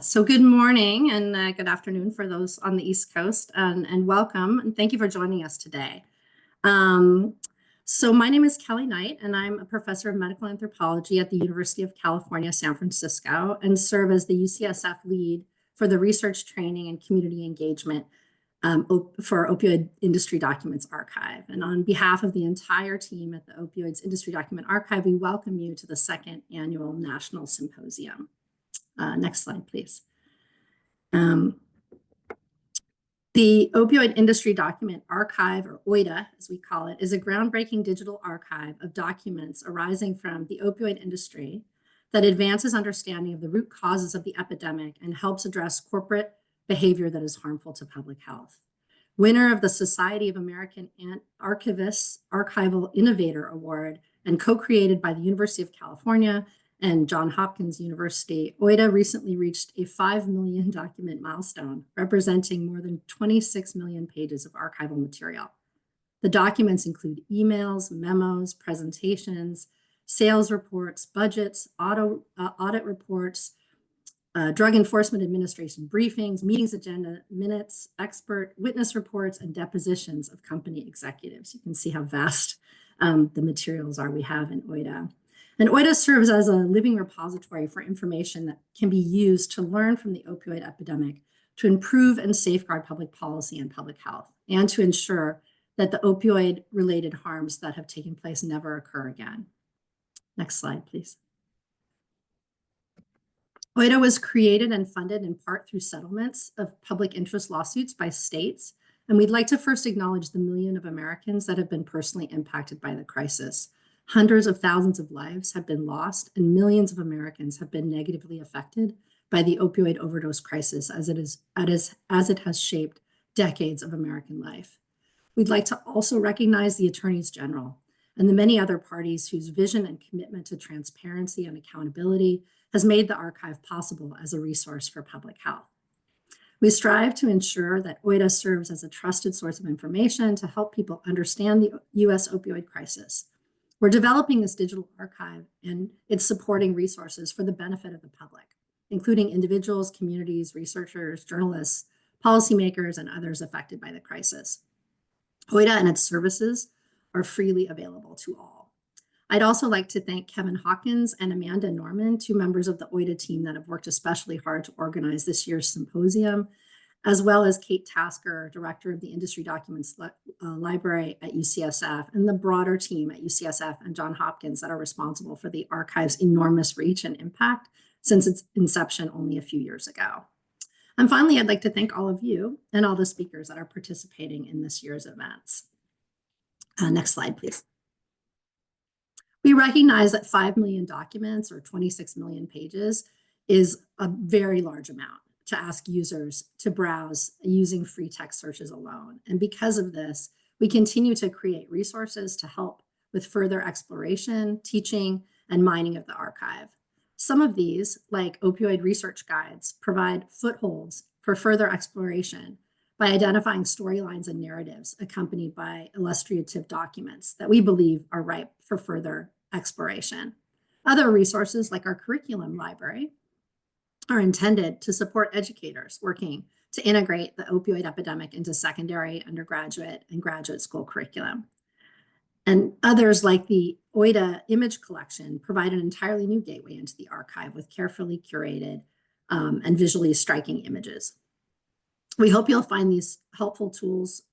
So good morning and good afternoon for those on the East Coast, and welcome, and thank you for joining us today. So my name is Kelly Knight, and I'm a professor of medical anthropology at the University of California, San Francisco, and serve as the UCSF lead for the research training and community engagement for Opioid Industry Documents Archive. And on behalf of the entire team at the Opioids Industry Document Archive, we welcome you to the second annual National Symposium. Next slide, please. The Opioid Industry Document Archive, or OIDA, as we call it, is a groundbreaking digital archive of documents arising from the opioid industry that advances understanding of the root causes of the epidemic and helps address corporate behavior that is harmful to public health. Winner of the Society of American Archivists Archival Innovator Award and co-created by the University of California and Johns Hopkins University, OIDA recently reached a 5 million document milestone, representing more than 26 million pages of archival material. The documents include emails, memos, presentations, sales reports, budgets, audit reports, Drug Enforcement Administration briefings, meetings agenda, minutes, expert witness reports, and depositions of company executives. You can see how vast the materials are we have in OIDA. And OIDA serves as a living repository for information that can be used to learn from the opioid epidemic, to improve and safeguard public policy and public health, and to ensure that the opioid-related harms that have taken place never occur again. Next slide, please. OIDA was created and funded in part through settlements of public interest lawsuits by states, and we'd like to first acknowledge the million of Americans that have been personally impacted by the crisis. Hundreds of thousands of lives have been lost, and millions of Americans have been negatively affected by the opioid overdose crisis as it has shaped decades of American life. We'd like to also recognize the attorneys general and the many other parties whose vision and commitment to transparency and accountability has made the archive possible as a resource for public health. We strive to ensure that OIDA serves as a trusted source of information to help people understand the U.S. opioid crisis. We're developing this digital archive, and it's supporting resources for the benefit of the public, including individuals, communities, researchers, journalists, policymakers, and others affected by the crisis. OIDA and its services are freely available to all. I'd also like to thank Kevin Hawkins and Amanda Norman, two members of the OIDA team that have worked especially hard to organize this year's symposium, as well as Kate Tasker, director of the Industry Documents Library at UCSF, and the broader team at UCSF and Johns Hopkins that are responsible for the archive's enormous reach and impact since its inception only a few years ago. And finally, I'd like to thank all of you and all the speakers that are participating in this year's events. Next slide, please. We recognize that 5 million documents or 26 million pages is a very large amount to ask users to browse using free text searches alone. And because of this, we continue to create resources to help with further exploration, teaching, and mining of the archive. Some of these, like opioid research guides, provide footholds for further exploration by identifying storylines and narratives accompanied by illustrative documents that we believe are ripe for further exploration. Other resources, like our curriculum library, are intended to support educators working to integrate the opioid epidemic into secondary, undergraduate, and graduate school curriculum. And others, like the OIDA image collection, provide an entirely new gateway into the archive with carefully curated and visually striking images. We hope you'll find these helpful tools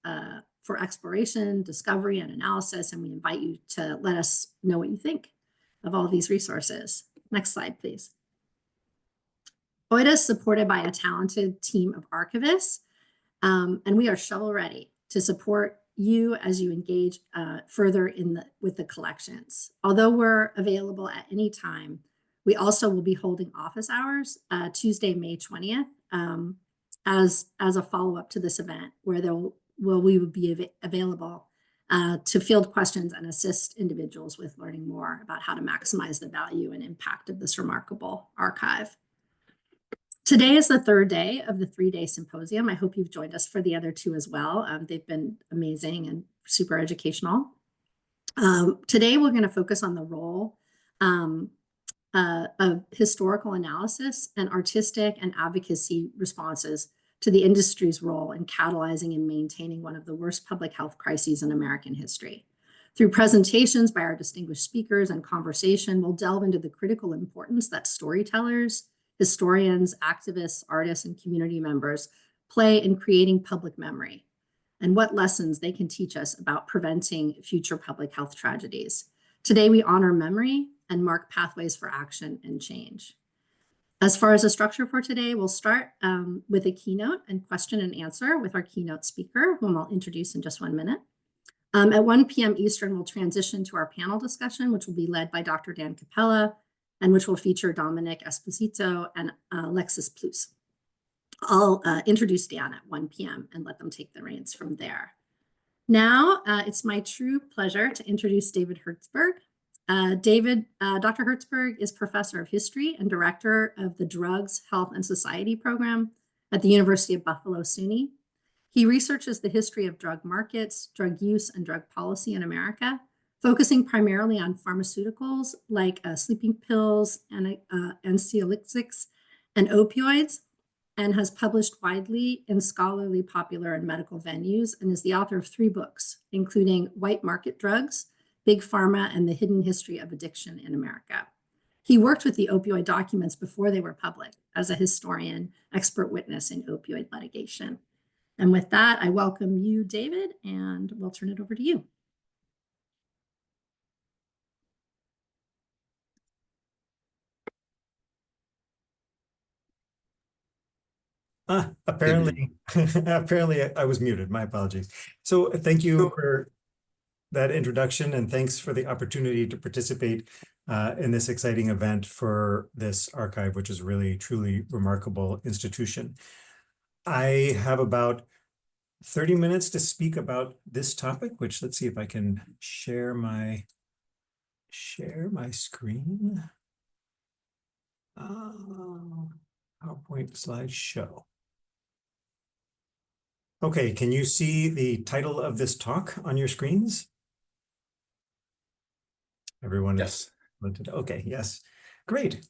for exploration, discovery, and analysis, and we invite you to let us know what you think of all these resources. Next slide, please. OIDA is supported by a talented team of archivists, and we are shovel ready to support you as you engage further with the collections. Although we're available at any time, we also will be holding office hours Tuesday, May 20th, as a follow-up to this event, where we will be available to field questions and assist individuals with learning more about how to maximize the value and impact of this remarkable archive. Today is the third day of the 3-day symposium. I hope you've joined us for the other two as well. They've been amazing and super educational. Today, we're going to focus on the role of historical analysis and artistic and advocacy responses to the industry's role in catalyzing and maintaining one of the worst public health crises in American history. Through presentations by our distinguished speakers and conversation, we'll delve into the critical importance that storytellers, historians, activists, artists, and community members play in creating public memory, and what lessons they can teach us about preventing future public health tragedies. Today, we honor memory and mark pathways for action and change. As far as the structure for today, we'll start with a keynote and question and answer with our keynote speaker, whom I'll introduce in just 1 minute. At 1 p.m. Eastern, we'll transition to our panel discussion, which will be led by Dr. Dan Kabella, and which will feature Domenic Esposito and Alexis Pleus. I'll introduce Dan at 1 p.m. and let them take the reins from there. Now, it's my true pleasure to introduce David Herzberg. Dr. Herzberg is professor of history and director of the Drugs, Health, and Society program at the University of Buffalo SUNY. He researches the history of drug markets, drug use, and drug policy in America, focusing primarily on pharmaceuticals like sleeping pills, and anxiolytics, and opioids, and has published widely in scholarly, popular, and medical venues, and is the author of 3 books, including White Market Drugs, Big Pharma, and the Hidden History of Addiction in America. He worked with the opioid documents before they were public as a historian, expert witness in opioid litigation. And with that, I welcome you, David, and we'll turn it over to you. Apparently I was muted. My apologies. So thank you for that introduction, and thanks for the opportunity to participate in this exciting event for this archive, which is really, truly remarkable institution. I have about 30 minutes to speak about this topic, which, let's see if I can share my screen. PowerPoint slideshow. Okay, can you see the title of this talk on your screens? Everyone is okay, yes, great.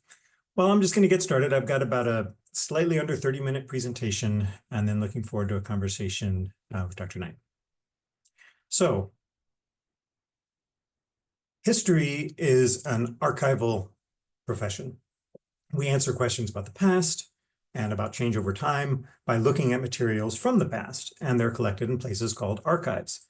Well, I'm just going to get started. I've got about a slightly under 30-minute presentation, and then looking forward to a conversation with Dr. Knight. So, history is an archival profession. We answer questions about the past and about change over time by looking at materials from the past, and they're collected in places called archives.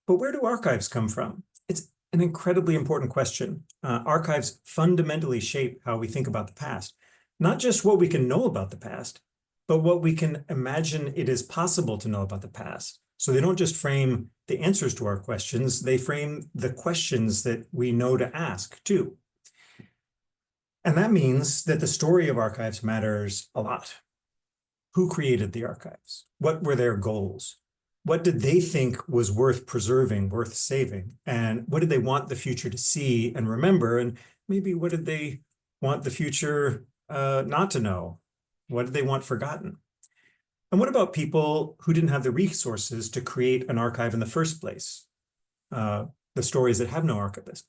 But where do archives come from? It's an incredibly important question. Archives fundamentally shape how we think about the past, not just what we can know about the past, but what we can imagine it is possible to know about the past. So they don't just frame the answers to our questions, they frame the questions that we know to ask too. And that means that the story of archives matters a lot. Who created the archives? What were their goals? What did they think was worth preserving, worth saving? And what did they want the future to see and remember? And maybe what did they want the future not to know? What did they want forgotten? And what about people who didn't have the resources to create an archive in the first place? The stories that have no archivist.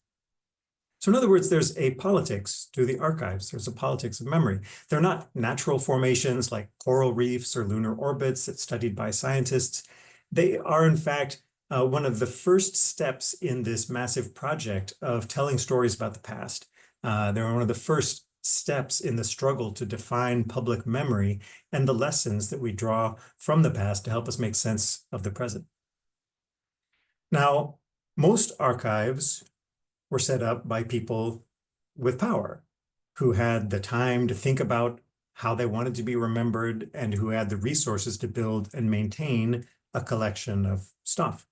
So in other words, there's a politics to the archives. There's a politics of memory. They're not natural formations like coral reefs or lunar orbits that's studied by scientists. They are, in fact, one of the first steps in this massive project of telling stories about the past. They're one of the first steps in the struggle to define public memory and the lessons that we draw from the past to help us make sense of the present. Now, most archives were set up by people with power who had the time to think about how they wanted to be remembered and who had the resources to build and maintain a collection of stuff.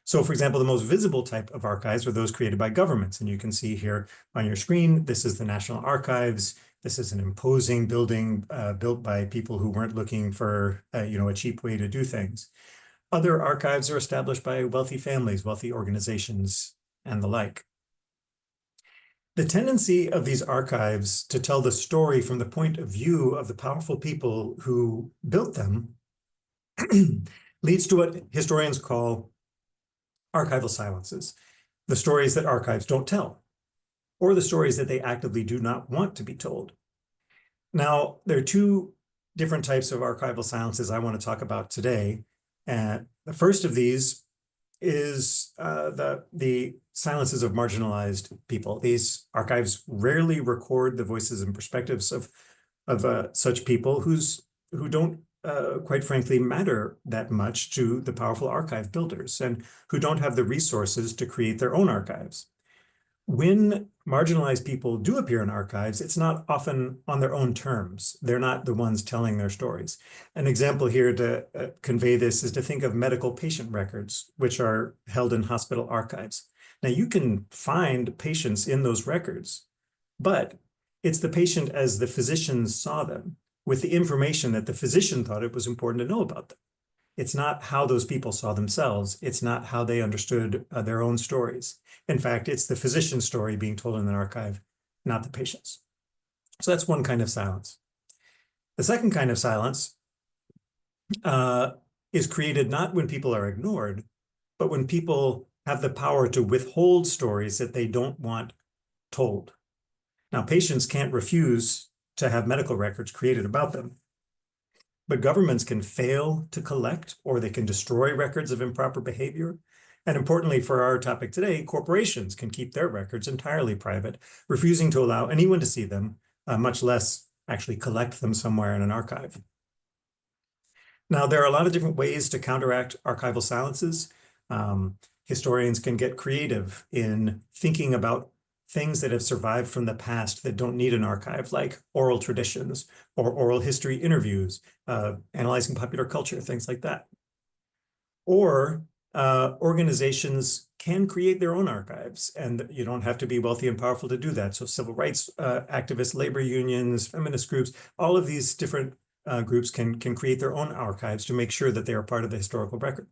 So for example, the most visible type of archives are those created by governments. And you can see here on your screen, this is the National Archives. This is an imposing building built by people who weren't looking for a cheap way to do things. Other archives are established by wealthy families, wealthy organizations, and the like. The tendency of these archives to tell the story from the point of view of the powerful people who built them leads to what historians call archival silences, the stories that archives don't tell, or the stories that they actively do not want to be told. Now, there are two different types of archival silences I want to talk about today. And the first of these is the silences of marginalized people. These archives rarely record the voices and perspectives of such people who don't, quite frankly, matter that much to the powerful archive builders and who don't have the resources to create their own archives. When marginalized people do appear in archives, it's not often on their own terms. They're not the ones telling their stories. An example here to convey this is to think of medical patient records, which are held in hospital archives. Now, you can find patients in those records, but it's the patient as the physicians saw them, with the information that the physician thought it was important to know about them. It's not how those people saw themselves. It's not how they understood their own stories. In fact, it's the physician's story being told in an archive, not the patient's. So that's one kind of silence. The second kind of silence is created not when people are ignored, but when people have the power to withhold stories that they don't want told. Now, patients can't refuse to have medical records created about them, but governments can fail to collect, or they can destroy records of improper behavior. And importantly for our topic today, corporations can keep their records entirely private, refusing to allow anyone to see them, much less actually collect them somewhere in an archive. Now, there are a lot of different ways to counteract archival silences. Historians can get creative in thinking about things that have survived from the past that don't need an archive, like oral traditions or oral history interviews, analyzing popular culture, things like that. Or organizations can create their own archives, and you don't have to be wealthy and powerful to do that. So civil rights activists, labor unions, feminist groups, all of these different groups can create their own archives to make sure that they are part of the historical record.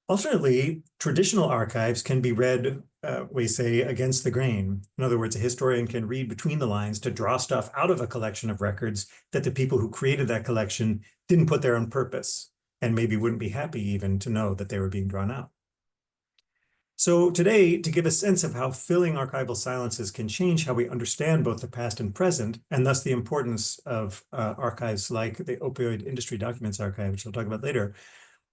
Alternately, traditional archives can be read, we say, against the grain. In other words, a historian can read between the lines to draw stuff out of a collection of records that the people who created that collection didn't put there on purpose, and maybe wouldn't be happy even to know that they were being drawn out. So today, to give a sense of how filling archival silences can change how we understand both the past and present, and thus the importance of archives like the Opioid Industry Documents Archive, which I'll talk about later,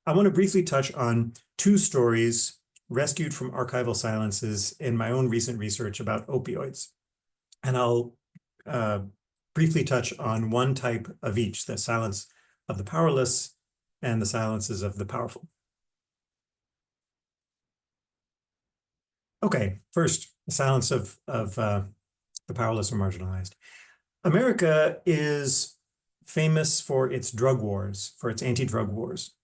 I want to briefly touch on two stories rescued from archival silences in my own recent research about opioids. And I'll briefly touch on one type of each, the silence of the powerless and the silences of the powerful. Okay, first, the silence of the powerless or marginalized. America is famous for its drug wars, for its anti-drug wars.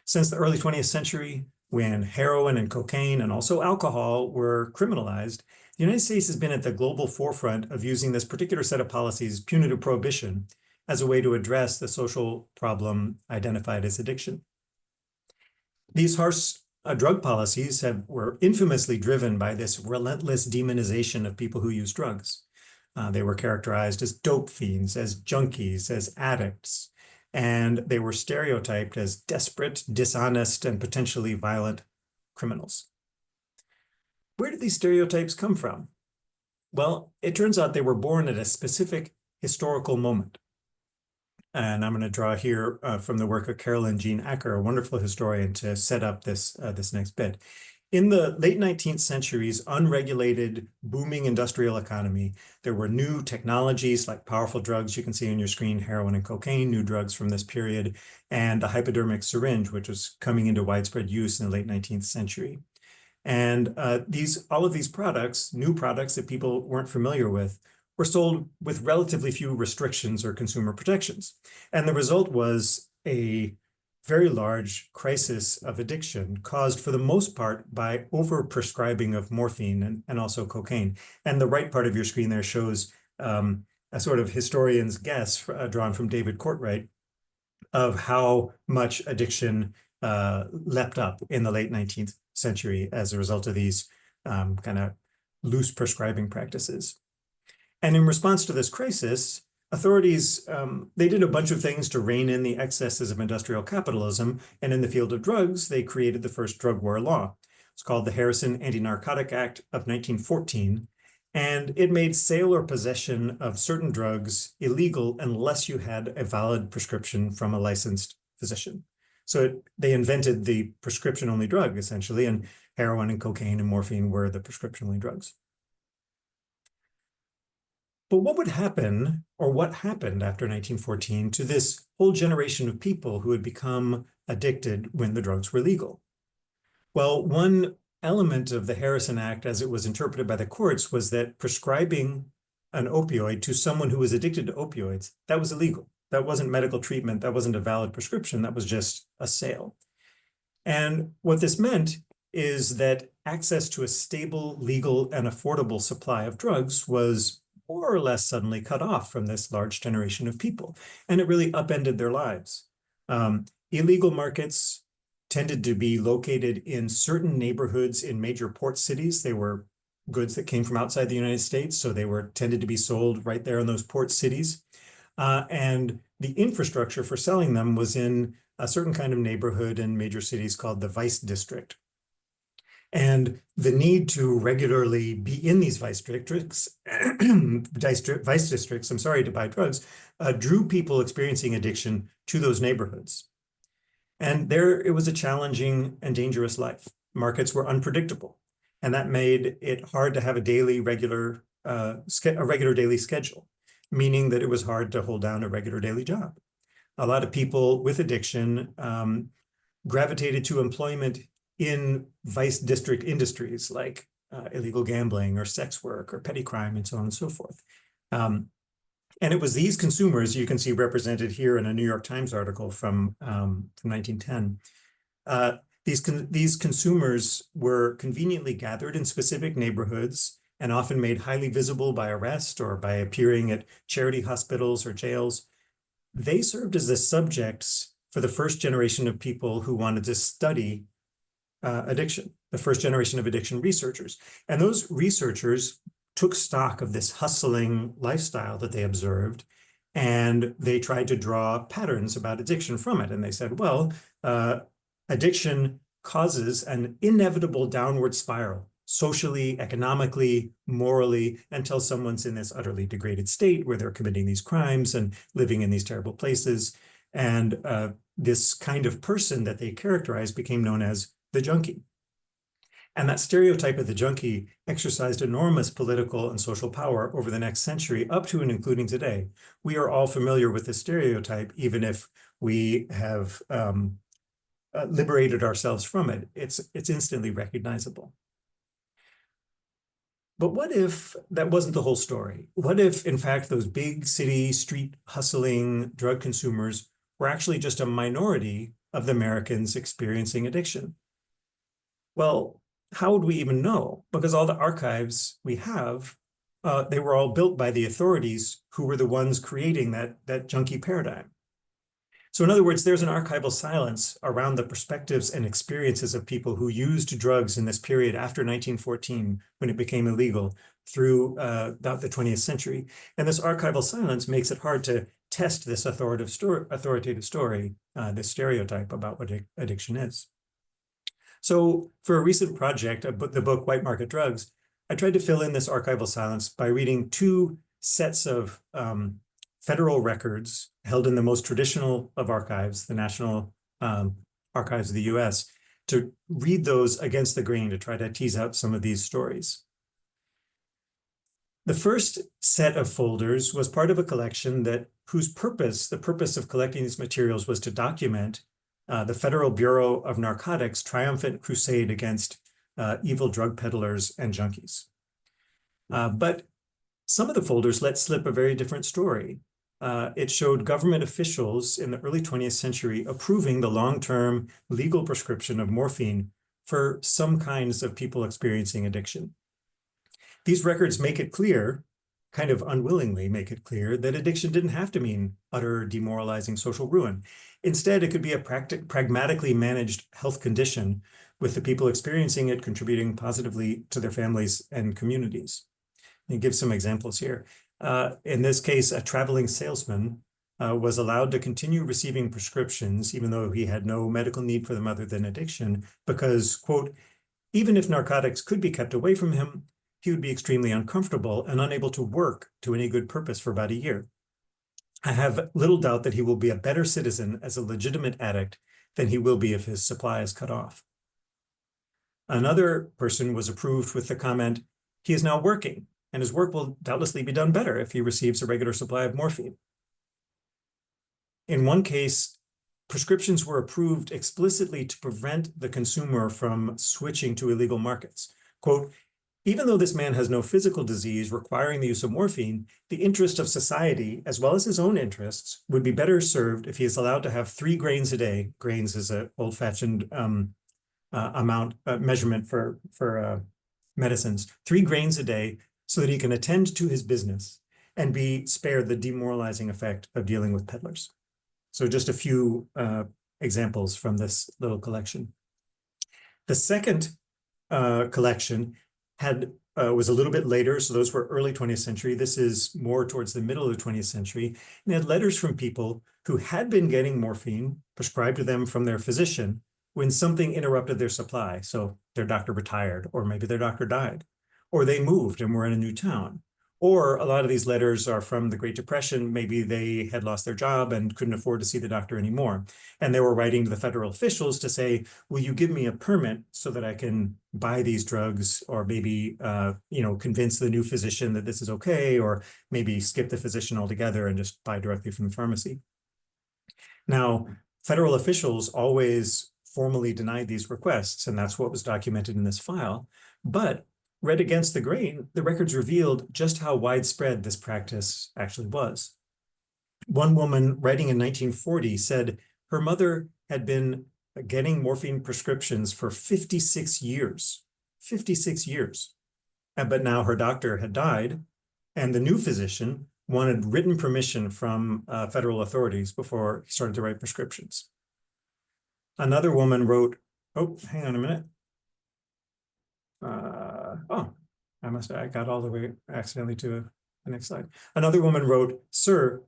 Since the early 20th century, when heroin and cocaine and also alcohol were criminalized, the United States has been at the global forefront of using this particular set of policies, punitive prohibition, as a way to address the social problem identified as addiction. These harsh drug policies were infamously driven by this relentless demonization of people who use drugs. They were characterized as dope fiends, as junkies, as addicts, and they were stereotyped as desperate, dishonest, and potentially violent criminals. Where did these stereotypes come from? Well, it turns out they were born at a specific historical moment. And I'm going to draw here from the work of Carolyn Jean Acker, a wonderful historian, to set up this next bit. In the late 19th century's unregulated, booming industrial economy, there were new technologies like powerful drugs you can see on your screen, heroin and cocaine, new drugs from this period, and the hypodermic syringe, which was coming into widespread use in the late 19th century. And all of these products, new products that people weren't familiar with, were sold with relatively few restrictions or consumer protections. And the result was a very large crisis of addiction caused for the most part by overprescribing of morphine and also cocaine. And the right part of your screen there shows a sort of historian's guess drawn from David Courtwright of how much addiction leapt up in the late 19th century as a result of these kind of loose prescribing practices. And in response to this crisis, authorities, they did a bunch of things to rein in the excesses of industrial capitalism. And in the field of drugs, they created the first drug war law. It's called the Harrison Anti-Narcotic Act of 1914. And it made sale or possession of certain drugs illegal unless you had a valid prescription from a licensed physician. So they invented the prescription-only drug, essentially, and heroin and cocaine and morphine were the prescription-only drugs. But what would happen, or what happened after 1914 to this whole generation of people who had become addicted when the drugs were legal? Well, one element of the Harrison Act, as it was interpreted by the courts, was that prescribing an opioid to someone who was addicted to opioids, that was illegal. That wasn't medical treatment. That wasn't a valid prescription. That was just a sale. And what this meant is that access to a stable, legal, and affordable supply of drugs was more or less suddenly cut off from this large generation of people. And it really upended their lives. Illegal markets tended to be located in certain neighborhoods in major port cities. They were goods that came from outside the United States, so they were tended to be sold right there in those port cities. And the infrastructure for selling them was in a certain kind of neighborhood in major cities called the Vice District. And the need to regularly be in these vice districts, to buy drugs, drew people experiencing addiction to those neighborhoods. And there it was a challenging and dangerous life. Markets were unpredictable, and that made it hard to have a regular daily schedule, meaning that it was hard to hold down a regular daily job. A lot of people with addiction gravitated to employment in vice district industries like illegal gambling or sex work or petty crime and so on and so forth. And it was these consumers you can see represented here in a New York Times article from 1910. These consumers were conveniently gathered in specific neighborhoods and often made highly visible by arrest or by appearing at charity hospitals or jails. They served as the subjects for the first generation of people who wanted to study addiction, the first generation of addiction researchers. And those researchers took stock of this hustling lifestyle that they observed, and they tried to draw patterns about addiction from it. And they said, well, addiction causes an inevitable downward spiral, socially, economically, morally, until someone's in this utterly degraded state where they're committing these crimes and living in these terrible places. And this kind of person that they characterized became known as the junkie. And that stereotype of the junkie exercised enormous political and social power over the next century, up to and including today. We are all familiar with the stereotype, even if we have liberated ourselves from it. It's instantly recognizable. But what if that wasn't the whole story? What if, in fact, those big city street hustling drug consumers were actually just a minority of the Americans experiencing addiction? Well, how would we even know? Because all the archives we have, they were all built by the authorities who were the ones creating that junkie paradigm. So in other words, there's an archival silence around the perspectives and experiences of people who used drugs in this period after 1914, when it became illegal, through the 20th century. And this archival silence makes it hard to test this authoritative story, this stereotype about what addiction is. So for a recent project, the book White Market Drugs, I tried to fill in this archival silence by reading two sets of federal records held in the most traditional of archives, the National Archives of the US, to read those against the grain to try to tease out some of these stories. The first set of folders was part of a collection whose purpose, the purpose of collecting these materials, was to document the Federal Bureau of Narcotics' triumphant crusade against evil drug peddlers and junkies. But some of the folders let slip a very different story. It showed government officials in the early 20th century approving the long-term legal prescription of morphine for some kinds of people experiencing addiction. These records make it clear, kind of unwillingly make it clear, that addiction didn't have to mean utter demoralizing social ruin. Instead, it could be a pragmatically managed health condition, with the people experiencing it contributing positively to their families and communities. I'll give some examples here. In this case, a traveling salesman was allowed to continue receiving prescriptions, even though he had no medical need for them other than addiction, because, quote, even if narcotics could be kept away from him, he would be extremely uncomfortable and unable to work to any good purpose for about a year. I have little doubt that he will be a better citizen as a legitimate addict than he will be if his supply is cut off. Another person was approved with the comment, he is now working, and his work will doubtlessly be done better if he receives a regular supply of morphine. In one case, prescriptions were approved explicitly to prevent the consumer from switching to illegal markets. Quote, even though this man has no physical disease requiring the use of morphine, the interest of society, as well as his own interests, would be better served if he is allowed to have 3 grains a day. Grains is an old-fashioned measurement for medicines. 3 grains a day so that he can attend to his business and be spared the demoralizing effect of dealing with peddlers. So just a few examples from this little collection. The second collection was a little bit later, so those were early 20th century. This is more towards the middle of the 20th century. And had letters from people who had been getting morphine prescribed to them from their physician when something interrupted their supply. So their doctor retired, or maybe their doctor died, or they moved and were in a new town. Or a lot of these letters are from the Great Depression. Maybe they had lost their job and couldn't afford to see the doctor anymore. And they were writing to the federal officials to say, will you give me a permit so that I can buy these drugs, or maybe, convince the new physician that this is okay, or maybe skip the physician altogether and just buy directly from the pharmacy. Now, federal officials always formally denied these requests, and that's what was documented in this file. But read against the grain, the records revealed just how widespread this practice actually was. One woman writing in 1940 said her mother had been getting morphine prescriptions for 56 years, 56 years. But now her doctor had died, and the new physician wanted written permission from federal authorities before he started to write prescriptions. Another woman wrote, oh, hang on a minute. I got all the way accidentally to the next slide. Another woman wrote, sir,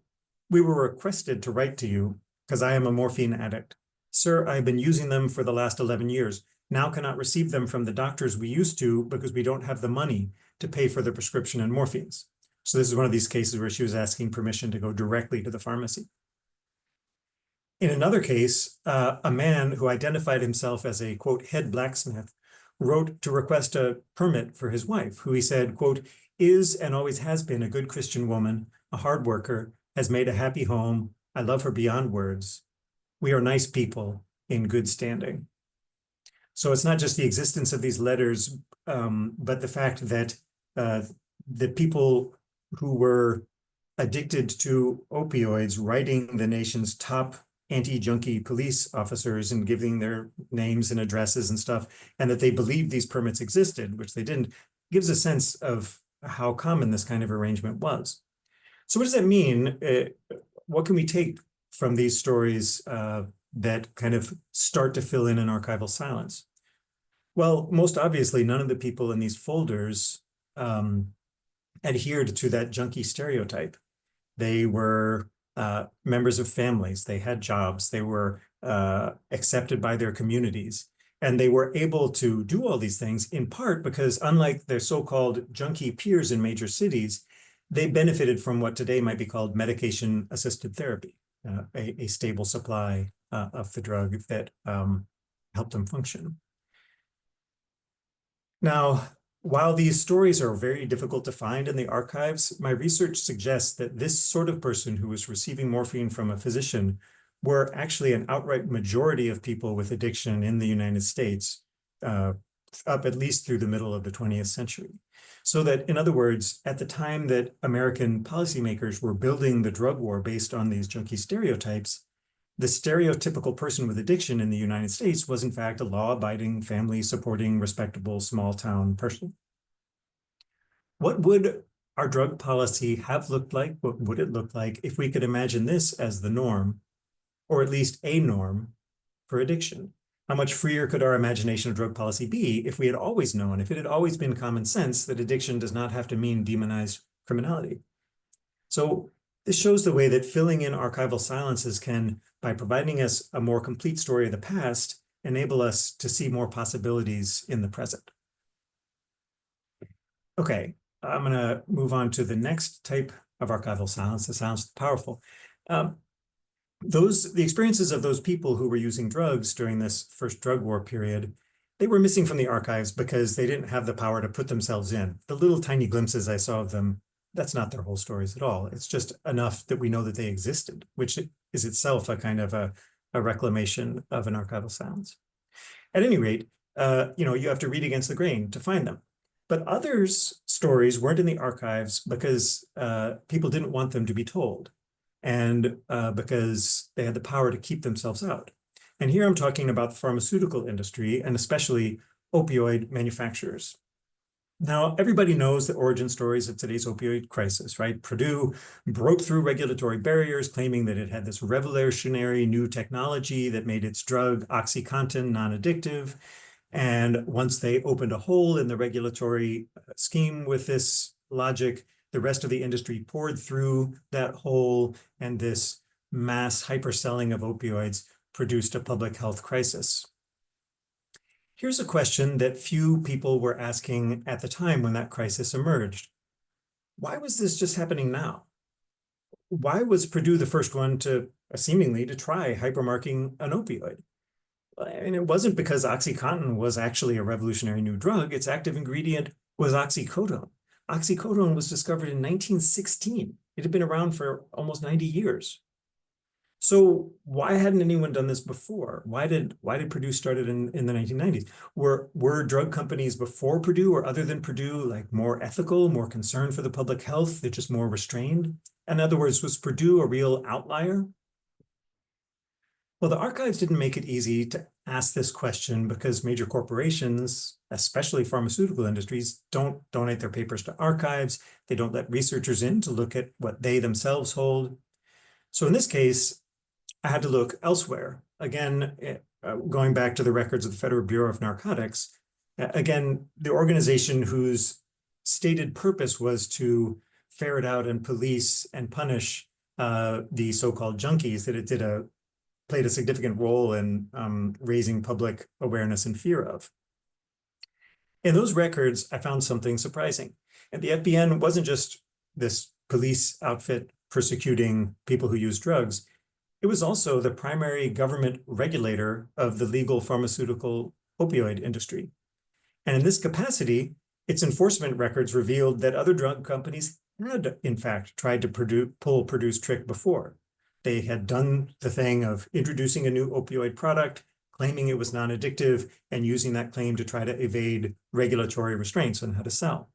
we were requested to write to you because I am a morphine addict. Sir, I have been using them for the last 11 years. Now cannot receive them from the doctors we used to because we don't have the money to pay for the prescription and morphines. So this is one of these cases where she was asking permission to go directly to the pharmacy. In another case, a man who identified himself as a, quote, head blacksmith wrote to request a permit for his wife, who he said, quote, is and always has been a good Christian woman, a hard worker, has made a happy home. I love her beyond words. We are nice people in good standing. So it's not just the existence of these letters, but the fact that the people who were addicted to opioids writing the nation's top anti-junkie police officers and giving their names and addresses and stuff, and that they believed these permits existed, which they didn't, gives a sense of how common this kind of arrangement was. So what does that mean? What can we take from these stories that kind of start to fill in an archival silence? Well, most obviously, none of the people in these folders adhered to that junkie stereotype. They were members of families, they had jobs, they were accepted by their communities, and they were able to do all these things in part because, unlike their so-called junkie peers in major cities, they benefited from what today might be called medication-assisted therapy, a stable supply of the drug that helped them function. Now, while these stories are very difficult to find in the archives, my research suggests that this sort of person who was receiving morphine from a physician were actually an outright majority of people with addiction in the United States, up at least through the middle of the 20th century. So that, in other words, at the time that American policymakers were building the drug war based on these junkie stereotypes, the stereotypical person with addiction in the United States was in fact a law-abiding, family-supporting, respectable, small-town person. What would our drug policy have looked like? What would it look like if we could imagine this as the norm, or at least a norm, for addiction? How much freer could our imagination of drug policy be if we had always known, if it had always been common sense that addiction does not have to mean demonized criminality? So this shows the way that filling in archival silences can, by providing us a more complete story of the past, enable us to see more possibilities in the present. Okay, I'm going to move on to the next type of archival silence, the silence powerful. The experiences of those people who were using drugs during this first drug war period, they were missing from the archives because they didn't have the power to put themselves in. The little tiny glimpses I saw of them, that's not their whole stories at all. It's just enough that we know that they existed, which is itself a kind of a reclamation of an archival silence. At any rate, you have to read against the grain to find them. But others' stories weren't in the archives because people didn't want them to be told, and because they had the power to keep themselves out. And here I'm talking about the pharmaceutical industry, and especially opioid manufacturers. Now, everybody knows the origin stories of today's opioid crisis, right? Purdue broke through regulatory barriers, claiming that it had this revolutionary new technology that made its drug, OxyContin, non-addictive. And once they opened a hole in the regulatory scheme with this logic, the rest of the industry poured through that hole, and this mass hyperselling of opioids produced a public health crisis. Here's a question that few people were asking at the time when that crisis emerged. Why was this just happening now? Why was Purdue the first one to seemingly to try hypermarking an opioid? And it wasn't because OxyContin was actually a revolutionary new drug. Its active ingredient was oxycodone. Oxycodone was discovered in 1916. It had been around for almost 90 years. So why hadn't anyone done this before? Why did Purdue start it in the 1990s? Were drug companies before Purdue or other than Purdue like more ethical, more concerned for the public health? They're just more restrained? In other words, was Purdue a real outlier? Well, the archives didn't make it easy to ask this question because major corporations, especially pharmaceutical industries, don't donate their papers to archives. They don't let researchers in to look at what they themselves hold. So in this case, I had to look elsewhere. Again, going back to the records of the Federal Bureau of Narcotics, again, the organization whose stated purpose was to ferret out and police and punish the so-called junkies, that it played a significant role in raising public awareness and fear of. In those records, I found something surprising. And the FBN wasn't just this police outfit persecuting people who use drugs. It was also the primary government regulator of the legal pharmaceutical opioid industry. And in this capacity, its enforcement records revealed that other drug companies had, in fact, tried to pull Purdue's trick before. They had done the thing of introducing a new opioid product, claiming it was non-addictive, and using that claim to try to evade regulatory restraints on how to sell.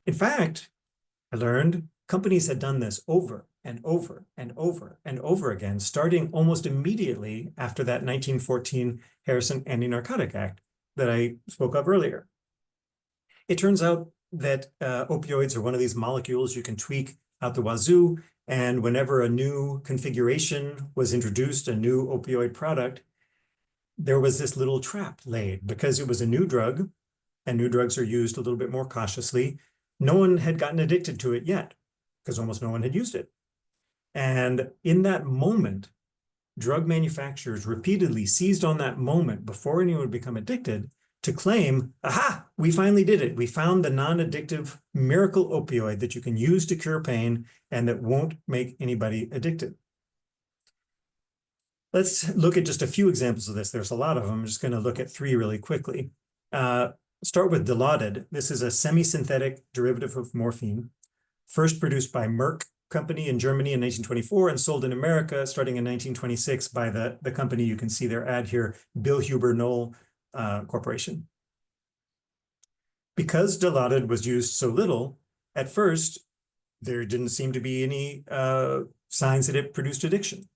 In fact, I learned companies had done this over and over and over and over again, starting almost immediately after that 1914 Harrison Anti-Narcotic Act that I spoke of earlier. It turns out that opioids are one of these molecules you can tweak out the wazoo, and whenever a new configuration was introduced, a new opioid product, there was this little trap laid because it was a new drug, and new drugs are used a little bit more cautiously. No one had gotten addicted to it yet because almost no one had used it. And in that moment, drug manufacturers repeatedly seized on that moment before anyone would become addicted to claim, aha, we finally did it. We found the non-addictive miracle opioid that you can use to cure pain and that won't make anybody addicted. Let's look at just a few examples of this. There's a lot of them. I'm just going to look at three really quickly. Start with Dilaudid. This is a semi-synthetic derivative of morphine, first produced by Merck Company in Germany in 1924 and sold in America starting in 1926 by the company you can see their ad here, Bilhuber-Knoll Corporation. Because Dilaudid was used so little, at first, there didn't seem to be any signs that it produced addiction.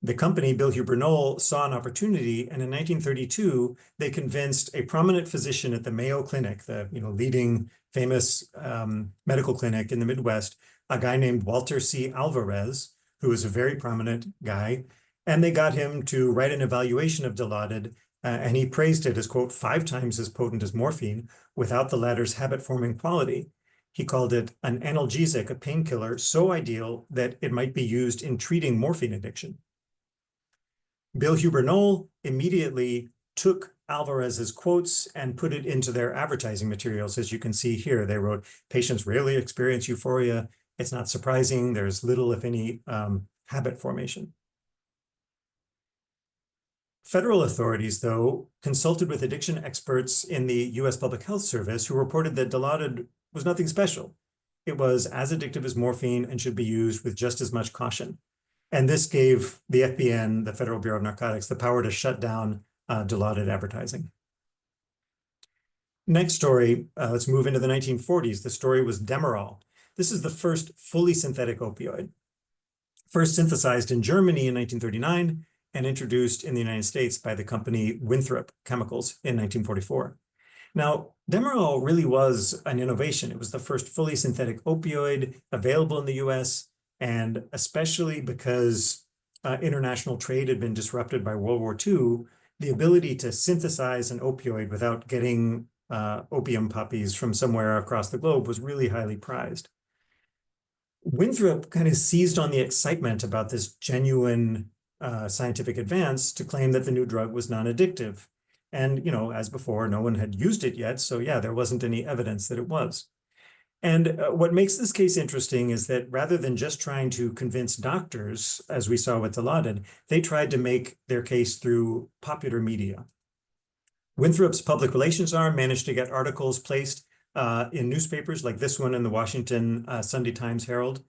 The company, Bilhuber-Knoll, saw an opportunity, and in 1932, they convinced a prominent physician at the Mayo Clinic, the leading famous medical clinic in the Midwest, a guy named Walter C. Alvarez, who was a very prominent guy, and they got him to write an evaluation of Dilaudid, and he praised it as, quote, 5 times as potent as morphine without the latter's habit-forming quality. He called it an analgesic, a painkiller, so ideal that it might be used in treating morphine addiction. Bilhuber-Knoll immediately took Alvarez's quotes and put it into their advertising materials. As you can see here, they wrote, "Patients rarely experience euphoria. It's not surprising. There's little, if any, habit formation." Federal authorities, though, consulted with addiction experts in the US Public Health Service, who reported that Dilaudid was nothing special. It was as addictive as morphine and should be used with just as much caution. And this gave the FBN, the Federal Bureau of Narcotics, the power to shut down Dilaudid advertising. Next story, let's move into the 1940s. The story was Demerol. This is the first fully synthetic opioid, first synthesized in Germany in 1939 and introduced in the United States by the company Winthrop Chemicals in 1944. Now, Demerol really was an innovation. It was the first fully synthetic opioid available in the US, and especially because international trade had been disrupted by World War II, the ability to synthesize an opioid without getting opium puppies from somewhere across the globe was really highly prized. Winthrop kind of seized on the excitement about this genuine scientific advance to claim that the new drug was non-addictive. And, you know, as before, no one had used it yet. So yeah, there wasn't any evidence that it was. And what makes this case interesting is that rather than just trying to convince doctors, as we saw with Dilaudid, they tried to make their case through popular media. Winthrop's public relations arm managed to get articles placed in newspapers like this one in the Washington Sunday Times Herald,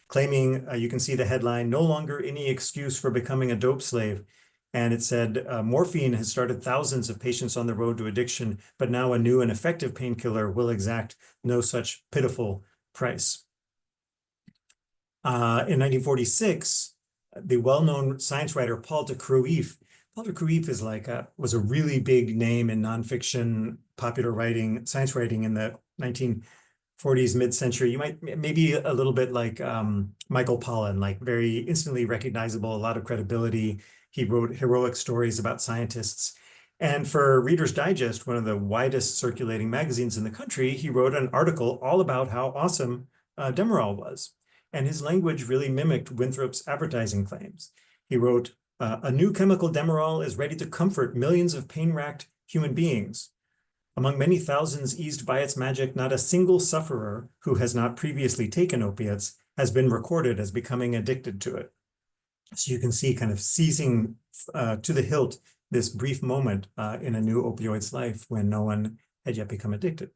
claiming, you can see the headline, "No longer any excuse for becoming a dope slave." And it said, morphine has started thousands of patients on the road to addiction, but now a new and effective painkiller will exact no such pitiful price. In 1946, the well-known science writer Paul de Kruif is was a really big name in nonfiction, popular writing, science writing in the 1940s, mid-century. You might maybe a little bit like Michael Pollan, like very instantly recognizable, a lot of credibility. He wrote heroic stories about scientists. And for Reader's Digest, one of the widest circulating magazines in the country, he wrote an article all about how awesome Demerol was. And his language really mimicked Winthrop's advertising claims. He wrote, "A new chemical Demerol is ready to comfort millions of pain-racked human beings. Among many thousands eased by its magic, not a single sufferer who has not previously taken opiates has been recorded as becoming addicted to it." So you can see kind of seizing to the hilt this brief moment in a new opioid's life when no one had yet become addicted.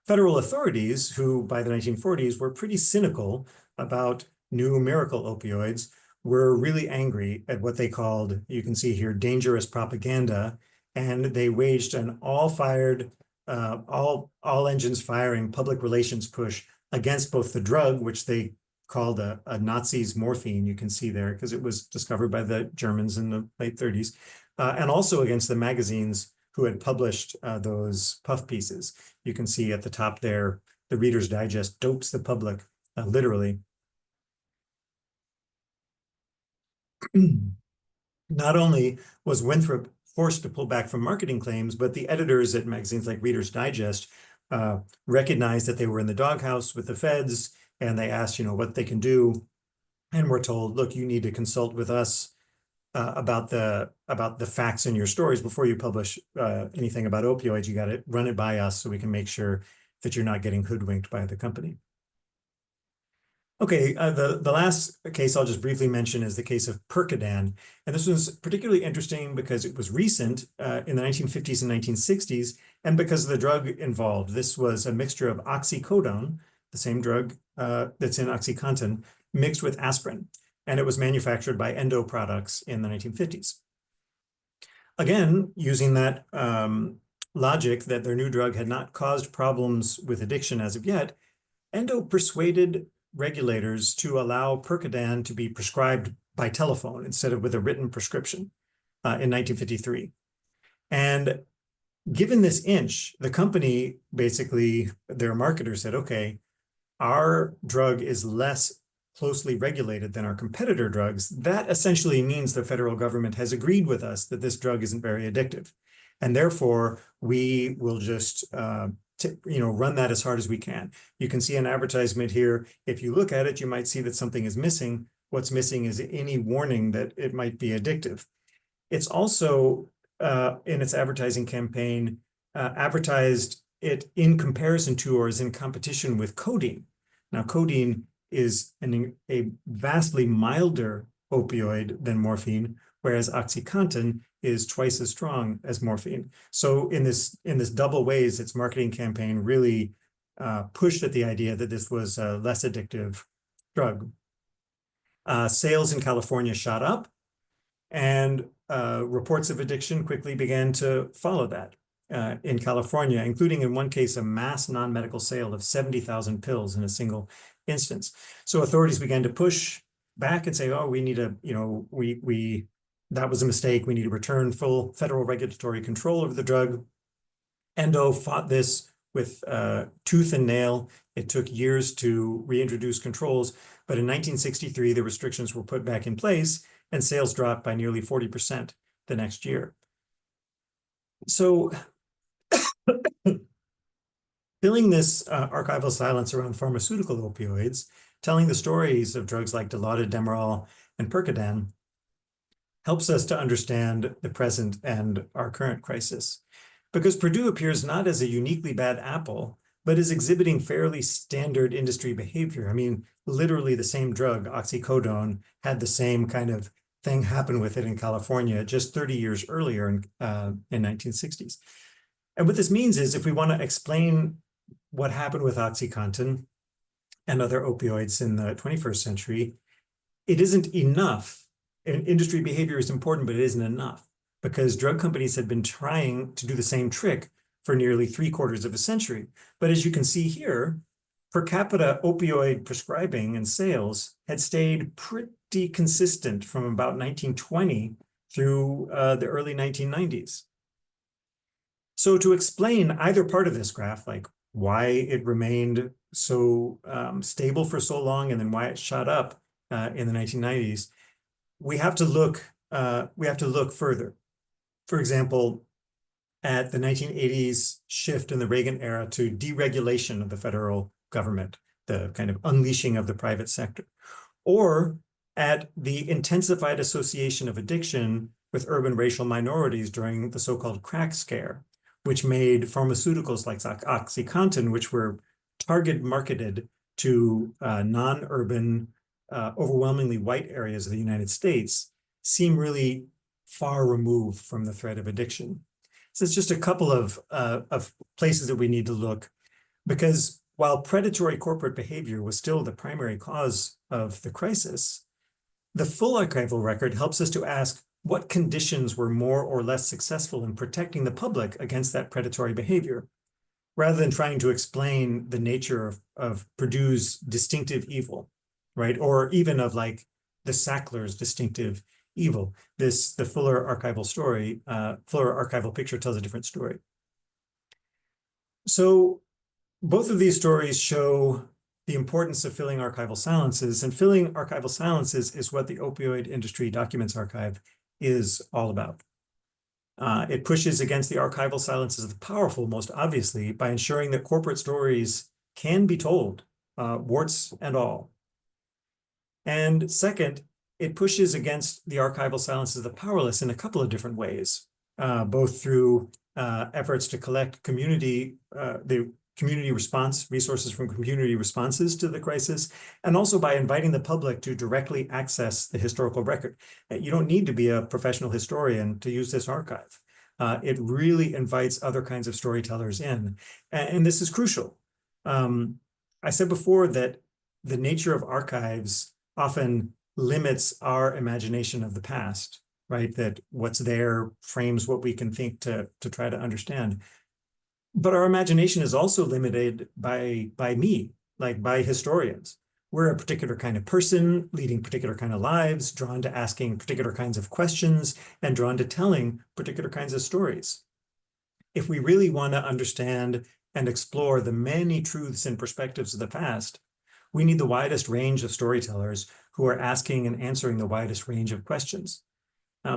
Federal authorities, who by the 1940s were pretty cynical about new miracle opioids, were really angry at what they called, you can see here, dangerous propaganda, and they waged an all-fired, all engines firing public relations push against both the drug, which they called a Nazi's morphine, you can see there, because it was discovered by the Germans in the late 30s, and also against the magazines who had published those puff pieces. You can see at the top there, the Reader's Digest dopes the public, literally. Not only was Winthrop forced to pull back from marketing claims, but the editors at magazines like Reader's Digest recognized that they were in the doghouse with the feds, and they asked, what they can do. And we're told, look, you need to consult with us about the facts in your stories before you publish anything about opioids. You got to run it by us so we can make sure that you're not getting hoodwinked by the company. Okay, the last case I'll just briefly mention is the case of Percodan. And this was particularly interesting because it was recent in the 1950s and 1960s, and because of the drug involved. This was a mixture of oxycodone, the same drug that's in OxyContin, mixed with aspirin. And it was manufactured by Endo Products in the 1950s. Again, using that logic that their new drug had not caused problems with addiction as of yet, Endo persuaded regulators to allow Percodan to be prescribed by telephone instead of with a written prescription in 1953. And given this inch, the company, basically, their marketer said, okay, our drug is less closely regulated than our competitor drugs. That essentially means the federal government has agreed with us that this drug isn't very addictive. And therefore, we will just run that as hard as we can. You can see an advertisement here. If you look at it, you might see that something is missing. What's missing is any warning that it might be addictive. It's also in its advertising campaign, advertised it in comparison to or is in competition with codeine. Now, codeine is a vastly milder opioid than morphine, whereas OxyContin is twice as strong as morphine. So in this double ways, its marketing campaign really pushed at the idea that this was a less addictive drug. Sales in California shot up, and reports of addiction quickly began to follow that in California, including in one case a mass non-medical sale of 70,000 pills in a single instance. So authorities began to push back and say, oh, we need that was a mistake. We need to return full federal regulatory control over the drug. Endo fought this with tooth and nail. It took years to reintroduce controls, but in 1963, the restrictions were put back in place and sales dropped by nearly 40% the next year. So filling this archival silence around pharmaceutical opioids, telling the stories of drugs like Dilaudid, Demerol, and Percodan helps us to understand the present and our current crisis. Because Purdue appears not as a uniquely bad apple, but is exhibiting fairly standard industry behavior. I mean, literally the same drug, oxycodone, had the same kind of thing happen with it in California just 30 years earlier in 1960s. And what this means is if we want to explain what happened with OxyContin and other opioids in the 21st century, it isn't enough. And industry behavior is important, but it isn't enough because drug companies had been trying to do the same trick for nearly 3/4 of a century. But as you can see here, per capita opioid prescribing and sales had stayed pretty consistent from about 1920 through the early 1990s. So to explain either part of this graph, like why it remained so stable for so long and then why it shot up in the 1990s, we have to look further. For example, at the 1980s shift in the Reagan era to deregulation of the federal government, the kind of unleashing of the private sector, or at the intensified association of addiction with urban racial minorities during the so-called crack scare, which made pharmaceuticals like OxyContin, which were target marketed to non-urban, overwhelmingly white areas of the United States, seem really far removed from the threat of addiction. So it's just a couple of places that we need to look, because while predatory corporate behavior was still the primary cause of the crisis, the full archival record helps us to ask what conditions were more or less successful in protecting the public against that predatory behavior, rather than trying to explain the nature of Purdue's distinctive evil, right? Or even of like the Sacklers' distinctive evil. The fuller archival picture tells a different story. So both of these stories show the importance of filling archival silences, and filling archival silences is what the Opioid Industry Documents Archive is all about. It pushes against the archival silences of the powerful, most obviously, by ensuring that corporate stories can be told, warts and all. And second, it pushes against the archival silences of the powerless in a couple of different ways, both through efforts to collect the community response, resources from community responses to the crisis, and also by inviting the public to directly access the historical record. You don't need to be a professional historian to use this archive. It really invites other kinds of storytellers in, and this is crucial. I said before that the nature of archives often limits our imagination of the past, right? That what's there frames what we can think to try to understand. But our imagination is also limited by me, like by historians. We're a particular kind of person leading particular kind of lives, drawn to asking particular kinds of questions and drawn to telling particular kinds of stories. If we really want to understand and explore the many truths and perspectives of the past, we need the widest range of storytellers who are asking and answering the widest range of questions.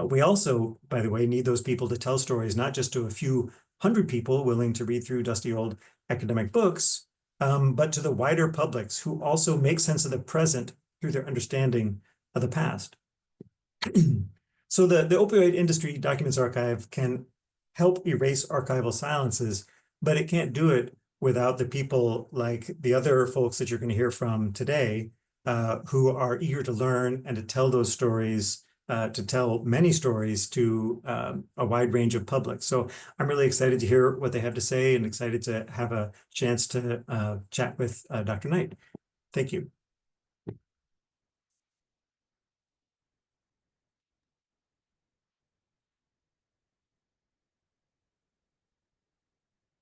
We also, by the way, need those people to tell stories, not just to a few hundred people willing to read through dusty old academic books, but to the wider publics who also make sense of the present through their understanding of the past. So the Opioid Industry Documents Archive can help erase archival silences, but it can't do it without the people like the other folks that you're going to hear from today, who are eager to learn and to tell those stories, to tell many stories to a wide range of public. So I'm really excited to hear what they have to say and excited to have a chance to chat with Dr. Knight. Thank you.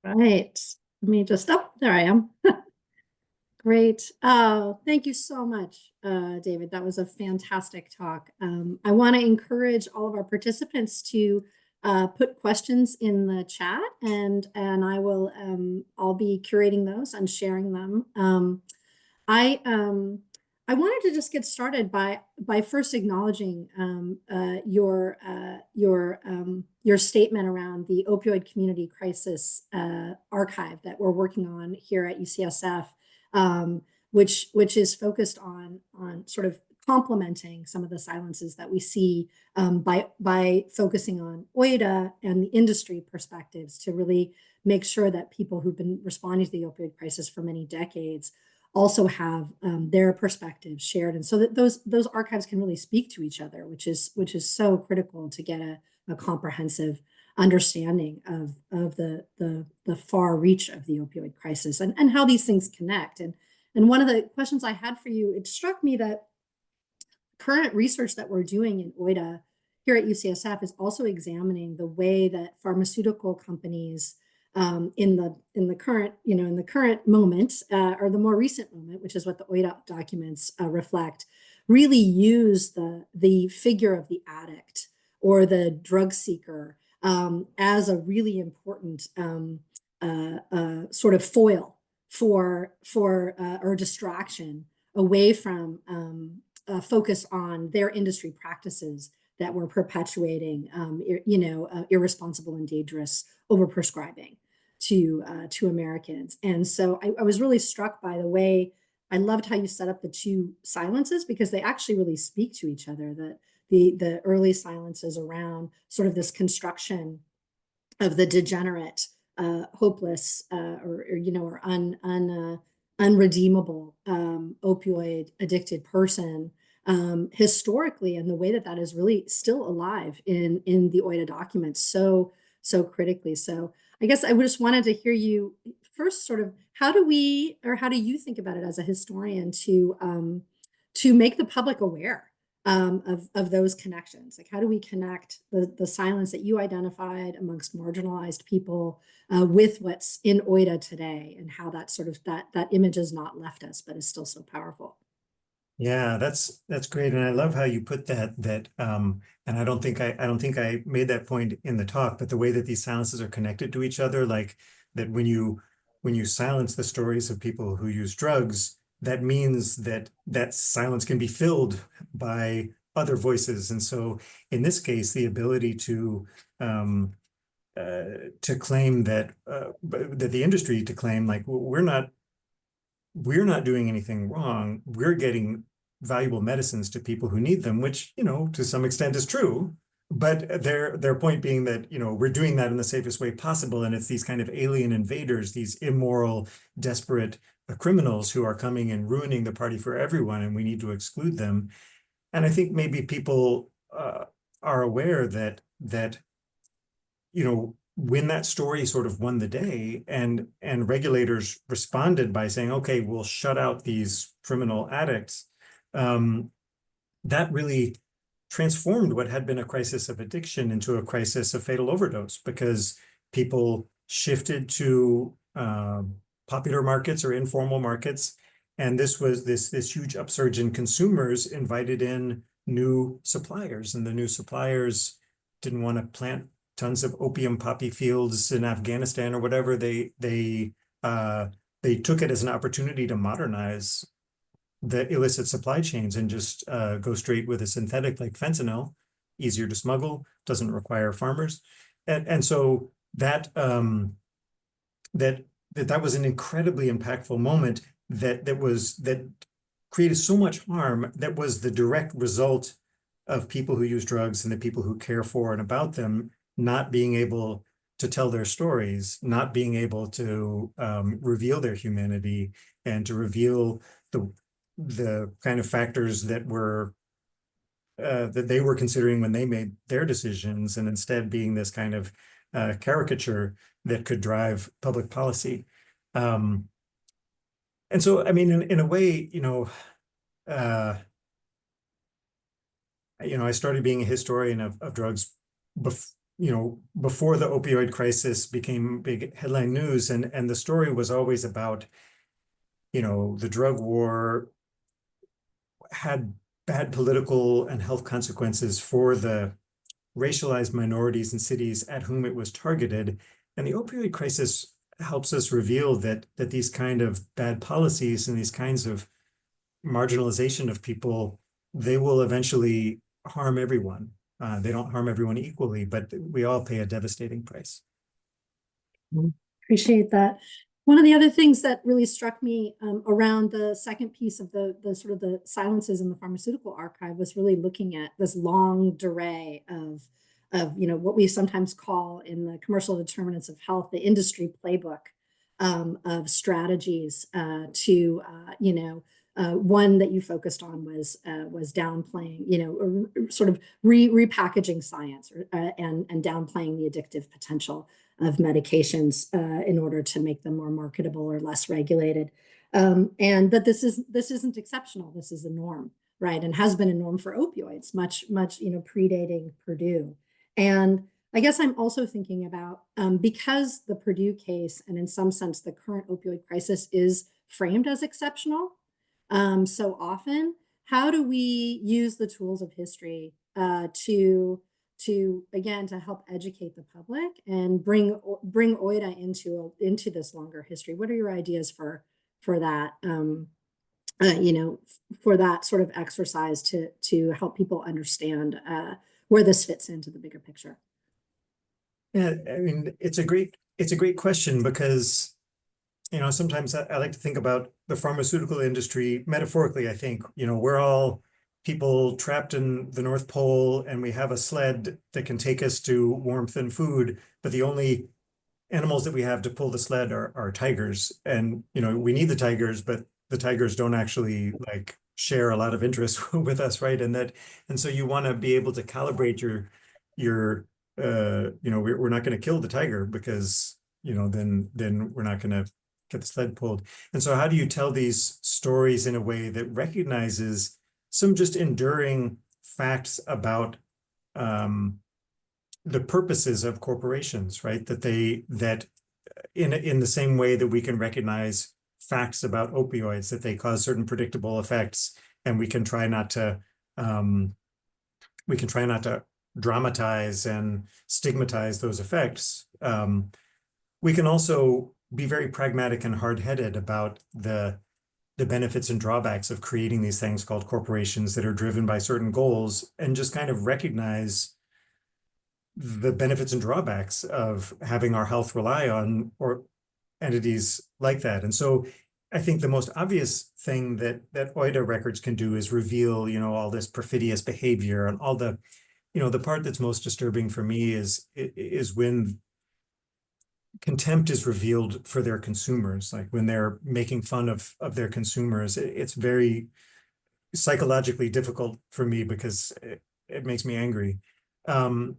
Right. Let me just, oh, there I am. Great. Thank you so much, David. That was a fantastic talk. I want to encourage all of our participants to put questions in the chat, and I'll be curating those and sharing them. I I wanted to just get started by first acknowledging your statement around the opioid community crisis archive that we're working on here at UCSF, which is focused on sort of complementing some of the silences that we see by focusing on OIDA and the industry perspectives to really make sure that people who've been responding to the opioid crisis for many decades also have their perspectives shared, and so that those archives can really speak to each other, which is so critical to get a comprehensive understanding of the far reach of the opioid crisis and how these things connect. And one of the questions I had for you, it struck me that current research that we're doing in OIDA here at UCSF is also examining the way that pharmaceutical companies in the current moment or the more recent moment, which is what the OIDA documents reflect, really use the figure of the addict or the drug seeker as a really important sort of foil for or distraction away from focus on their industry practices that were perpetuating, irresponsible and dangerous overprescribing to Americans. And so I was really struck by the way, I loved how you set up the two silences, because they actually really speak to each other. That the early silences around sort of this construction of the degenerate, hopeless, or unredeemable opioid addicted person historically, and the way that is really still alive in the OIDA documents so critically. So I guess I just wanted to hear you first, sort of how do you think about it as a historian to make the public aware of those connections? Like, how do we connect the silence that you identified amongst marginalized people with what's in OIDA today, and how that sort of that image has not left us but is still so powerful? Yeah, that's great, and I love how you put that. And I don't think I made that point in the talk, but the way that these silences are connected to each other, like that when you silence the stories of people who use drugs, that means that silence can be filled by other voices. And so in this case, the ability to claim that the industry to claim, like, we're not doing anything wrong. We're getting valuable medicines to people who need them, which, to some extent is true. But their point being that, we're doing that in the safest way possible. And it's these kind of alien invaders, these immoral, desperate criminals who are coming and ruining the party for everyone, and we need to exclude them. And I think maybe people are aware that when that story sort of won the day, and regulators responded by saying, okay, we'll shut out these criminal addicts, that really transformed what had been a crisis of addiction into a crisis of fatal overdose, because people shifted to popular markets or informal markets. And this was this huge upsurge in consumers invited in new suppliers, and the new suppliers didn't want to plant tons of opium poppy fields in Afghanistan or whatever. They took it as an opportunity to modernize the illicit supply chains and just go straight with a synthetic like fentanyl, easier to smuggle, doesn't require farmers, and so that was an incredibly impactful moment that created so much harm. That was the direct result of people who use drugs and the people who care for and about them not being able to tell their stories, not being able to reveal their humanity and to reveal the kind of factors that were that they were considering when they made their decisions, and instead being this kind of caricature that could drive public policy. And so, I mean, in a way, I started being a historian of drugs before the opioid crisis became big headline news, and the story was always about, the drug war had bad political and health consequences for the racialized minorities and cities at whom it was targeted. And the opioid crisis helps us reveal that these kind of bad policies and these kinds of marginalization of people, they will eventually harm everyone. They don't harm everyone equally, but we all pay a devastating price. Appreciate that. One of the other things that really struck me around the second piece of the sort of the silences in the pharmaceutical archive was really looking at this long array of what we sometimes call in the commercial determinants of health, the industry playbook of strategies to one that you focused on was downplaying, sort of repackaging science and downplaying the addictive potential of medications in order to make them more marketable or less regulated, and that this isn't exceptional. This is a norm, right, and has been a norm for opioids, much predating Purdue. And I guess I'm also thinking about because the Purdue case and in some sense the current opioid crisis is framed as exceptional so often, how do we use the tools of history to help educate the public and bring OIDA into this longer history? What are your ideas for that? For that sort of exercise to help people understand where this fits into the bigger picture. Yeah, I mean, it's a great question because, sometimes I like to think about the pharmaceutical industry metaphorically. I think, we're all people trapped in the North Pole, and we have a sled that can take us to warmth and food, but the only animals that we have to pull the sled are tigers. And, we need the tigers, but the tigers don't actually share a lot of interest with us, right? And so you want to be able to calibrate your we're not going to kill the tiger because, then we're not going to get the sled pulled. And so how do you tell these stories in a way that recognizes some just enduring facts about the purposes of corporations, right? That in the same way that we can recognize facts about opioids, that they cause certain predictable effects, and we can try not to dramatize and stigmatize those effects. We can also be very pragmatic and hard-headed about the benefits and drawbacks of creating these things called corporations that are driven by certain goals, and just kind of recognize the benefits and drawbacks of having our health rely on or entities like that. And so I think the most obvious thing that OIDA records can do is reveal, all this perfidious behavior, and all the, the part that's most disturbing for me is when contempt is revealed for their consumers, like when they're making fun of their consumers. It's very psychologically difficult for me because it makes me angry. But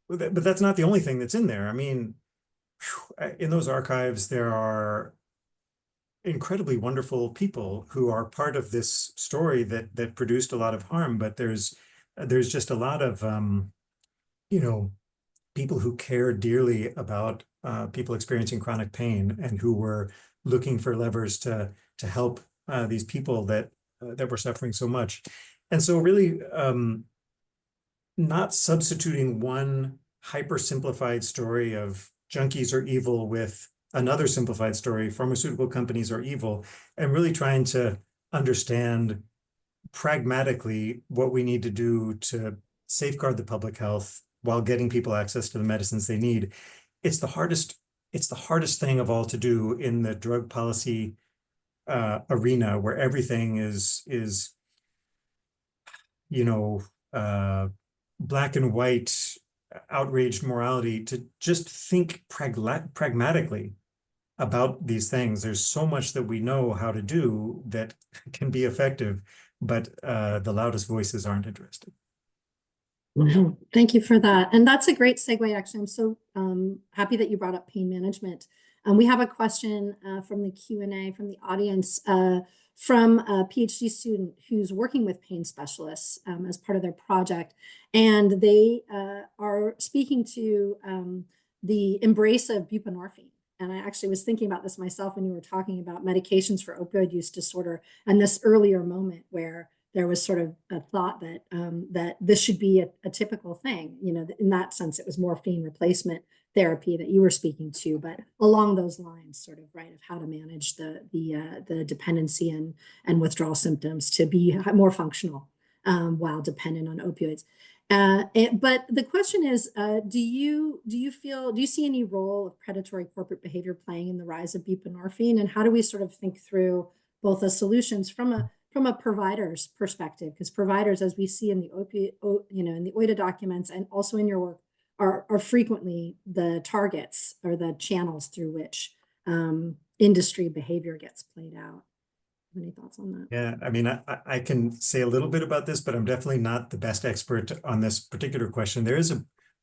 that's not the only thing that's in there. I mean, in those archives, there are incredibly wonderful people who are part of this story that produced a lot of harm, but there's just a lot of people who care dearly about people experiencing chronic pain, and who were looking for levers to help these people that were suffering so much. And so really not substituting one hyper simplified story of junkies are evil with another simplified story, pharmaceutical companies are evil, and really trying to understand pragmatically what we need to do to safeguard the public health while getting people access to the medicines they need. It's the hardest thing of all to do in the drug policy arena, where everything is black and white outraged morality to just think pragmatically about these things. There's so much that we know how to do that can be effective, but the loudest voices aren't interested. Wow. Thank you for that. And that's a great segue, actually. I'm so happy that you brought up pain management. We have a question from the Q&A from the audience from a PhD student who's working with pain specialists as part of their project. And they are speaking to the embrace of buprenorphine. And I actually was thinking about this myself when you were talking about medications for opioid use disorder and this earlier moment where there was sort of a thought that that this should be a typical thing. You know, in that sense, it was morphine replacement therapy that you were speaking to, but along those lines, sort of, right, of how to manage the dependency and withdrawal symptoms to be more functional while dependent on opioids. But the question is, do you see any role of predatory corporate behavior playing in the rise of buprenorphine, and how do we sort of think through both the solutions from a provider's perspective? Because providers, as we see in the in the OIDA documents and also in your work, are frequently the targets or the channels through which industry behavior gets played out. Any thoughts on that? Yeah, I mean, I can say a little bit about this, but I'm definitely not the best expert on this particular question. There is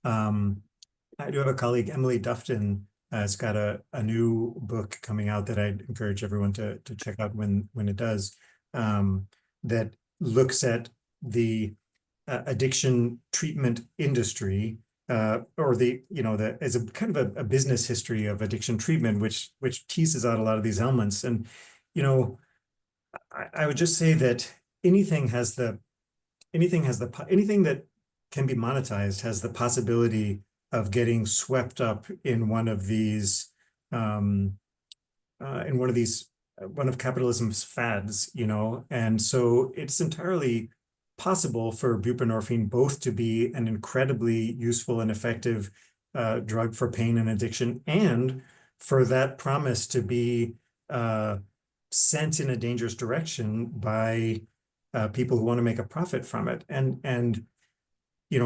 I do have a colleague, Emily Dufton, has got a new book coming out that I'd encourage everyone to check out when it does, that looks at the addiction treatment industry, or as a kind of a business history of addiction treatment, which teases out a lot of these elements. And I would just say that anything that can be monetized has the possibility of getting swept up in one of capitalism's fads, and so it's entirely possible for buprenorphine both to be an incredibly useful and effective drug for pain and addiction, and for that promise to be sent in a dangerous direction by people who want to make a profit from it. And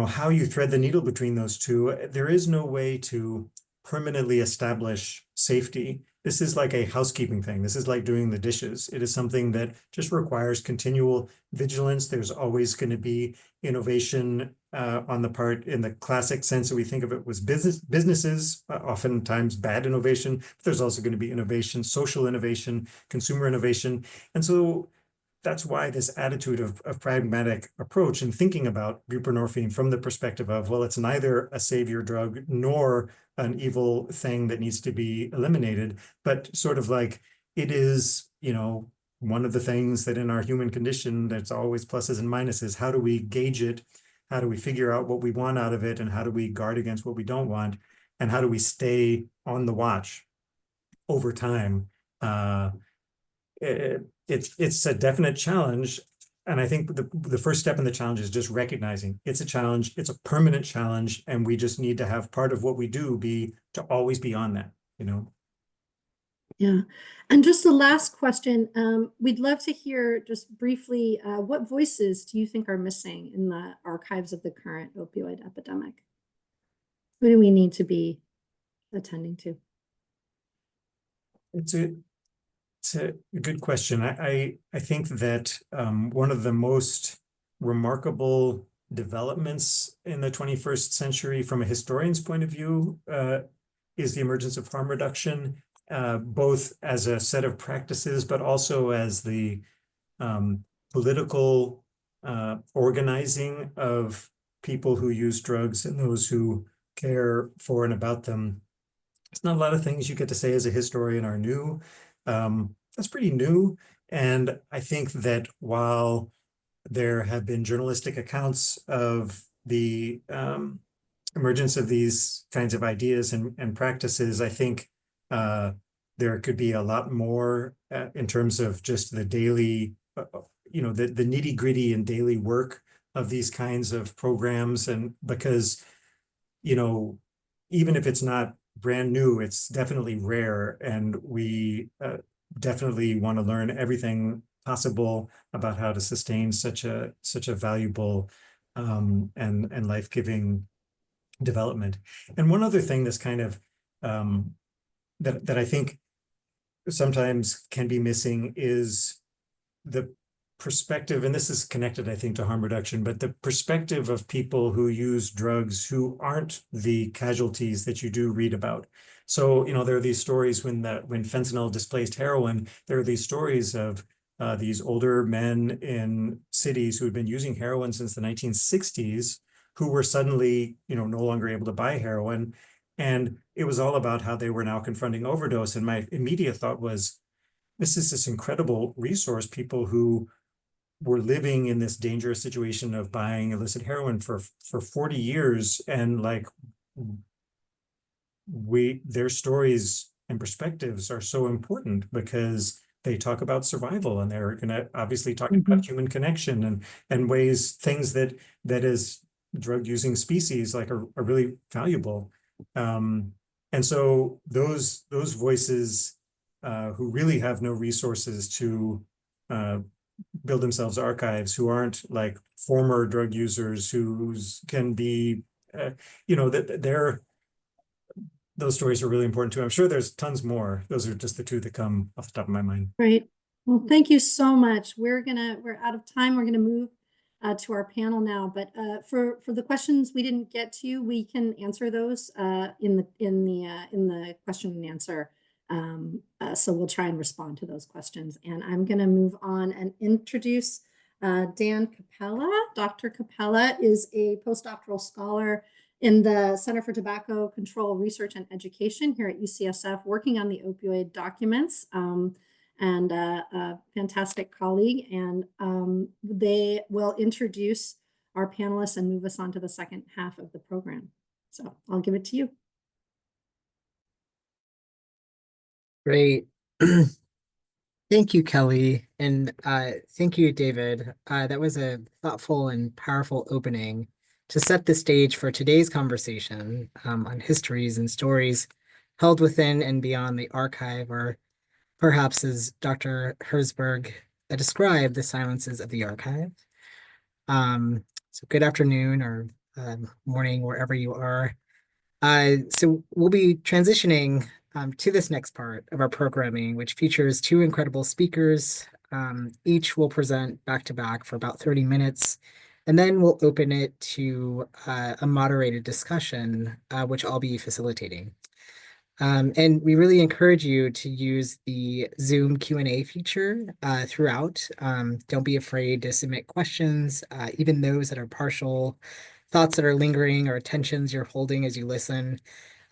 how you thread the needle between those two, there is no way to permanently establish safety. This is like a housekeeping thing. This is like doing the dishes. It is something that just requires continual vigilance. There's always going to be innovation on the part, in the classic sense that we think of it, was businesses, oftentimes bad innovation, but there's also going to be innovation, social innovation, consumer innovation. And so that's why this attitude of pragmatic approach and thinking about buprenorphine from the perspective of, well, it's neither a savior drug nor an evil thing that needs to be eliminated, but sort of like it is, one of the things that in our human condition, there's always pluses and minuses. How do we gauge it? How do we figure out what we want out of it? And how do we guard against what we don't want? And how do we stay on the watch over time? It's a definite challenge. And I think the first step in the challenge is just recognizing it's a challenge, it's a permanent challenge, and we just need to have part of what we do be to always be on that, Yeah. And just the last question, we'd love to hear just briefly, what voices do you think are missing in the archives of the current opioid epidemic? Who do we need to be attending to? It's a good question. I think that one of the most remarkable developments in the 21st century from a historian's point of view is the emergence of harm reduction, both as a set of practices, but also as the political organizing of people who use drugs and those who care for and about them. It's not a lot of things you get to say as a historian are new. That's pretty new. And I think that while there have been journalistic accounts of the emergence of these kinds of ideas and practices, I think there could be a lot more in terms of just the daily, the nitty gritty and daily work of these kinds of programs. And because, even if it's not brand new, it's definitely rare, and we definitely want to learn everything possible about how to sustain such a valuable and life-giving development. And one other thing that's kind of that I think sometimes can be missing is the perspective, and this is connected, I think, to harm reduction, but the perspective of people who use drugs who aren't the casualties that you do read about. So, there are these stories when fentanyl displaced heroin, there are these stories of these older men in cities who had been using heroin since the 1960s, who were suddenly, no longer able to buy heroin. And it was all about how they were now confronting overdose. And my immediate thought was, this is this incredible resource, people who were living in this dangerous situation of buying illicit heroin for 40 years. And like, their stories and perspectives are so important because they talk about survival, and they're going to obviously talk about human connection and things that as drug using species like are really valuable. And so those voices who really have no resources to build themselves archives, who aren't like former drug users, can be, those stories are really important too. I'm sure there's tons more. Those are just the two that come off the top of my mind. Great. Well, thank you so much. We're out of time. We're gonna move to our panel now. But for the questions we didn't get to, we can answer those in the question and answer. So we'll try and respond to those questions. And I'm gonna move on and introduce Dan Kabella. Dr. Kabella is a postdoctoral scholar in the Center for Tobacco Control Research and Education here at UCSF, working on the opioid documents, and a fantastic colleague. And they will introduce our panelists and move us on to the second half of the program. So I'll give it to you. Great. Thank you, Kelly. And thank you, David. That was a thoughtful and powerful opening to set the stage for today's conversation on histories and stories held within and beyond the archive, or perhaps, as Dr. Herzberg described, the silences of the archive. So good afternoon or morning, wherever you are. So we'll be transitioning to this next part of our programming, which features two incredible speakers. Each will present back to back for about 30 minutes. And then we'll open it to a moderated discussion, which I'll be facilitating. And we really encourage you to use the Zoom Q&A feature throughout. Don't be afraid to submit questions, even those that are partial, thoughts that are lingering, or attentions you're holding as you listen.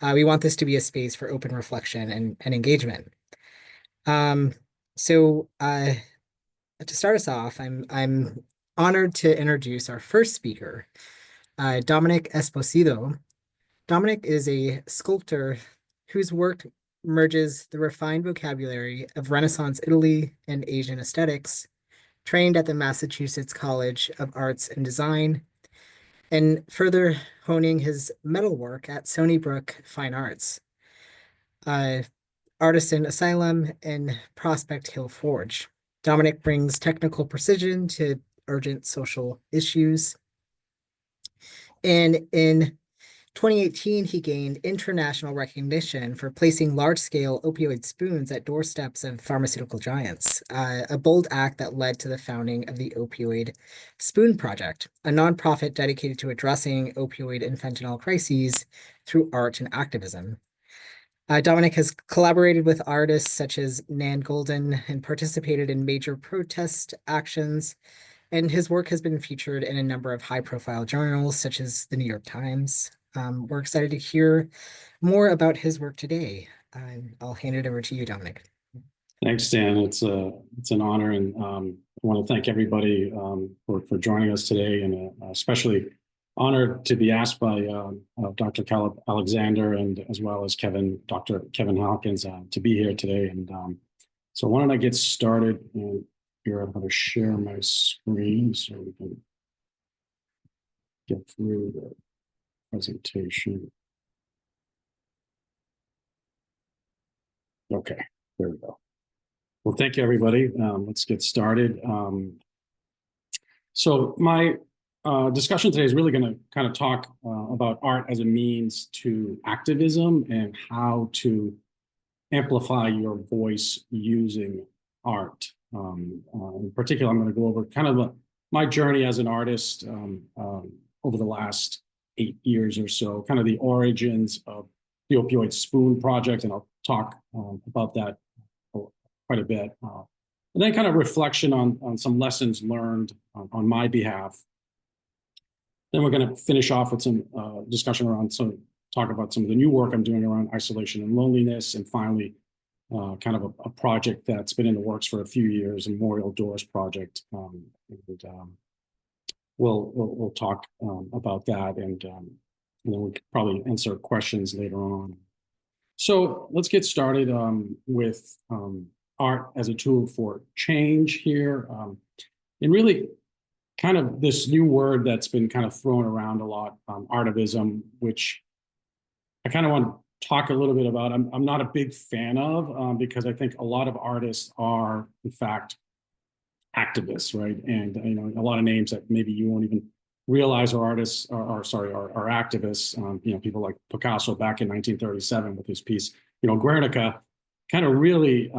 We want this to be a space for open reflection and engagement. So to start us off, I'm honored to introduce our first speaker, Domenic Esposito. Domenic is a sculptor whose work merges the refined vocabulary of Renaissance Italy and Asian aesthetics, trained at the Massachusetts College of Arts and Design, and further honing his metalwork at Stony Brook Fine Arts, Artisan Asylum, and Prospect Hill Forge. Domenic brings technical precision to urgent social issues. And in 2018, he gained international recognition for placing large-scale opioid spoons at doorsteps of pharmaceutical giants, a bold act that led to the founding of the Opioid Spoon Project, a nonprofit dedicated to addressing opioid and fentanyl crises through art and activism. Domenic has collaborated with artists such as Nan Golden and participated in major protest actions, and his work has been featured in a number of high-profile journals such as the New York Times. We're excited to hear more about his work today. I'll hand it over to you, Domenic. Thanks, Dan. It's an honor, and I want to thank everybody for joining us today, and especially honored to be asked by Dr. Alexander and as well as Dr. Kevin Hawkins to be here today. And so why don't I get started? And here I'm going to share my screen so we can get through the presentation. Okay, there we go. Well, thank you, everybody. Let's get started. So my discussion today is really going to kind of talk about art as a means to activism and how to amplify your voice using art. In particular, I'm going to go over kind of my journey as an artist over the last 8 years or so, kind of the origins of the Opioid Spoon Project, and I'll talk about that quite a bit. And then kind of reflection on some lessons learned on my behalf. Then we're going to finish off with some discussion around talk about some of the new work I'm doing around isolation and loneliness, and finally, kind of a project that's been in the works for a few years, a Memorial Doors project. We'll talk about that, and then we could probably answer questions later on. So let's get started with art as a tool for change here, and really kind of this new word that's been kind of thrown around a lot, artivism, which I kind of want to talk a little bit about. I'm not a big fan of because I think a lot of artists are, in fact, activists, right? And you know, a lot of names that maybe you won't even realize are artists, are activists. You know, people like Picasso back in 1937 with his piece, you know, Guernica, kind of really,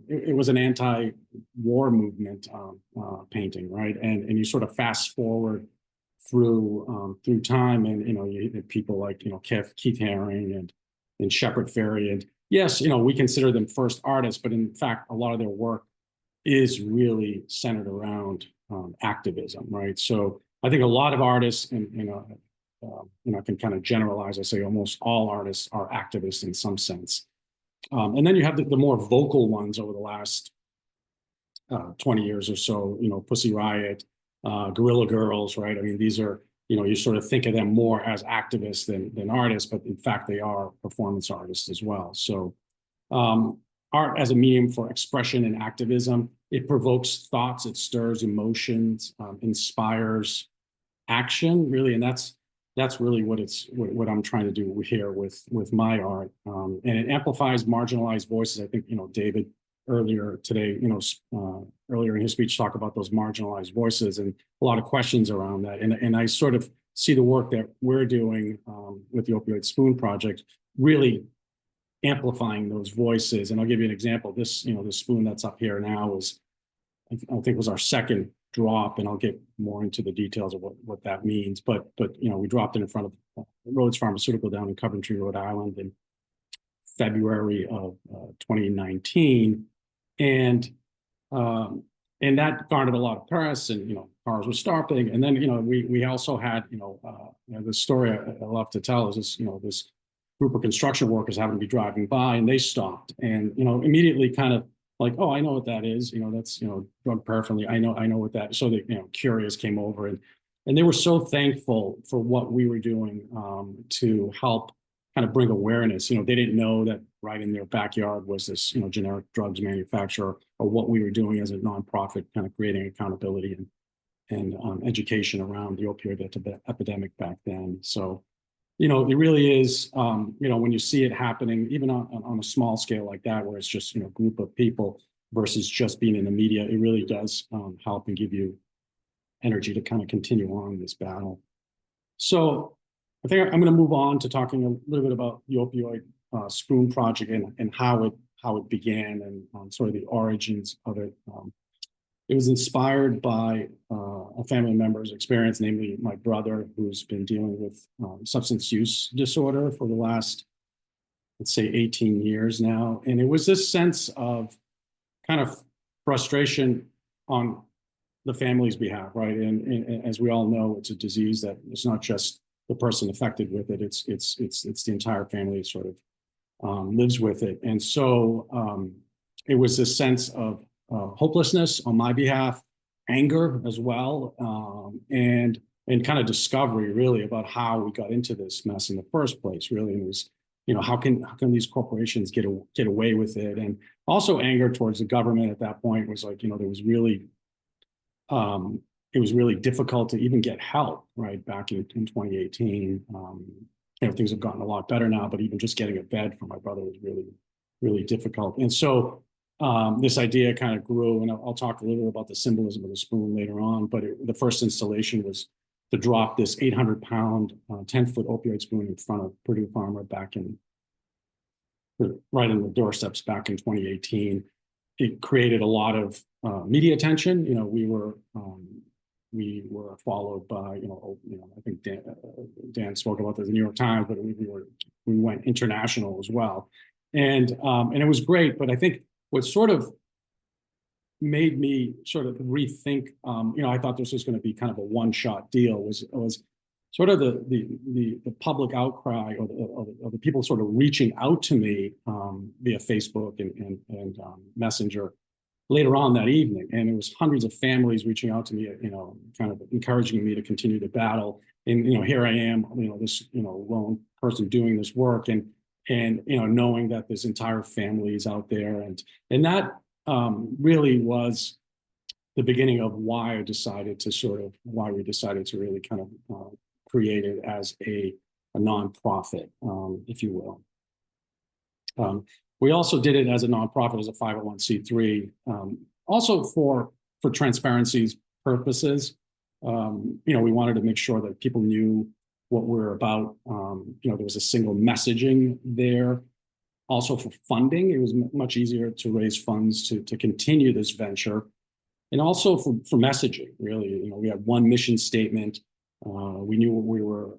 it was an anti-war movement painting, right? And you sort of fast forward through time, and you know, you have people like, you know, Keith Haring and Shepard Fairey, and yes, you know, we consider them first artists, but in fact, a lot of their work is really centered around activism, right? So I think a lot of artists, and you know, I can kind of generalize. I say almost all artists are activists in some sense. And then you have the more vocal ones over the last 20 years or so, you know, Pussy Riot, Guerrilla Girls, right? I mean, these are, you know, you sort of think of them more as activists than artists, but in fact, they are performance artists as well. So art as a medium for expression and activism, it provokes thoughts, it stirs emotions, inspires action, really, and that's really what I'm trying to do here with my art, and it amplifies marginalized voices. I think, you know, David earlier today, you know, earlier in his speech, talked about those marginalized voices and a lot of questions around that, and I sort of see the work that we're doing with the Opioid Spoon Project really amplifying those voices. And I'll give you an example. This, you know, the spoon that's up here now is, I think, was our second drop, and I'll get more into the details of what that means. But you know, we dropped it in front of Rhodes Pharmaceutical down in Coventry, Rhode Island, in February of 2019, and that garnered a lot of press, and you know, cars were stopping. And then, you know, we also had, you know, the story I love to tell is this, you know, this group of construction workers happened to be driving by, and they stopped, and you know, immediately kind of like, oh, I know what that is. You know, that's, you know, drug paraphernalia. I know what that is. So they, you know, curious came over, and they were so thankful for what we were doing to help kind of bring awareness. You know, they didn't know that right in their backyard was this, you know, generic drugs manufacturer, or what we were doing as a nonprofit, kind of creating accountability and education around the opioid epidemic back then. So, you know, it really is, you know, when you see it happening, even on a small scale like that, where it's just, you know, a group of people versus just being in the media, it really does help and give you energy to kind of continue on this battle. So I think I'm going to move on to talking a little bit about the Opioid Spoon Project and how it began, and sort of the origins of it. It was inspired by a family member's experience, namely my brother, who's been dealing with substance use disorder for the last, let's say, 18 years now. And it was this sense of kind of frustration on the family's behalf, right? And as we all know, it's a disease that it's not just the person affected with it; it's the entire family that sort of lives with it. And so it was this sense of hopelessness on my behalf, anger as well, and kind of discovery, really, about how we got into this mess in the first place. Really, and it was, you know, how can these corporations get away with it? And also anger towards the government at that point was like, you know, there was really, it was really difficult to even get help, right, back in 2018. You know, things have gotten a lot better now, but even just getting a bed for my brother was really, really difficult. And so this idea kind of grew, and I'll talk a little bit about the symbolism of the spoon later on, but the first installation was to drop this 800-pound, 10-foot opioid spoon in front of Purdue Pharma back in, right in the doorsteps back in 2018. It created a lot of media attention. You know, we were followed by, I think Dan spoke about this in the New York Times, but we went international as well, and it was great. But I think what sort of made me sort of rethink, I thought this was going to be kind of a one-shot deal. Was sort of the public outcry or the people sort of reaching out to me via Facebook and Messenger later on that evening. And it was hundreds of families reaching out to me, kind of encouraging me to continue to battle. And, here I am, this, lone person doing this work, and knowing that there's entire families out there. And that really was the beginning of why we decided to really kind of create it as a nonprofit, if you will. We also did it as a nonprofit, as a 501c3, also for transparency's purposes. We wanted to make sure that people knew what we're about. There was a single messaging there. Also for funding, it was much easier to raise funds to continue this venture. And also for messaging, really. We had one mission statement. We knew what we were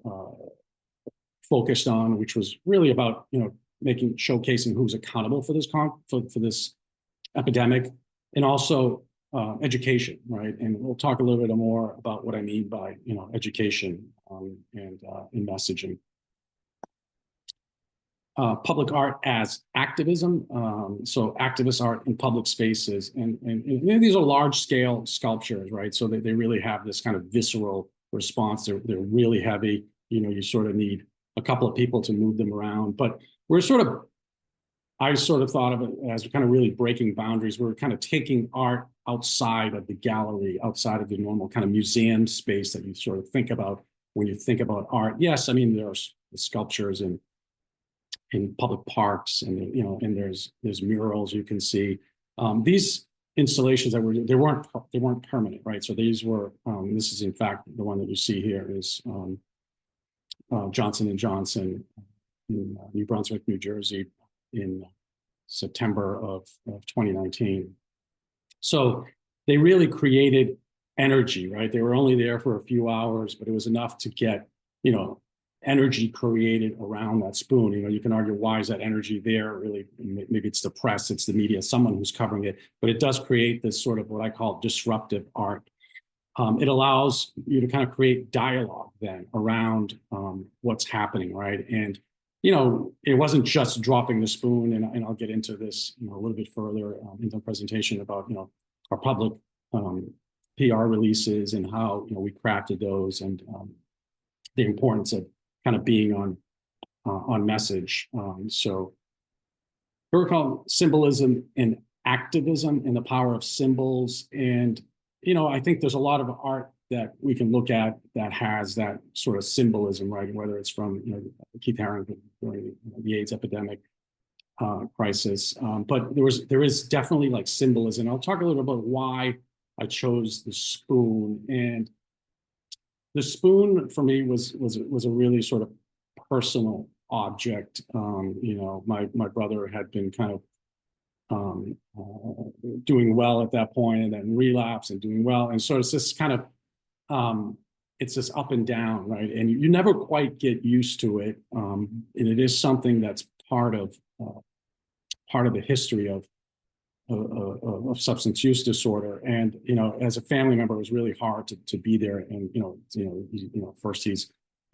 focused on, which was really about, showcasing who's accountable for this for this epidemic, and also education, right? And we'll talk a little bit more about what I mean by education and messaging. Public art as activism, so activist art in public spaces, and these are large scale sculptures, right? So they really have this kind of visceral response. They're really heavy. You sort of need a couple of people to move them around, but I sort of thought of it as kind of really breaking boundaries. We're kind of taking art outside of the gallery, outside of the normal kind of museum space that you sort of think about when you think about art. Yes, I mean, there's sculptures in public parks, and and there's murals you can see. These installations they weren't permanent, right? So these were this is in fact the one that you see here is Johnson & Johnson in New Brunswick, New Jersey, in September of 2019. So they really created energy, right? They were only there for a few hours, but it was enough to get, energy created around that spoon. You can argue, why is that energy there? Really, maybe it's the press, it's the media, someone who's covering it, but it does create this sort of what I call disruptive art. It allows you to kind of create dialogue then around what's happening, right? And it wasn't just dropping the spoon, and I'll get into this a little bit further in the presentation about our public PR releases and how we crafted those, and the importance of kind of being on message. So we're called symbolism and activism and the power of symbols. And I think there's a lot of art that we can look at that has that sort of symbolism, right? Whether it's from Keith Haring during the AIDS epidemic crisis, but there is definitely like symbolism. I'll talk a little about why I chose the spoon. And the spoon for me was a really sort of personal object. My brother had been kind of doing well at that point, and then relapse and doing well, and so it's this kind of it's this up and down, right? And you never quite get used to it, and it is something that's part of the history of substance use disorder. And as a family member, it was really hard to be there. And first he's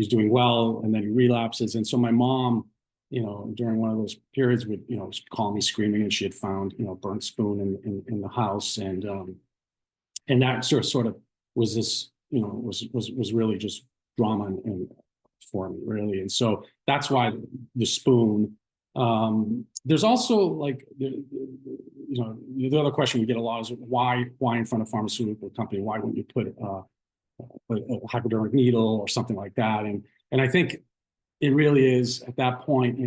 doing well, and then he relapses. And so my mom, during one of those periods, would call me screaming, and she had found burnt spoon in the house, and that sort of was this was really just drama and for me, really. And so that's why the spoon. There's also like the other question we get a lot is why in front of a pharmaceutical company? Why wouldn't you put a hypodermic needle or something like that? And I think it really is at that point,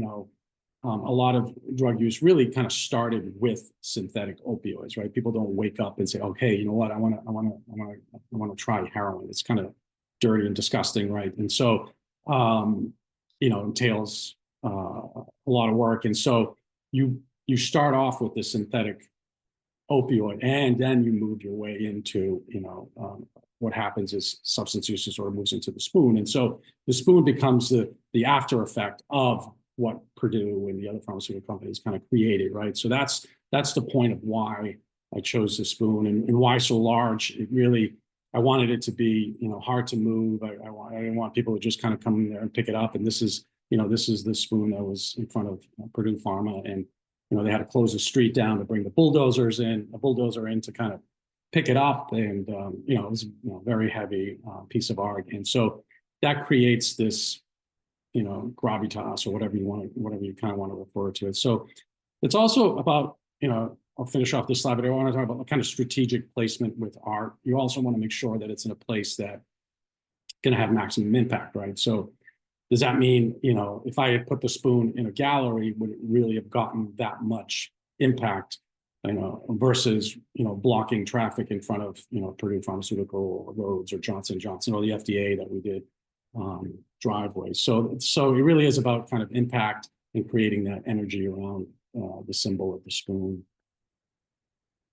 a lot of drug use really kind of started with synthetic opioids, right? People don't wake up and say, okay, you know what, I want to try heroin. It's kind of dirty and disgusting, right? And so, entails a lot of work. And so you start off with the synthetic opioid, and then you move your way into, what happens is substance use sort of moves into the spoon. And so the spoon becomes the after effect of what Purdue and the other pharmaceutical companies kind of created, right? So that's the point of why I chose the spoon and why so large. It really, I wanted it to be, hard to move. I didn't want people to just kind of come in there and pick it up. And this is the spoon that was in front of Purdue Pharma, and they had to close the street down to bring a bulldozer in to kind of pick it up, and it was a very heavy piece of art, and so that creates this gravitas, or whatever you kind of want to refer to it. So it's also about, I'll finish off this slide, but I want to talk about the kind of strategic placement with art. You also want to make sure that it's in a place that going to have maximum impact, right? So does that mean, if I had put the spoon in a gallery, would it really have gotten that much impact, versus, blocking traffic in front of, Purdue Pharmaceutical Roads or Johnson & Johnson or the FDA that we did driveways. So it really is about kind of impact and creating that energy around the symbol of the spoon.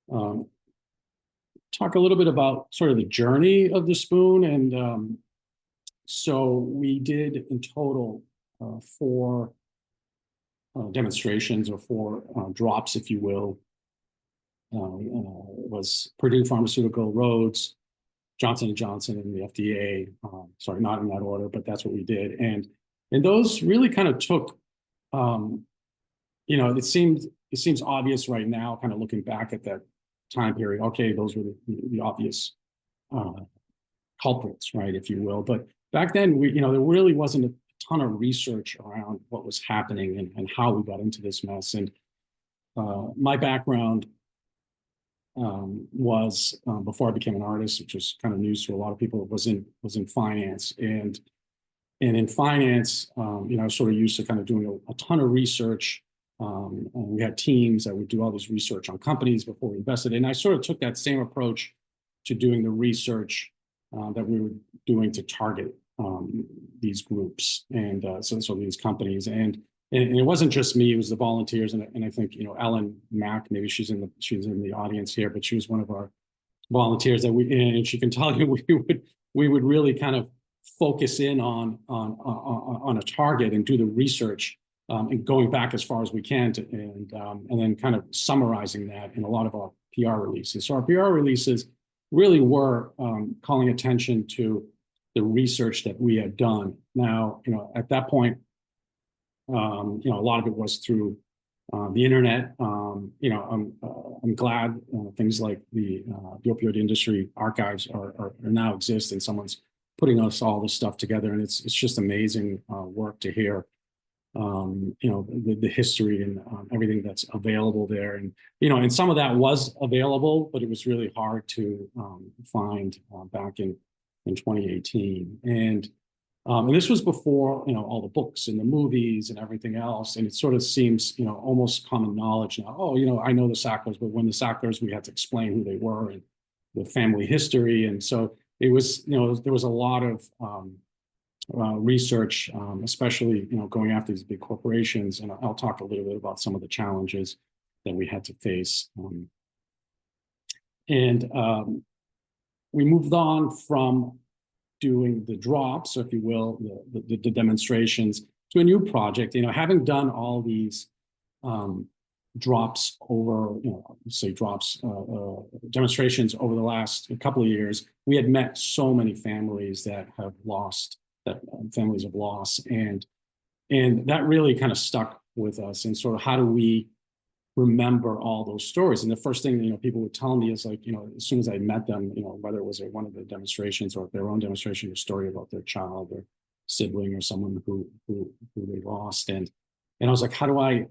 Talk a little bit about sort of the journey of the spoon. And so we did in total 4 demonstrations, or 4 drops, if you will. It was Purdue Pharmaceutical, Roads, Johnson & Johnson, and the FDA. Sorry, not in that order, but that's what we did. And those really kind of took, it seems obvious right now, kind of looking back at that time period. Okay, those were the obvious culprits, right, if you will. But back then, there really wasn't a ton of research around what was happening and how we got into this mess. And my background was, before I became an artist, which was kind of news to a lot of people, was in finance. And in finance, I was sort of used to kind of doing a ton of research. And we had teams that would do all this research on companies before we invested. And I sort of took that same approach to doing the research that we were doing to target these groups and so these companies. And it wasn't just me; it was the volunteers. And I think Ellen Mack, maybe she's in the audience here, but she was one of our volunteers and she can tell you we would really kind of focus in on a target and do the research. And going back as far as we can and then kind of summarizing that in a lot of our PR releases. So our PR releases really were calling attention to the research that we had done. Now, at that point, a lot of it was through the internet. I'm glad things like the opioid industry archives are now exist, and someone's putting us all this stuff together, and it's just amazing work to hear. The history and everything that's available there, and some of that was available, but it was really hard to find back in 2018, and this was before all the books and the movies and everything else, and it sort of seems almost common knowledge now. Oh, I know the Sacklers, but when the Sacklers, we had to explain who they were and the family history, and so it was there was a lot of research, especially going after these big corporations, and I'll talk a little bit about some of the challenges that we had to face. We moved on from doing the drops, if you will, the demonstrations, to a new project. Having done all these drops over, demonstrations over the last couple of years, we had met so many families that have lost. Families of loss, and that really kind of stuck with us. And sort of how do we remember all those stories? And the first thing people would tell me is like, as soon as I met them, whether it was at one of the demonstrations or their own demonstration, a story about their child or sibling or someone who they lost, and I was like, how do I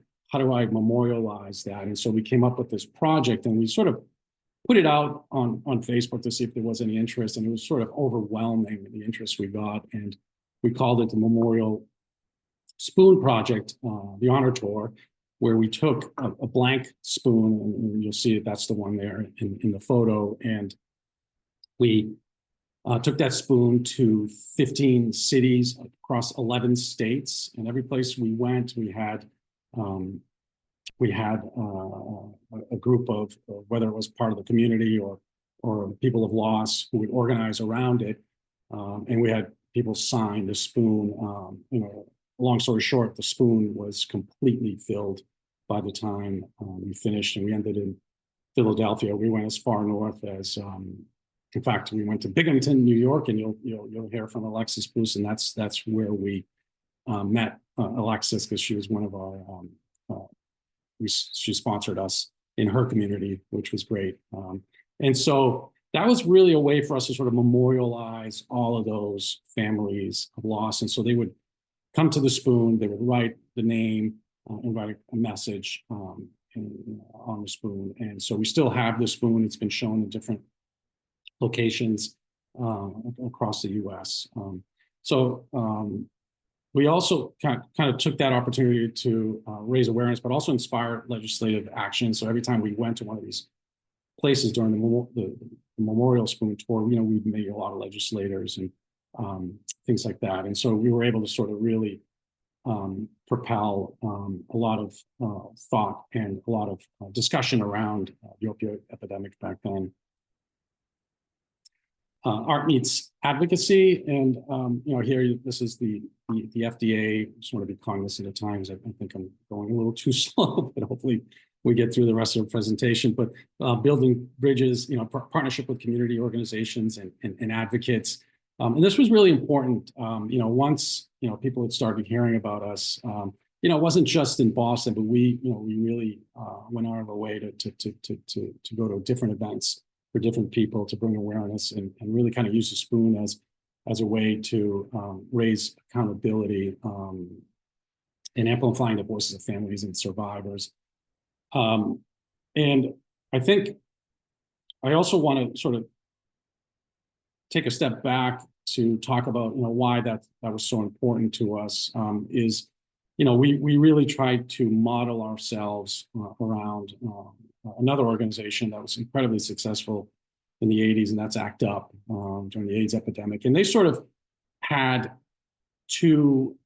memorialize that? And so we came up with this project, and we sort of put it out on Facebook to see if there was any interest, and it was sort of overwhelming, the interest we got, and we called it the Memorial Spoon Project, the Honor Tour, where we took a blank spoon, and you'll see that's the one there in the photo, and we Took that spoon to 15 cities across 11 states, and every place we went, we had a group of, whether it was part of the community or people of loss, who would organize around it, and we had people sign the spoon. Long story short, the spoon was completely filled by the time we finished, and we ended in Philadelphia. We went as far north as, in fact, we went to Binghamton, New York, and you'll hear from Alexis Pleus, and that's where we met Alexis, because she was one of our, she sponsored us in her community, which was great. And so that was really a way for us to sort of memorialize all of those families of loss. And so they would come to the spoon, they would write the name and write a message on the spoon. And so we still have the spoon. It's been shown in different locations across the US. We also kind of took that opportunity to raise awareness, but also inspire legislative action. So every time we went to one of these places during the Memorial Spoon Tour, we'd meet a lot of legislators and things like that. And so we were able to sort of really propel a lot of thought and a lot of discussion around the opioid epidemic back then. Art meets advocacy, and here this is the FDA. Just want to be cognizant of times. I think I'm going a little too slow, but hopefully we get through the rest of the presentation. But building bridges, partnership with community organizations and advocates, and this was really important. Once people had started hearing about us, it wasn't just in Boston, but we really went out of our way to go to different events for different people, to bring awareness and really kind of use the spoon as a way to raise accountability and amplifying the voices of families and survivors. And I think I also want to sort of take a step back to talk about why that was so important to us. We really tried to model ourselves around another organization that was incredibly successful in the 80s, and that's ACT UP during the AIDS epidemic. And they sort of had two,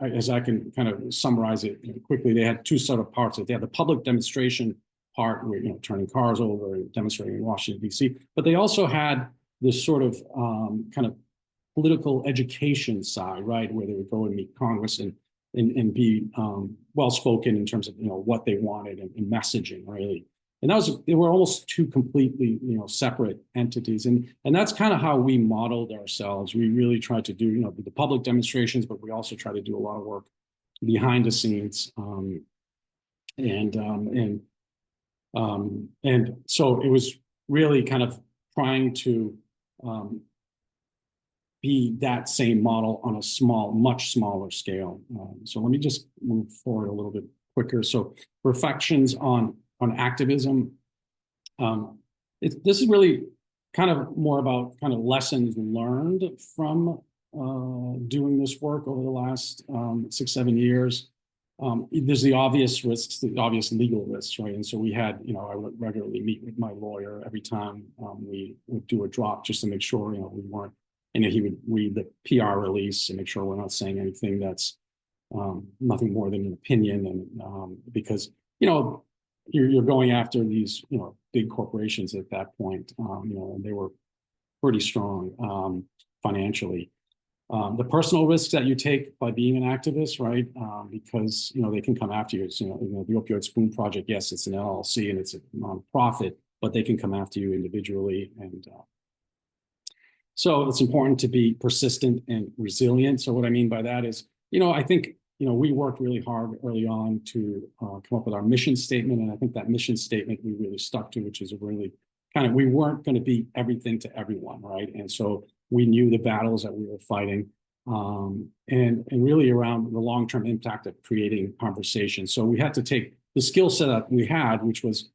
as I can kind of summarize it quickly, they had two sort of parts. They had the public demonstration part, where turning cars over and demonstrating in Washington, D.C., but they also had this sort of kind of political education side, right, where they would go and meet Congress and be well-spoken in terms of what they wanted and messaging, really. And they were almost two completely separate entities, and that's kind of how we modeled ourselves. We really tried to do the public demonstrations, but we also try to do a lot of work behind the scenes, and so it was really kind of trying to be that same model on a much smaller scale. So let me just move forward a little bit quicker. So reflections on activism. This is really kind of more about kind of lessons learned from doing this work over the last 6-7 years. There's the obvious risks, the obvious legal risks, right? And so we had, I would regularly meet with my lawyer every time we would do a drop, just to make sure, we weren't, and he would read the PR release and make sure we're not saying anything that's nothing more than an opinion. And because, you're going after these, big corporations at that point, and they were pretty strong financially. The personal risks that you take by being an activist, right? Because, they can come after you. It's, the Opioid Spoon Project, yes, it's an LLC and it's a nonprofit, but they can come after you individually. And so it's important to be persistent and resilient. So what I mean by that is, I think, we worked really hard early on to come up with our mission statement. And I think that mission statement we really stuck to, which is really kind of, we weren't going to be everything to everyone, right? And so we knew the battles that we were fighting, and really around the long-term impact of creating conversation. So we had to take the skill set that we had, which was,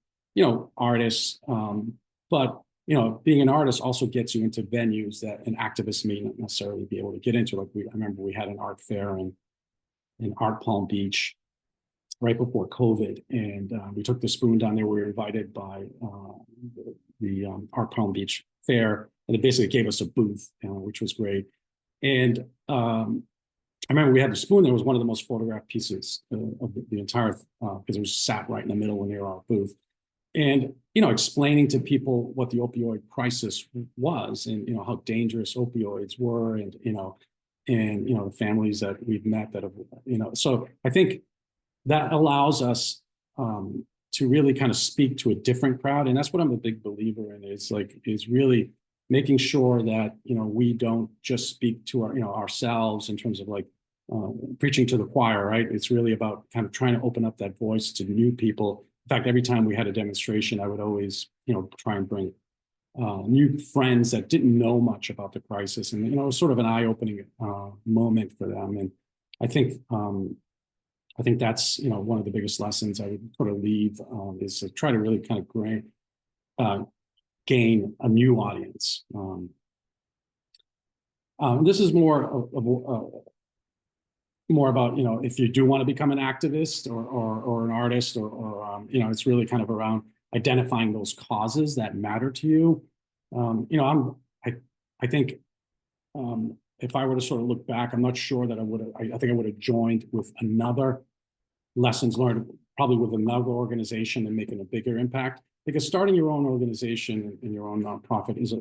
artists, but being an artist also gets you into venues that an activist may not necessarily be able to get into. Like I remember we had an art fair in Art Palm Beach right before COVID, and we took the spoon down there. We were invited by Art Palm Beach Fair, and they basically gave us a booth, which was great. And I remember we had the spoon that was one of the most photographed pieces of the entire, because it was sat right in the middle near our booth. And, explaining to people what the opioid crisis was and, how dangerous opioids were and, the families that we've met that have, so I think that allows us to really kind of speak to a different crowd. And that's what I'm a big believer in is really making sure that, we don't just speak to our, ourselves in terms of preaching to the choir, right? It's really about kind of trying to open up that voice to new people. In fact, every time we had a demonstration, I would always, try and bring new friends that didn't know much about the crisis. And, it was sort of an eye-opening moment for them. And I think that's, one of the biggest lessons I would sort of leave is to try to really kind of gain a new audience. This is more about, if you do want to become an activist or an artist or it's really kind of around identifying those causes that matter to you. I think if I were to sort of look back, I'm not sure that I think I would have joined with another lessons learned, probably with another organization and making a bigger impact. Because starting your own organization and your own nonprofit is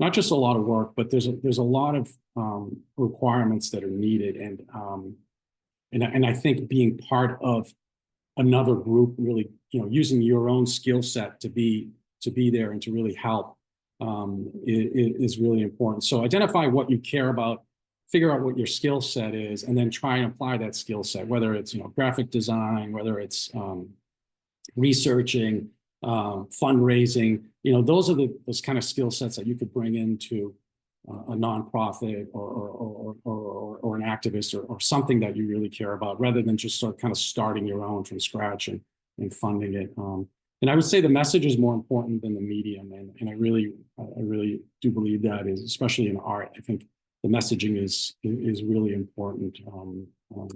not just a lot of work, but there's a lot of requirements that are needed, and I think being part of another group, really, using your own skill set to be there and to really help is really important. So identify what you care about, figure out what your skill set is, and then try and apply that skill set, whether it's graphic design, whether it's researching, fundraising. Those are those kind of skill sets that you could bring into a nonprofit or an activist or something that you really care about, rather than just sort of kind of starting your own from scratch and funding it. And I would say the message is more important than the medium, and I really do believe that is, especially in art. I think the messaging is really important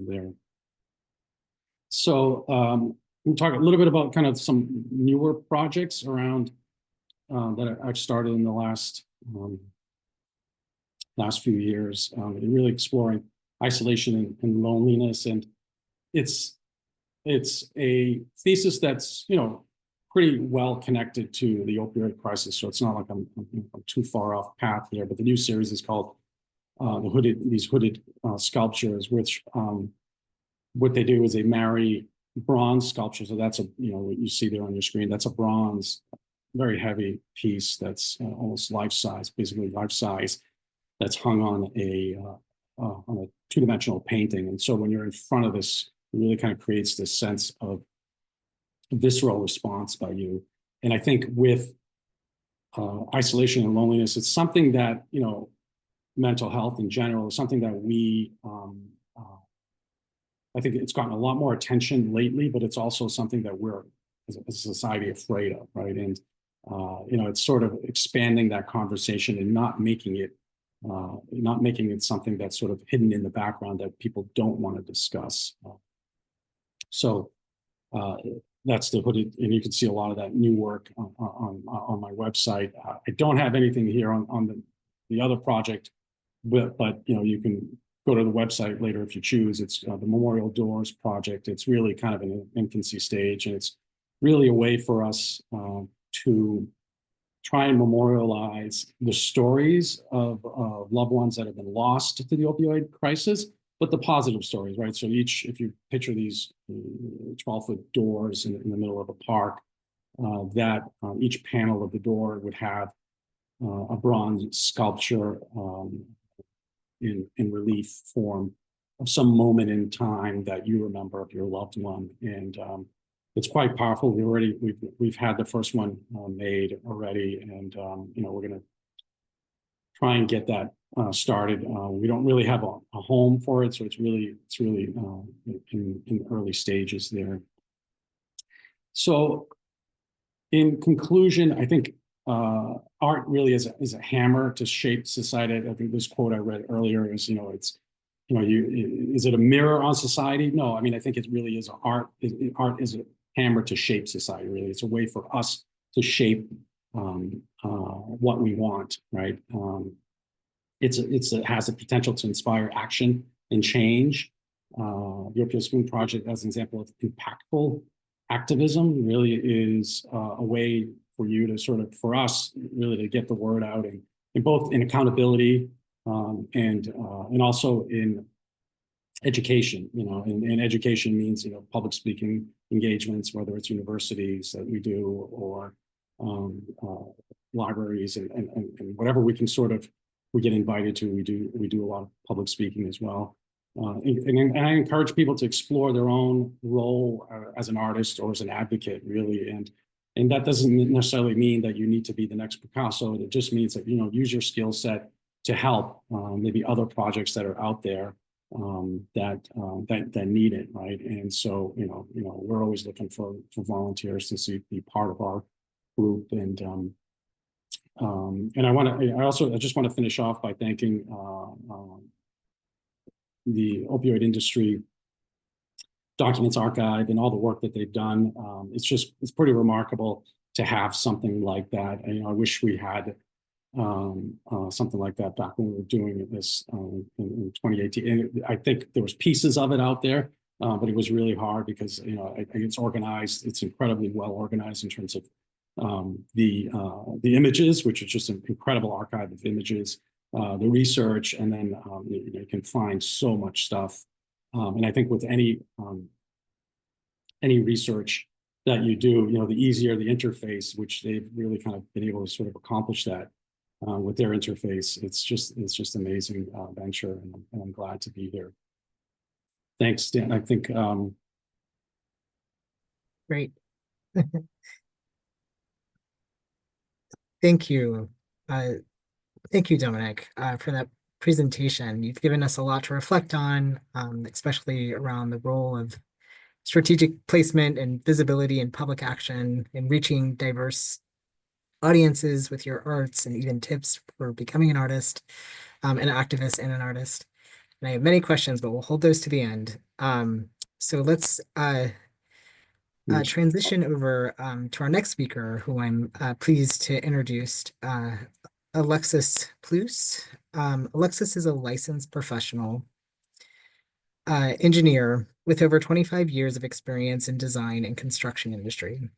there. So we'll talk a little bit about kind of some newer projects around that I've started in the last few years, and really exploring isolation and loneliness. And it's a thesis that's pretty well connected to the opioid crisis. So it's not like I'm too far off path here. But the new series is called these hooded sculptures, which what they do is they marry bronze sculpture. So that's what you see there on your screen. That's a bronze, very heavy piece that's almost life-size, basically life-size, that's hung on a two-dimensional painting. And so when you're in front of this, it really kind of creates this sense of visceral response by you. And I think with isolation and loneliness, it's something that, mental health in general is something that we I think it's gotten a lot more attention lately, but it's also something that we're as a society afraid of, right? And it's sort of expanding that conversation and not making it something that's sort of hidden in the background that people don't want to discuss. So that's the hooded, and you can see a lot of that new work on my website. I don't have anything here on the other project, but you can go to the website later if you choose. It's the Memorial Doors project. It's really kind of in an infancy stage, and it's really a way for us to try and memorialize the stories of loved ones that have been lost to the opioid crisis, but the positive stories, right? So if you picture these 12-foot doors in the middle of a park, that each panel of the door would have a bronze sculpture in relief form of some moment in time that you remember of your loved one. And it's quite powerful. We've had the first one made already, and we're going to try and get that started. We don't really have a home for it, so it's really in early stages there. So in conclusion, I think art really is a hammer to shape society. I think this quote I read earlier is, is it a mirror on society? No, I mean, I think it really is art. Art is a hammer to shape society, really. It's a way for us to shape what we want, right? It has the potential to inspire action and change. The Opioid Spoon Project, as an example of impactful activism, really is a way for you to sort of, for us, really to get the word out, and in both in accountability and also in education. And education means public speaking engagements, whether it's universities that we do or libraries and whatever we can sort of we get invited to. We do a lot of public speaking as well. And I encourage people to explore their own role as an artist or as an advocate, really. And that doesn't necessarily mean that you need to be the next Picasso. It just means that, use your skill set to help maybe other projects that are out there that need it, right? And so, we're always looking for volunteers to be part of our group. And I just want to finish off by thanking the opioid industry documents archive and all the work that they've done. It's pretty remarkable to have something like that. And I wish we had something like that back when we were doing this in 2018. And I think there was pieces of it out there, but it was really hard because I think it's organized. It's incredibly well organized in terms of the images, which is just an incredible archive of images, the research, and then you can find so much stuff. And I think with any research that you do, the easier the interface, which they've really kind of been able to sort of accomplish that with their interface. It's just amazing venture, and I'm glad to be here. Thanks, Dan. I think great. Thank you. Thank you, Domenic, for that presentation. You've given us a lot to reflect on, especially around the role of strategic placement and visibility in public action and reaching diverse audiences with your arts, and even tips for becoming an artist, an activist and an artist. And I have many questions, but we'll hold those to the end. So let's transition over to our next speaker, who I'm pleased to introduce, Alexis Pleus. Alexis is a licensed professional engineer with over 25 years of experience in design and construction industry.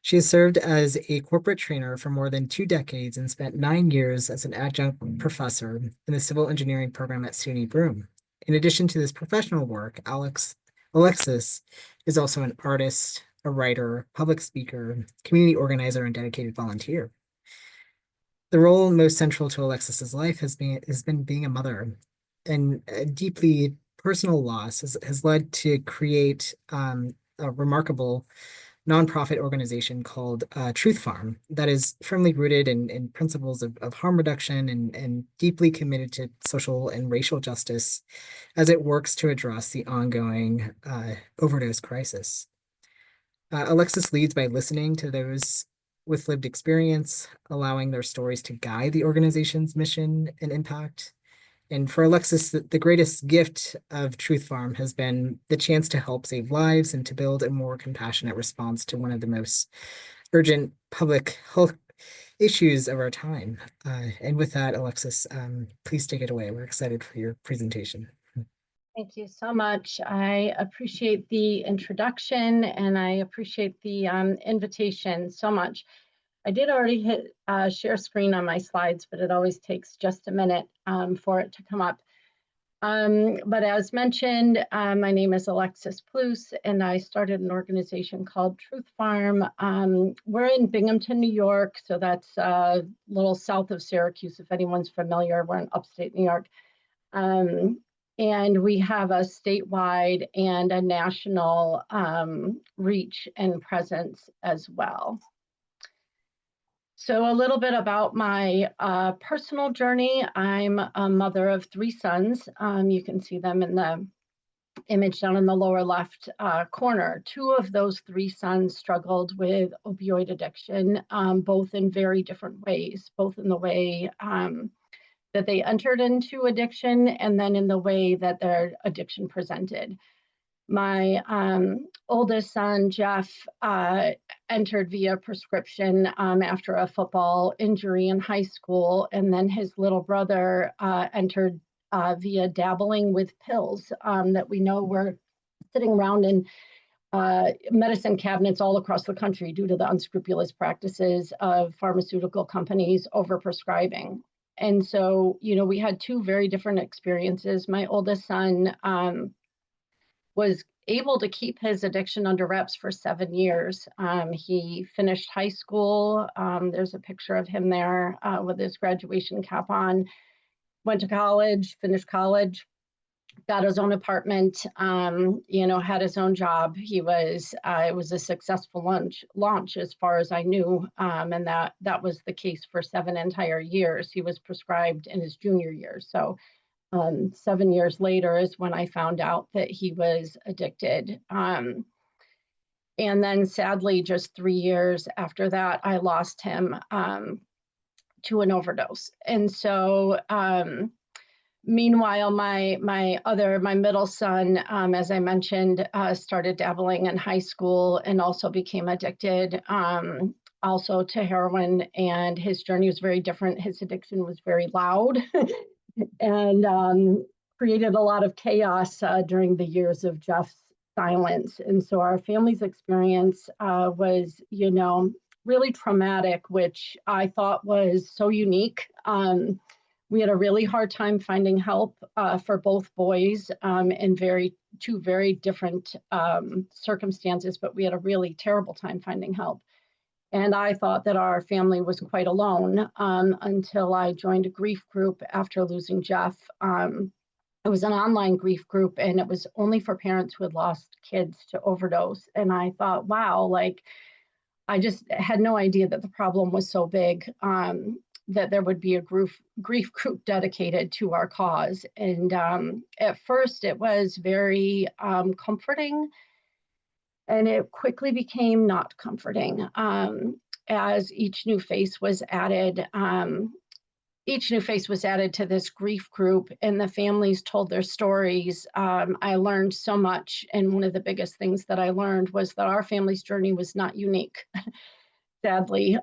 She has served as a corporate trainer for more than 2 decades and spent 9 years as an adjunct professor in the civil engineering program at SUNY Broome. In addition to this professional work, Alexis is also an artist, a writer, public speaker, community organizer, and dedicated volunteer. The role most central to Alexis's life has been being a mother, and a deeply personal loss has led to create a remarkable nonprofit organization called Truth Pharm that is firmly rooted in principles of harm reduction and deeply committed to social and racial justice as it works to address the ongoing overdose crisis. Alexis leads by listening to those with lived experience, allowing their stories to guide the organization's mission and impact. And for Alexis, the greatest gift of Truth Pharm has been the chance to help save lives and to build a more compassionate response to one of the most urgent public health issues of our time. And with that, Alexis, please take it away. We're excited for your presentation. Thank you so much. I appreciate the introduction, and I appreciate the invitation so much. I did already hit share screen on my slides, but it always takes just a minute for it to come up. But as mentioned, my name is Alexis Pleus, and I started an organization called Truth Pharm. We're in Binghamton, New York, so that's a little south of Syracuse, if anyone's familiar. We're in upstate New York. And we have a statewide and a national reach and presence as well. So a little bit about my personal journey. I'm a mother of 3 sons. You can see them in the image down in the lower left corner. 2 of those 3 sons struggled with opioid addiction, both in very different ways, both in the way that they entered into addiction and then in the way that their addiction presented. My oldest son, Jeff, entered via prescription after a football injury in high school, and then his little brother entered via dabbling with pills that we know were sitting around in medicine cabinets all across the country due to the unscrupulous practices of pharmaceutical companies overprescribing. And so, you know, we had two very different experiences. My oldest son was able to keep his addiction under wraps for 7 years. He finished high school. There's a picture of him there with his graduation cap on. Went to college, finished college, got his own apartment, you know, had his own job. He was, it was a successful launch as far as I knew. And that was the case for 7 entire years. He was prescribed in his junior year. So 7 years later is when I found out that he was addicted. And then sadly, just 3 years after that, I lost him to an overdose. And so, meanwhile, my middle son, as I mentioned, started dabbling in high school and also became addicted also to heroin, and his journey was very different. His addiction was very loud and created a lot of chaos during the years of Jeff's silence. And so our family's experience was, you know, really traumatic, which I thought was so unique. We had a really hard time finding help for both boys in two very different circumstances, but we had a really terrible time finding help. And I thought that our family was quite alone until I joined a grief group after losing Jeff. It was an online grief group, and it was only for parents who had lost kids to overdose. And I thought, wow, like, I just had no idea that the problem was so big, that there would be a grief group dedicated to our cause. And at first it was very comforting, and it quickly became not comforting as each new face was added. Each new face was added to this grief group, and the families told their stories. I learned so much, and one of the biggest things that I learned was that our family's journey was not unique. Sadly,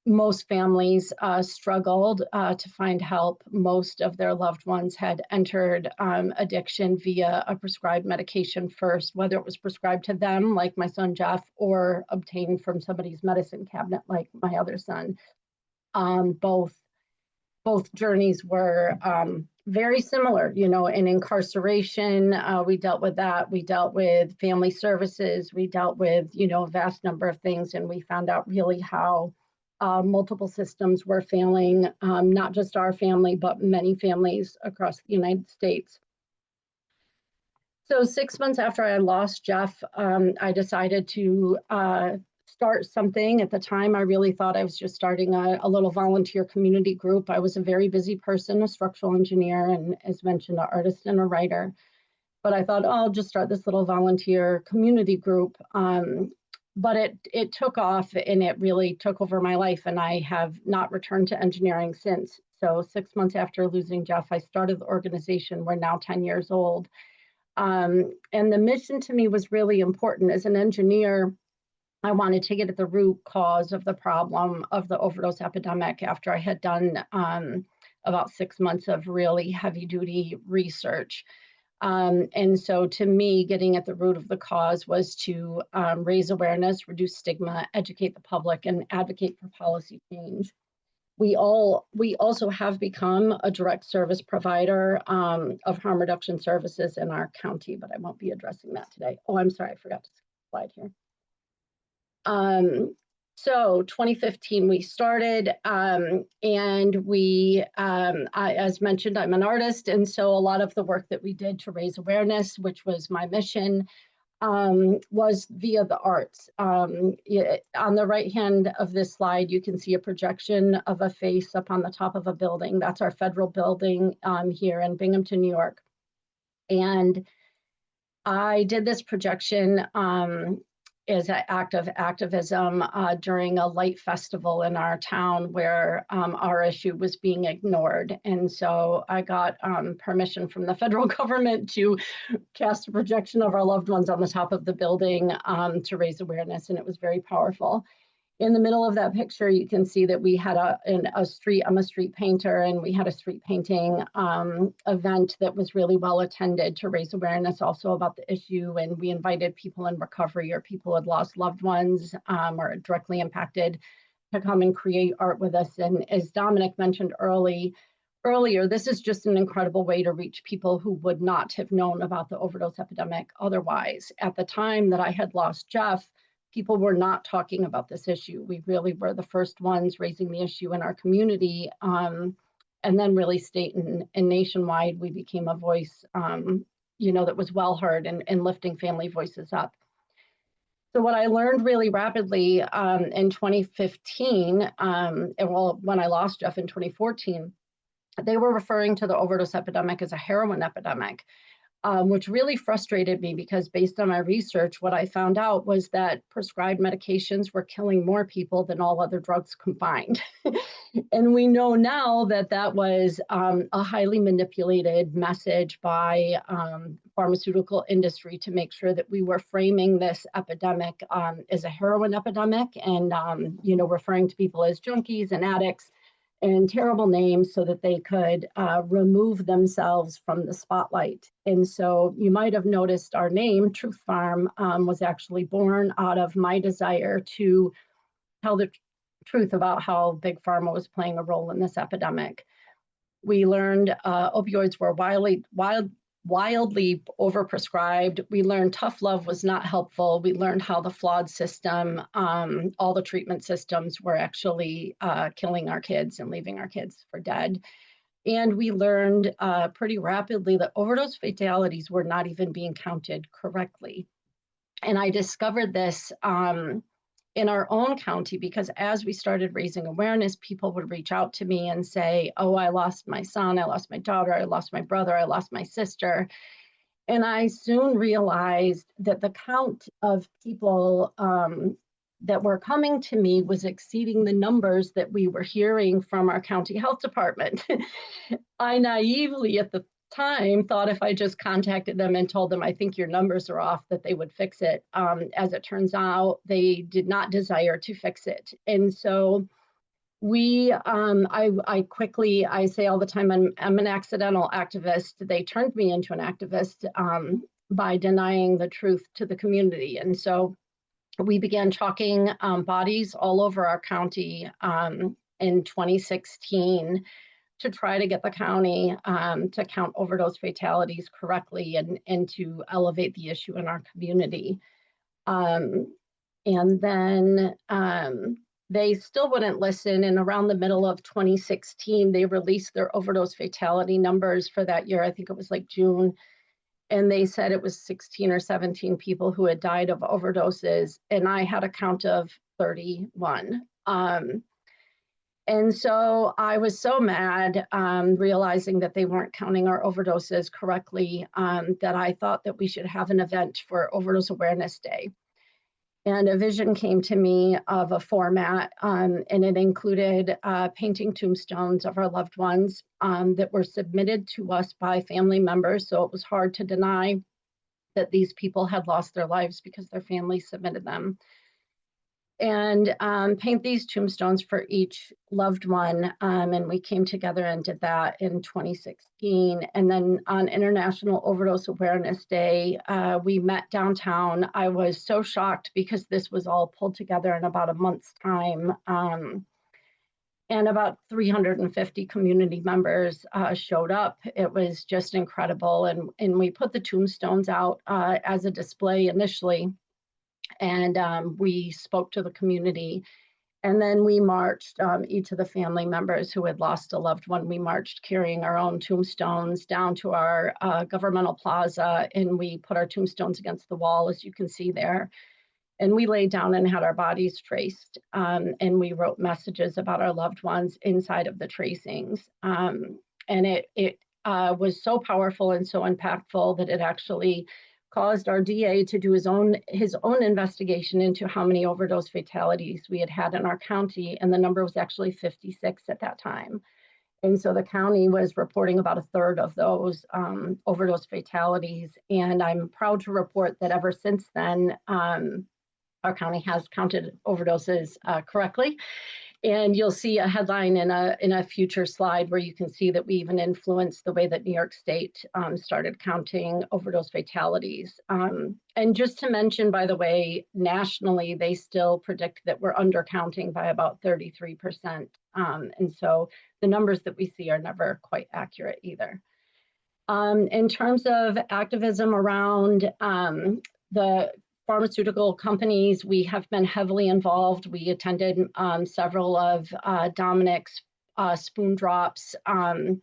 most families struggled to find help. Most of their loved ones had entered addiction via a prescribed medication first, whether it was prescribed to them, like my son Jeff, or obtained from somebody's medicine cabinet, like my other son. Both journeys were very similar, you know. In incarceration, we dealt with that. We dealt with family services. We dealt with, you know, a vast number of things, and we found out really how multiple systems were failing, not just our family, but many families across the United States. So 6 months after I lost Jeff, I decided to start something. At the time, I really thought I was just starting a little volunteer community group. I was a very busy person, a structural engineer, and as mentioned, an artist and a writer. But I thought, oh, I'll just start this little volunteer community group. But it took off, and it really took over my life, and I have not returned to engineering since. So 6 months after losing Jeff, I started the organization. We're now 10 years old. And the mission to me was really important. As an engineer, I wanted to get at the root cause of the problem of the overdose epidemic after I had done about 6 months of really heavy-duty research. And so to me, getting at the root of the cause was to raise awareness, reduce stigma, educate the public, and advocate for policy change. We also have become a direct service provider of harm reduction services in our county, but I won't be addressing that today. Oh, I'm sorry, I forgot to slide here. So 2015 we started, and we, as mentioned, I'm an artist, and so a lot of the work that we did to raise awareness, which was my mission, was via the arts. On the right hand of this slide, you can see a projection of a face up on the top of a building. That's our federal building here in Binghamton, New York. And I did this projection is an act of activism during a light festival in our town where our issue was being ignored. And so I got permission from the federal government to cast a projection of our loved ones on the top of the building to raise awareness, and it was very powerful. In the middle of that picture, you can see that we had a street, I'm a street painter, and we had a street painting event that was really well attended to raise awareness also about the issue. And we invited people in recovery or people who had lost loved ones or directly impacted to come and create art with us. And as Domenic mentioned earlier, this is just an incredible way to reach people who would not have known about the overdose epidemic otherwise. At the time that I had lost Jeff, people were not talking about this issue. We really were the first ones raising the issue in our community. And then really state and nationwide, we became a voice, that was well heard and lifting family voices up. So what I learned really rapidly in 2015, when I lost Jeff in 2014, they were referring to the overdose epidemic as a heroin epidemic. Which really frustrated me because based on my research, what I found out was that prescribed medications were killing more people than all other drugs combined. And we know now that that was a highly manipulated message by pharmaceutical industry to make sure that we were framing this epidemic as a heroin epidemic and, referring to people as junkies and addicts and terrible names so that they could remove themselves from the spotlight. And so you might have noticed our name, Truth Pharm, was actually born out of my desire to tell the truth about how Big Pharma was playing a role in this epidemic. We learned opioids were wildly overprescribed. We learned tough love was not helpful. We learned how the flawed system, all the treatment systems were actually killing our kids and leaving our kids for dead. And we learned pretty rapidly that overdose fatalities were not even being counted correctly. And I discovered this in our own county because as we started raising awareness, people would reach out to me and say, oh, I lost my son, I lost my daughter, I lost my brother, I lost my sister. And I soon realized that the count of people that were coming to me was exceeding the numbers that we were hearing from our county health department. I naively at the time thought if I just contacted them and told them, I think your numbers are off, that they would fix it. As it turns out, they did not desire to fix it. And so I say all the time, I'm an accidental activist. They turned me into an activist by denying the truth to the community. And so we began chalking bodies all over our county in 2016 to try to get the county to count overdose fatalities correctly and to elevate the issue in our community. And then they still wouldn't listen. And around the middle of 2016, they released their overdose fatality numbers for that year. I think it was like June. And they said it was 16 or 17 people who had died of overdoses. And I had a count of 31. And so I was so mad realizing that they weren't counting our overdoses correctly that I thought that we should have an event for Overdose Awareness Day. And a vision came to me of a format, and it included painting tombstones of our loved ones that were submitted to us by family members. So it was hard to deny that these people had lost their lives because their families submitted them. And paint these tombstones for each loved one. And we came together and did that in 2016. And then on International Overdose Awareness Day, we met downtown. I was so shocked because this was all pulled together in about a month's time. And about 350 community members showed up. It was just incredible. And we put the tombstones out as a display initially. And we spoke to the community, and then we marched each of the family members who had lost a loved one. We marched carrying our own tombstones down to our governmental plaza, and we put our tombstones against the wall, as you can see there. And we laid down and had our bodies traced, and we wrote messages about our loved ones inside of the tracings. And it was so powerful and so impactful that it actually caused our DA to do his own investigation into how many overdose fatalities we had in our county, and the number was actually 56 at that time. And so the county was reporting about a third of those overdose fatalities. And I'm proud to report that ever since then, our county has counted overdoses correctly. And you'll see a headline in a future slide where you can see that we even influenced the way that New York State started counting overdose fatalities. And just to mention, by the way, nationally, they still predict that we're undercounting by about 33%. And so the numbers that we see are never quite accurate either. In terms of activism around the pharmaceutical companies, we have been heavily involved. We attended several of Domenic's spoon drops, and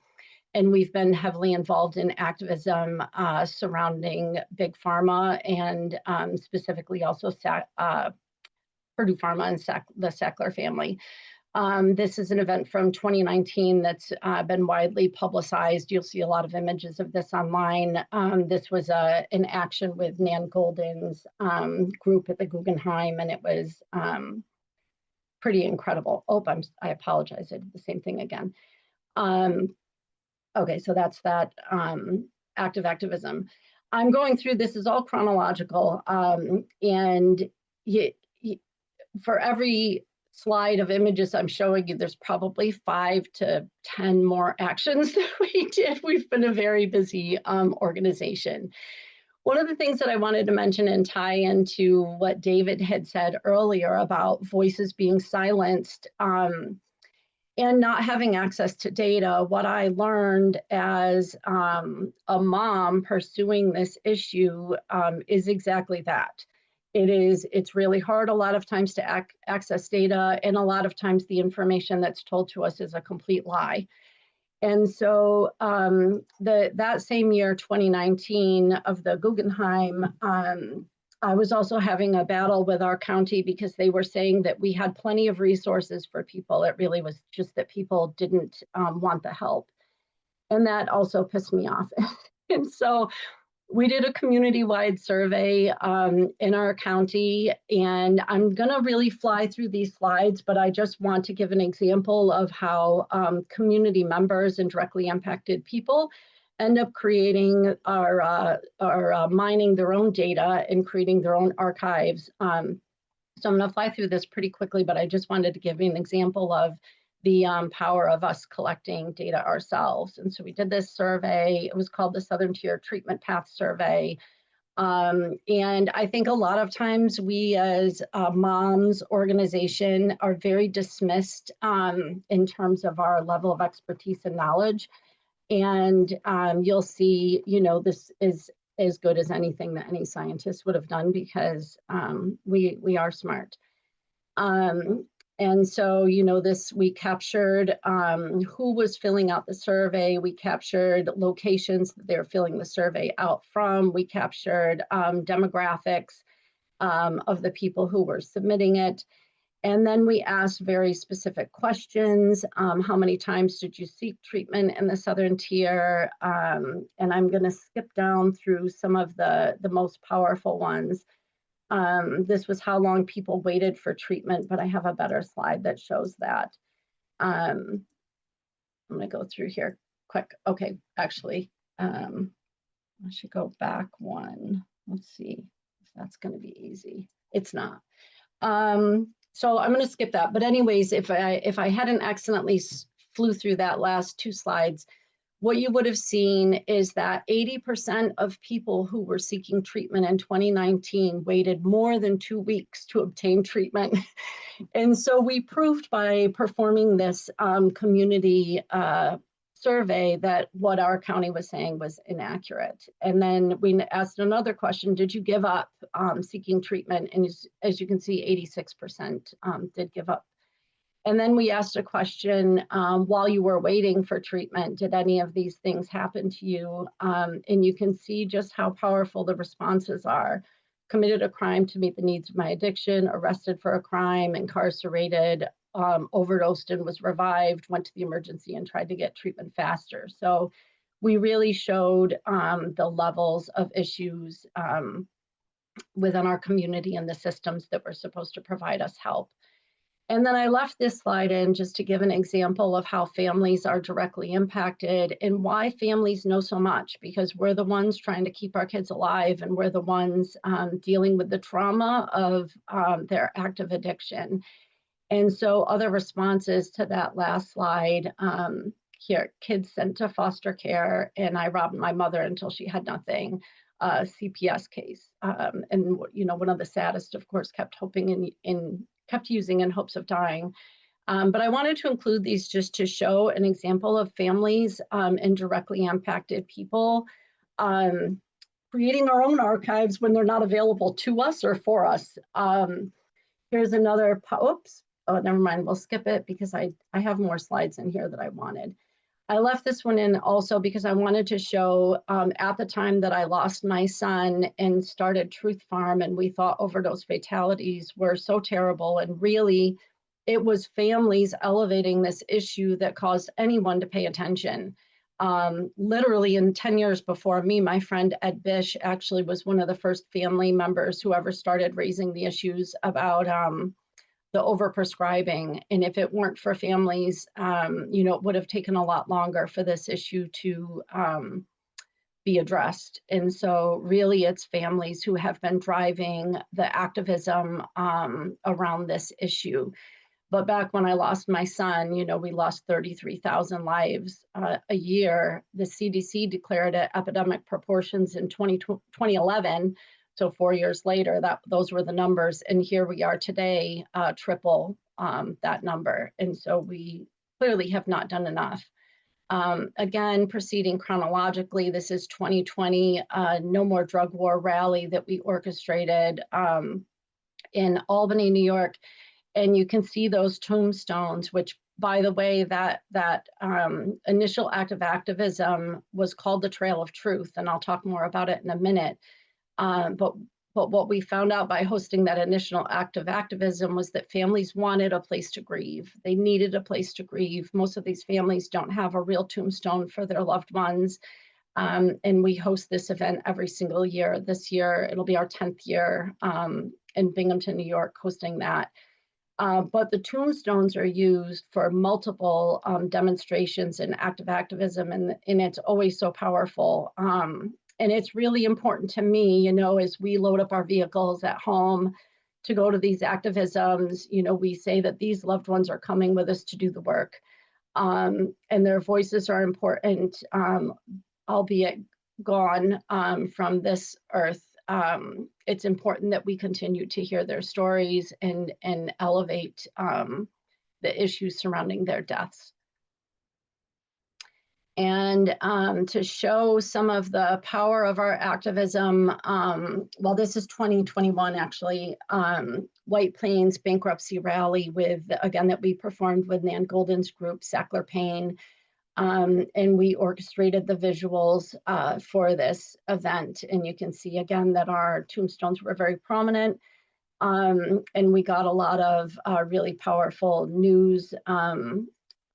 we've been heavily involved in activism surrounding Big Pharma and specifically also Purdue Pharma and the Sackler family. This is an event from 2019 that's been widely publicized. You'll see a lot of images of this online. This was an action with Nan Goldin's group at the Guggenheim, and it was pretty incredible. Oh, I apologize. I did the same thing again. Okay, so that's that activism. I'm going through, this is all chronological, and for every slide of images I'm showing you, there's probably 5 to 10 more actions that we did. We've been a very busy organization. One of the things that I wanted to mention and tie into what David had said earlier about voices being silenced and not having access to data, what I learned as a mom pursuing this issue is exactly that. It's really hard a lot of times to access data, and a lot of times the information that's told to us is a complete lie. And so that same year, 2019, of the Guggenheim, I was also having a battle with our county because they were saying that we had plenty of resources for people. It really was just that people didn't want the help. And that also pissed me off. And so we did a community-wide survey in our county, and I'm going to really fly through these slides, but I just want to give an example of how community members and directly impacted people end up creating or mining their own data and creating their own archives. So I'm going to fly through this pretty quickly, but I just wanted to give you an example of the power of us collecting data ourselves. And so we did this survey. It was called the Southern Tier Treatment Path Survey. And I think a lot of times we as a moms organization are very dismissed in terms of our level of expertise and knowledge. And you'll see, this is as good as anything that any scientist would have done because we are smart. And so, we captured who was filling out the survey. We captured locations that they're filling the survey out from. We captured demographics of the people who were submitting it. And then we asked very specific questions. How many times did you seek treatment in the Southern Tier? And I'm going to skip down through some of the most powerful ones. This was how long people waited for treatment, but I have a better slide that shows that. I'm going to go through here quick. Okay, actually, I should go back one. Let's see if that's going to be easy. It's not. So I'm going to skip that. But anyways, if I hadn't accidentally flew through that last 2 slides, what you would have seen is that 80% of people who were seeking treatment in 2019 waited more than 2 weeks to obtain treatment. And so we proved by performing this community survey that what our county was saying was inaccurate. And then we asked another question, did you give up seeking treatment? And as you can see, 86% did give up. And then we asked a question, while you were waiting for treatment, did any of these things happen to you? And you can see just how powerful the responses are. Committed a crime to meet the needs of my addiction, arrested for a crime, incarcerated, overdosed and was revived, went to the emergency and tried to get treatment faster. So we really showed the levels of issues within our community and the systems that were supposed to provide us help. And then I left this slide in just to give an example of how families are directly impacted and why families know so much, because we're the ones trying to keep our kids alive, and we're the ones dealing with the trauma of their active addiction. And so other responses to that last slide, here, kids sent to foster care, and I robbed my mother until she had nothing, CPS case. And, you know, one of the saddest, of course, kept using in hopes of dying. But I wanted to include these just to show an example of families and directly impacted people creating our own archives when they're not available to us or for us. Here's another, oops, oh, never mind, we'll skip it because I have more slides in here that I wanted. I left this one in also because I wanted to show at the time that I lost my son and started Truth Pharm, and we thought overdose fatalities were so terrible, and really it was families elevating this issue that caused anyone to pay attention. Literally in 10 years before me, my friend Ed Bish actually was one of the first family members who ever started raising the issues about the overprescribing. And if it weren't for families, you know, it would have taken a lot longer for this issue to be addressed. And so really it's families who have been driving the activism around this issue. But back when I lost my son, you know, we lost 33,000 lives a year. The CDC declared it epidemic proportions in 2011. So 4 years later, those were the numbers. And here we are today, triple that number. And so we clearly have not done enough. Again, proceeding chronologically, this is 2020 No More Drug War rally that we orchestrated in Albany, New York. And you can see those tombstones, which, by the way, that initial act of activism was called the Trail of Truth. And I'll talk more about it in a minute. But what we found out by hosting that initial act of activism was that families wanted a place to grieve. They needed a place to grieve. Most of these families don't have a real tombstone for their loved ones. And we host this event every single year. This year, it'll be our 10th year in Binghamton, New York, hosting that. But the tombstones are used for multiple demonstrations and active activism, and it's always so powerful. And it's really important to me, you know, as we load up our vehicles at home to go to these activisms, you know, we say that these loved ones are coming with us to do the work. And their voices are important, albeit gone from this earth. It's important that we continue to hear their stories and elevate the issues surrounding their deaths. And to show some of the power of our activism, well, this is 2021 actually, White Plains bankruptcy rally with, again, that we performed with Nan Golden's group, Sackler Payne, and we orchestrated the visuals for this event. And you can see again that our tombstones were very prominent, and we got a lot of really powerful news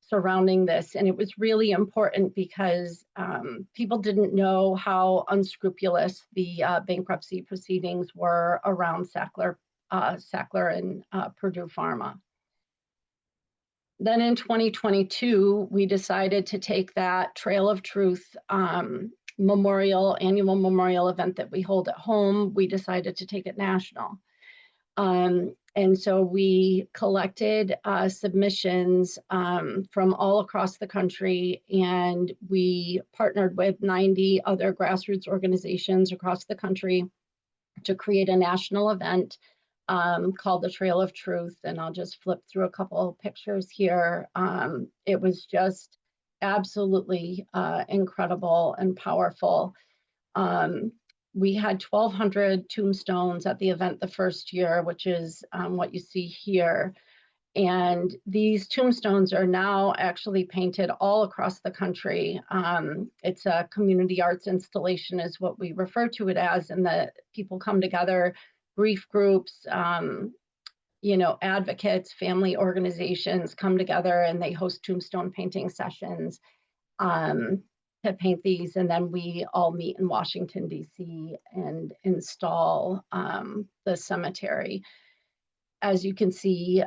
surrounding this. And it was really important because people didn't know how unscrupulous the bankruptcy proceedings were around Sackler and Purdue Pharma. Then in 2022, we decided to take that Trail of Truth annual memorial event that we hold at home. We decided to take it national. And so we collected submissions from all across the country, and we partnered with 90 other grassroots organizations across the country to create a national event called the Trail of Truth. And I'll just flip through a couple of pictures here. It was just absolutely incredible and powerful. We had 1,200 tombstones at the event the first year, which is what you see here. And these tombstones are now actually painted all across the country. It's a community arts installation is what we refer to it as, and that people come together, grief groups, you know, advocates, family organizations come together and they host tombstone painting sessions. to paint these, and then we all meet in Washington, D.C. and install the cemetery. As you can see,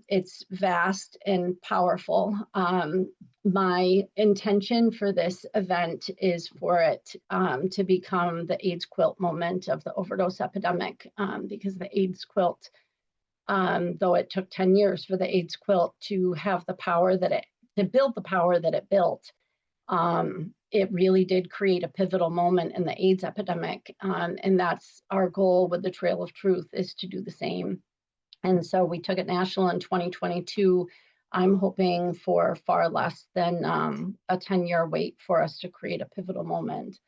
it's vast and powerful. My intention for this event is for it to become the AIDS quilt moment of the overdose epidemic, because the AIDS quilt, though it took 10 years for the AIDS quilt to have the power that to build the power that it built, it really did create a pivotal moment in the AIDS epidemic. And that's our goal with the Trail of Truth, is to do the same. And so we took it national in 2022. I'm hoping for far less than a 10-year wait for us to create a pivotal moment.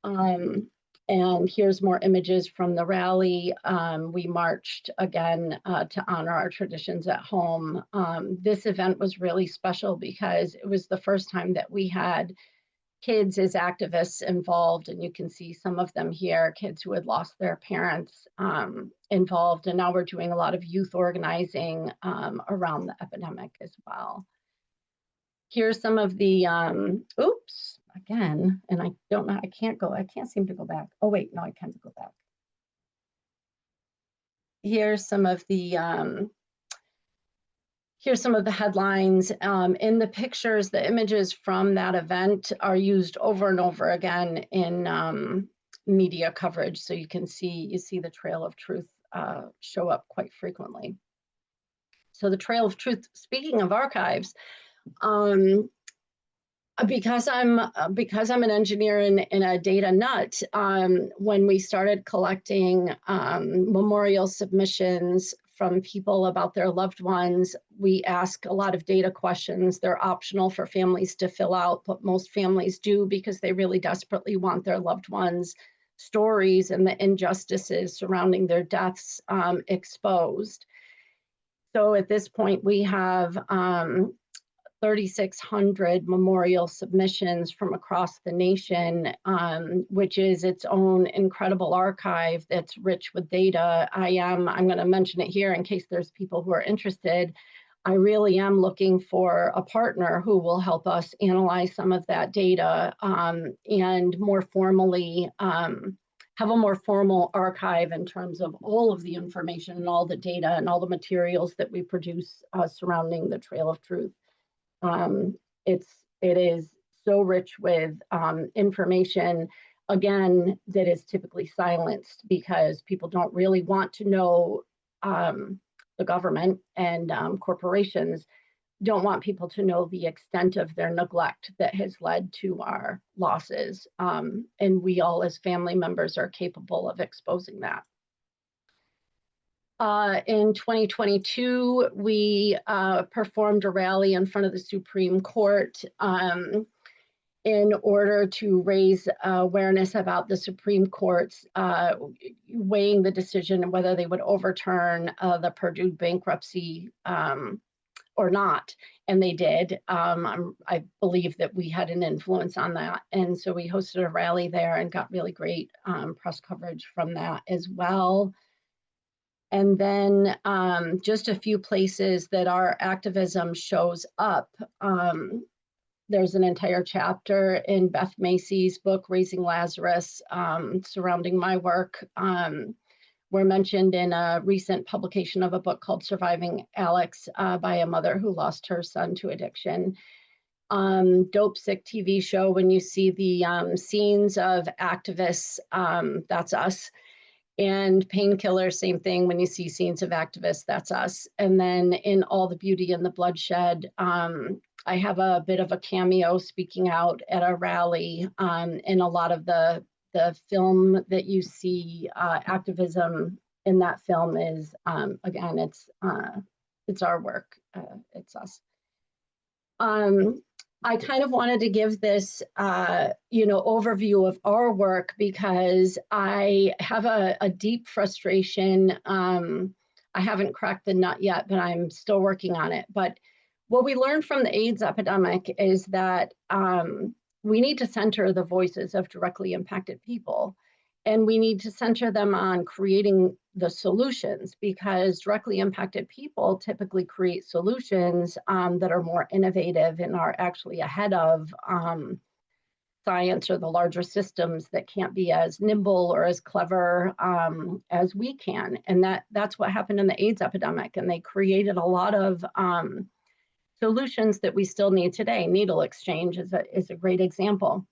And here's more images from the rally. We marched again to honor our traditions at home. This event was really special because it was the first time that we had kids as activists involved, and you can see some of them here, kids who had lost their parents involved, and now we're doing a lot of youth organizing around the epidemic as well. Here's some of the, oops, again, and I don't know, I can't seem to go back. Oh wait, no, I can go back. Here's some of the, headlines. In the pictures, the images from that event are used over and over again in media coverage. So you can see, the Trail of Truth show up quite frequently. So the Trail of Truth, speaking of archives, because I'm an engineer and a data nut, when we started collecting memorial submissions from people about their loved ones, we ask a lot of data questions. They're optional for families to fill out, but most families do because they really desperately want their loved ones' stories and the injustices surrounding their deaths exposed. So at this point, we have 3,600 memorial submissions from across the nation, which is its own incredible archive that's rich with data. I'm going to mention it here in case there's people who are interested. I really am looking for a partner who will help us analyze some of that data and more formally have a more formal archive in terms of all of the information and all the data and all the materials that we produce surrounding the Trail of Truth. It is so rich with information, again, that is typically silenced because people don't really want to know, the government and corporations don't want people to know the extent of their neglect that has led to our losses. And we all as family members are capable of exposing that. In 2022, we performed a rally in front of the Supreme Court in order to raise awareness about the Supreme Court's weighing the decision and whether they would overturn the Purdue bankruptcy or not. And they did. I believe that we had an influence on that. And so we hosted a rally there and got really great press coverage from that as well. And then just a few places that our activism shows up. There's an entire chapter in Beth Macy's book, Raising Lazarus, surrounding my work. We're mentioned in a recent publication of a book called Surviving Alex by a mother who lost her son to addiction. Dope Sick TV show, when you see the scenes of activists, that's us. And Painkiller, same thing. When you see scenes of activists, that's us. And then in All the Beauty and the Bloodshed, I have a bit of a cameo speaking out at a rally. In a lot of the film that you see, activism in that film is, again, it's our work. It's us. I kind of wanted to give this, overview of our work because I have a deep frustration. I haven't cracked the nut yet, but I'm still working on it. But what we learned from the AIDS epidemic is that we need to center the voices of directly impacted people. And we need to center them on creating the solutions because directly impacted people typically create solutions that are more innovative and are actually ahead of science or the larger systems that can't be as nimble or as clever as we can. And that's what happened in the AIDS epidemic. And they created a lot of solutions that we still need today. Needle exchange is a great example.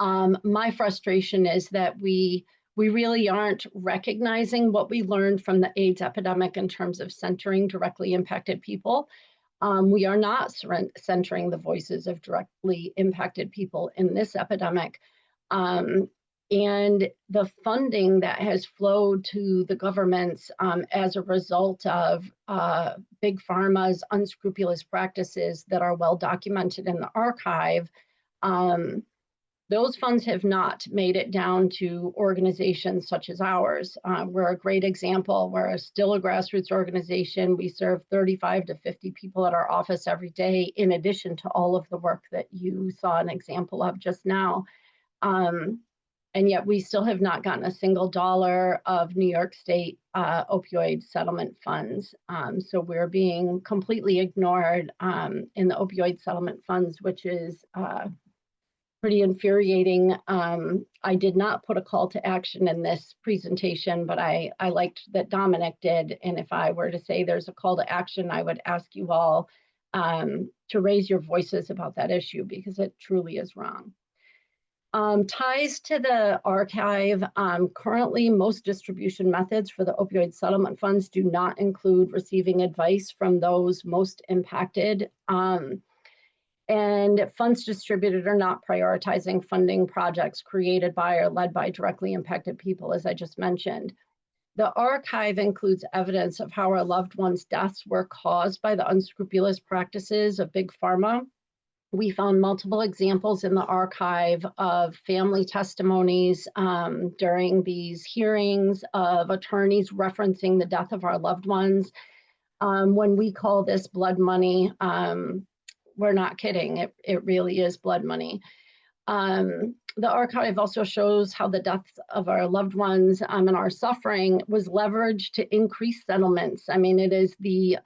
My frustration is that we really aren't recognizing what we learned from the AIDS epidemic in terms of centering directly impacted people. We are not centering the voices of directly impacted people in this epidemic. And the funding that has flowed to the governments as a result of big pharma's unscrupulous practices that are well documented in the archive, those funds have not made it down to organizations such as ours. We're a great example. We're still a grassroots organization. We serve 35 to 50 people at our office every day, in addition to all of the work that you saw an example of just now. And yet we still have not gotten a single dollar of New York State opioid settlement funds. So we're being completely ignored in the opioid settlement funds, which is pretty infuriating. I did not put a call to action in this presentation, but I liked that Domenic did. And if I were to say there's a call to action, I would ask you all to raise your voices about that issue, because it truly is wrong. Ties to the archive. Currently, most distribution methods for the opioid settlement funds do not include receiving advice from those most impacted. And funds distributed are not prioritizing funding projects created by or led by directly impacted people, as I just mentioned. The archive includes evidence of how our loved ones' deaths were caused by the unscrupulous practices of big pharma. We found multiple examples in the archive of family testimonies during these hearings of attorneys referencing the death of our loved ones. When we call this blood money, we're not kidding. It really is blood money. The archive also shows how the deaths of our loved ones and our suffering was leveraged to increase settlements. I mean, it is the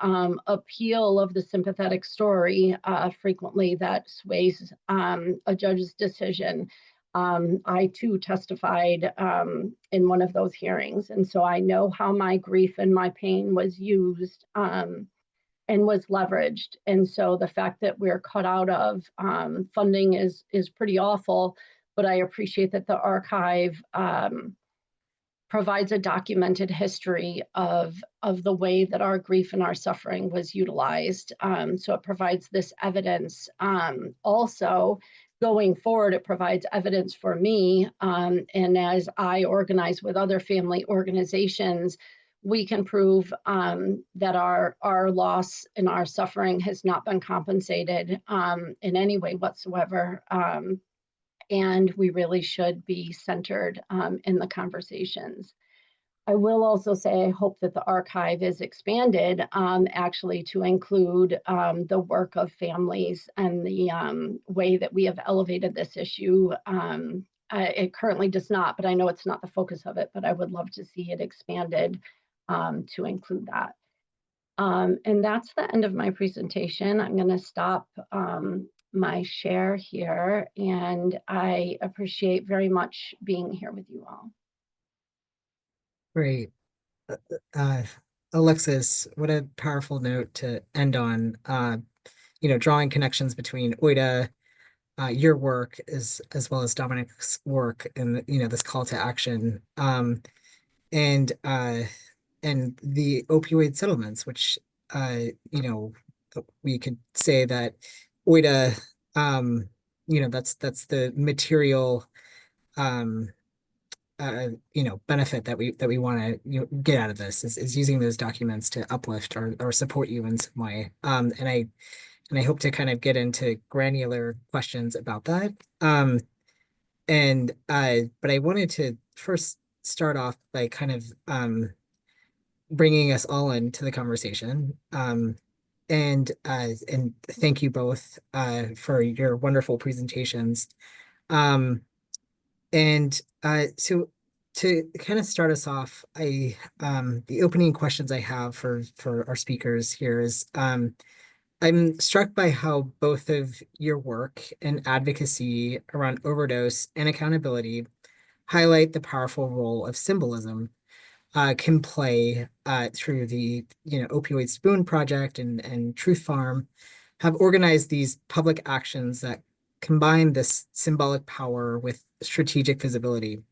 appeal of the sympathetic story frequently that sways a judge's decision. I too testified in one of those hearings. And so I know how my grief and my pain was used and was leveraged. And so the fact that we're cut out of funding is pretty awful, but I appreciate that the archive provides a documented history of the way that our grief and our suffering was utilized. So it provides this evidence. Also, going forward, it provides evidence for me, and as I organize with other family organizations, we can prove that our loss and our suffering has not been compensated in any way whatsoever. And we really should be centered in the conversations. I will also say I hope that the archive is expanded actually to include the work of families and the way that we have elevated this issue. It currently does not, but I know it's not the focus of it, but I would love to see it expanded to include that. And that's the end of my presentation. I'm going to stop my share here, and I appreciate very much being here with you all. Great. Alexis, what a powerful note to end on. Drawing connections between OIDA, your work as well as Domenic's work, and this call to action, and the opioid settlements, which we could say that OIDA, that's the material benefit that we want to get out of this is using those documents to uplift or support you in some way. And I hope to kind of get into granular questions about that. But I wanted to first start off by kind of bringing us all into the conversation. And thank you both for your wonderful presentations. So to kind of start us off, the opening questions I have for our speakers here is, I'm struck by how both of your work and advocacy around overdose and accountability highlight the powerful role of symbolism can play through the Opioid Spoon Project and Truth Pharm have organized these public actions that combine this symbolic power with strategic visibility.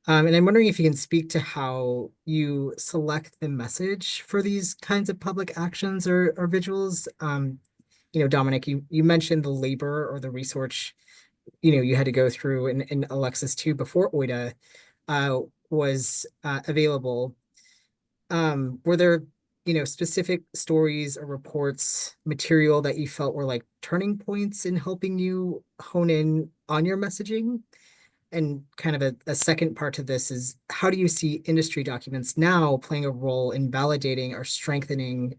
And I'm wondering if you can speak to how you select the message for these kinds of public actions or visuals. Domenic, you mentioned the labor or the research, you had to go through in Alexis too before OIDA was available. Were there, specific stories or reports, material that you felt were like turning points in helping you hone in on your messaging? And kind of a second part to this is, how do you see industry documents now playing a role in validating or strengthening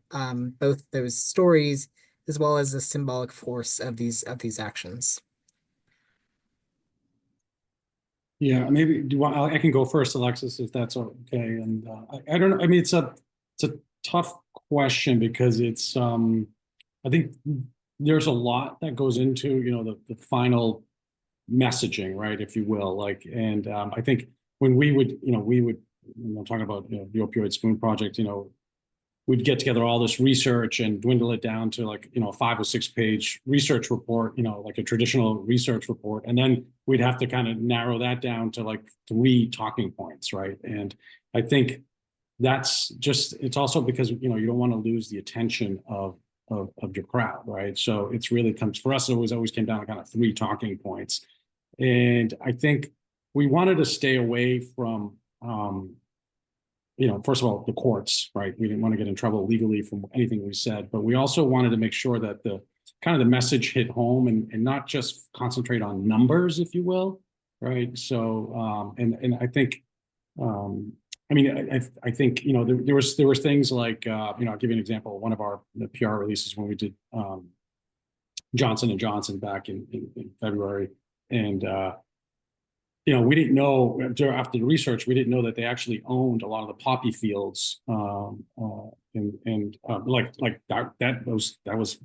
both those stories as well as the symbolic force of these actions? Yeah, maybe do you want, I can go first, Alexis, if that's okay. And I don't know. I mean, it's a tough question because it's I think there's a lot that goes into the final messaging, right, if you will, like, and I think when we would talking about the Opioid Spoon Project, we'd get together all this research and dwindle it down to like a 5 or 6 page research report, like a traditional research report, and then we'd have to kind of narrow that down to like 3 talking points, right? And I think that's just, it's also because you don't want to lose the attention of your crowd, right? So it's really comes, for us, it always came down to kind of 3 talking points. And I think we wanted to stay away from, first of all, the courts, right? We didn't want to get in trouble legally from anything we said, but we also wanted to make sure that the message hit home and not just concentrate on numbers, if you will, right? So, and I think, I think, there was things like, I'll give you an example. One of the PR releases when we did Johnson & Johnson back in February. And, we didn't know, after the research, we didn't know that they actually owned a lot of the poppy fields. Like that was,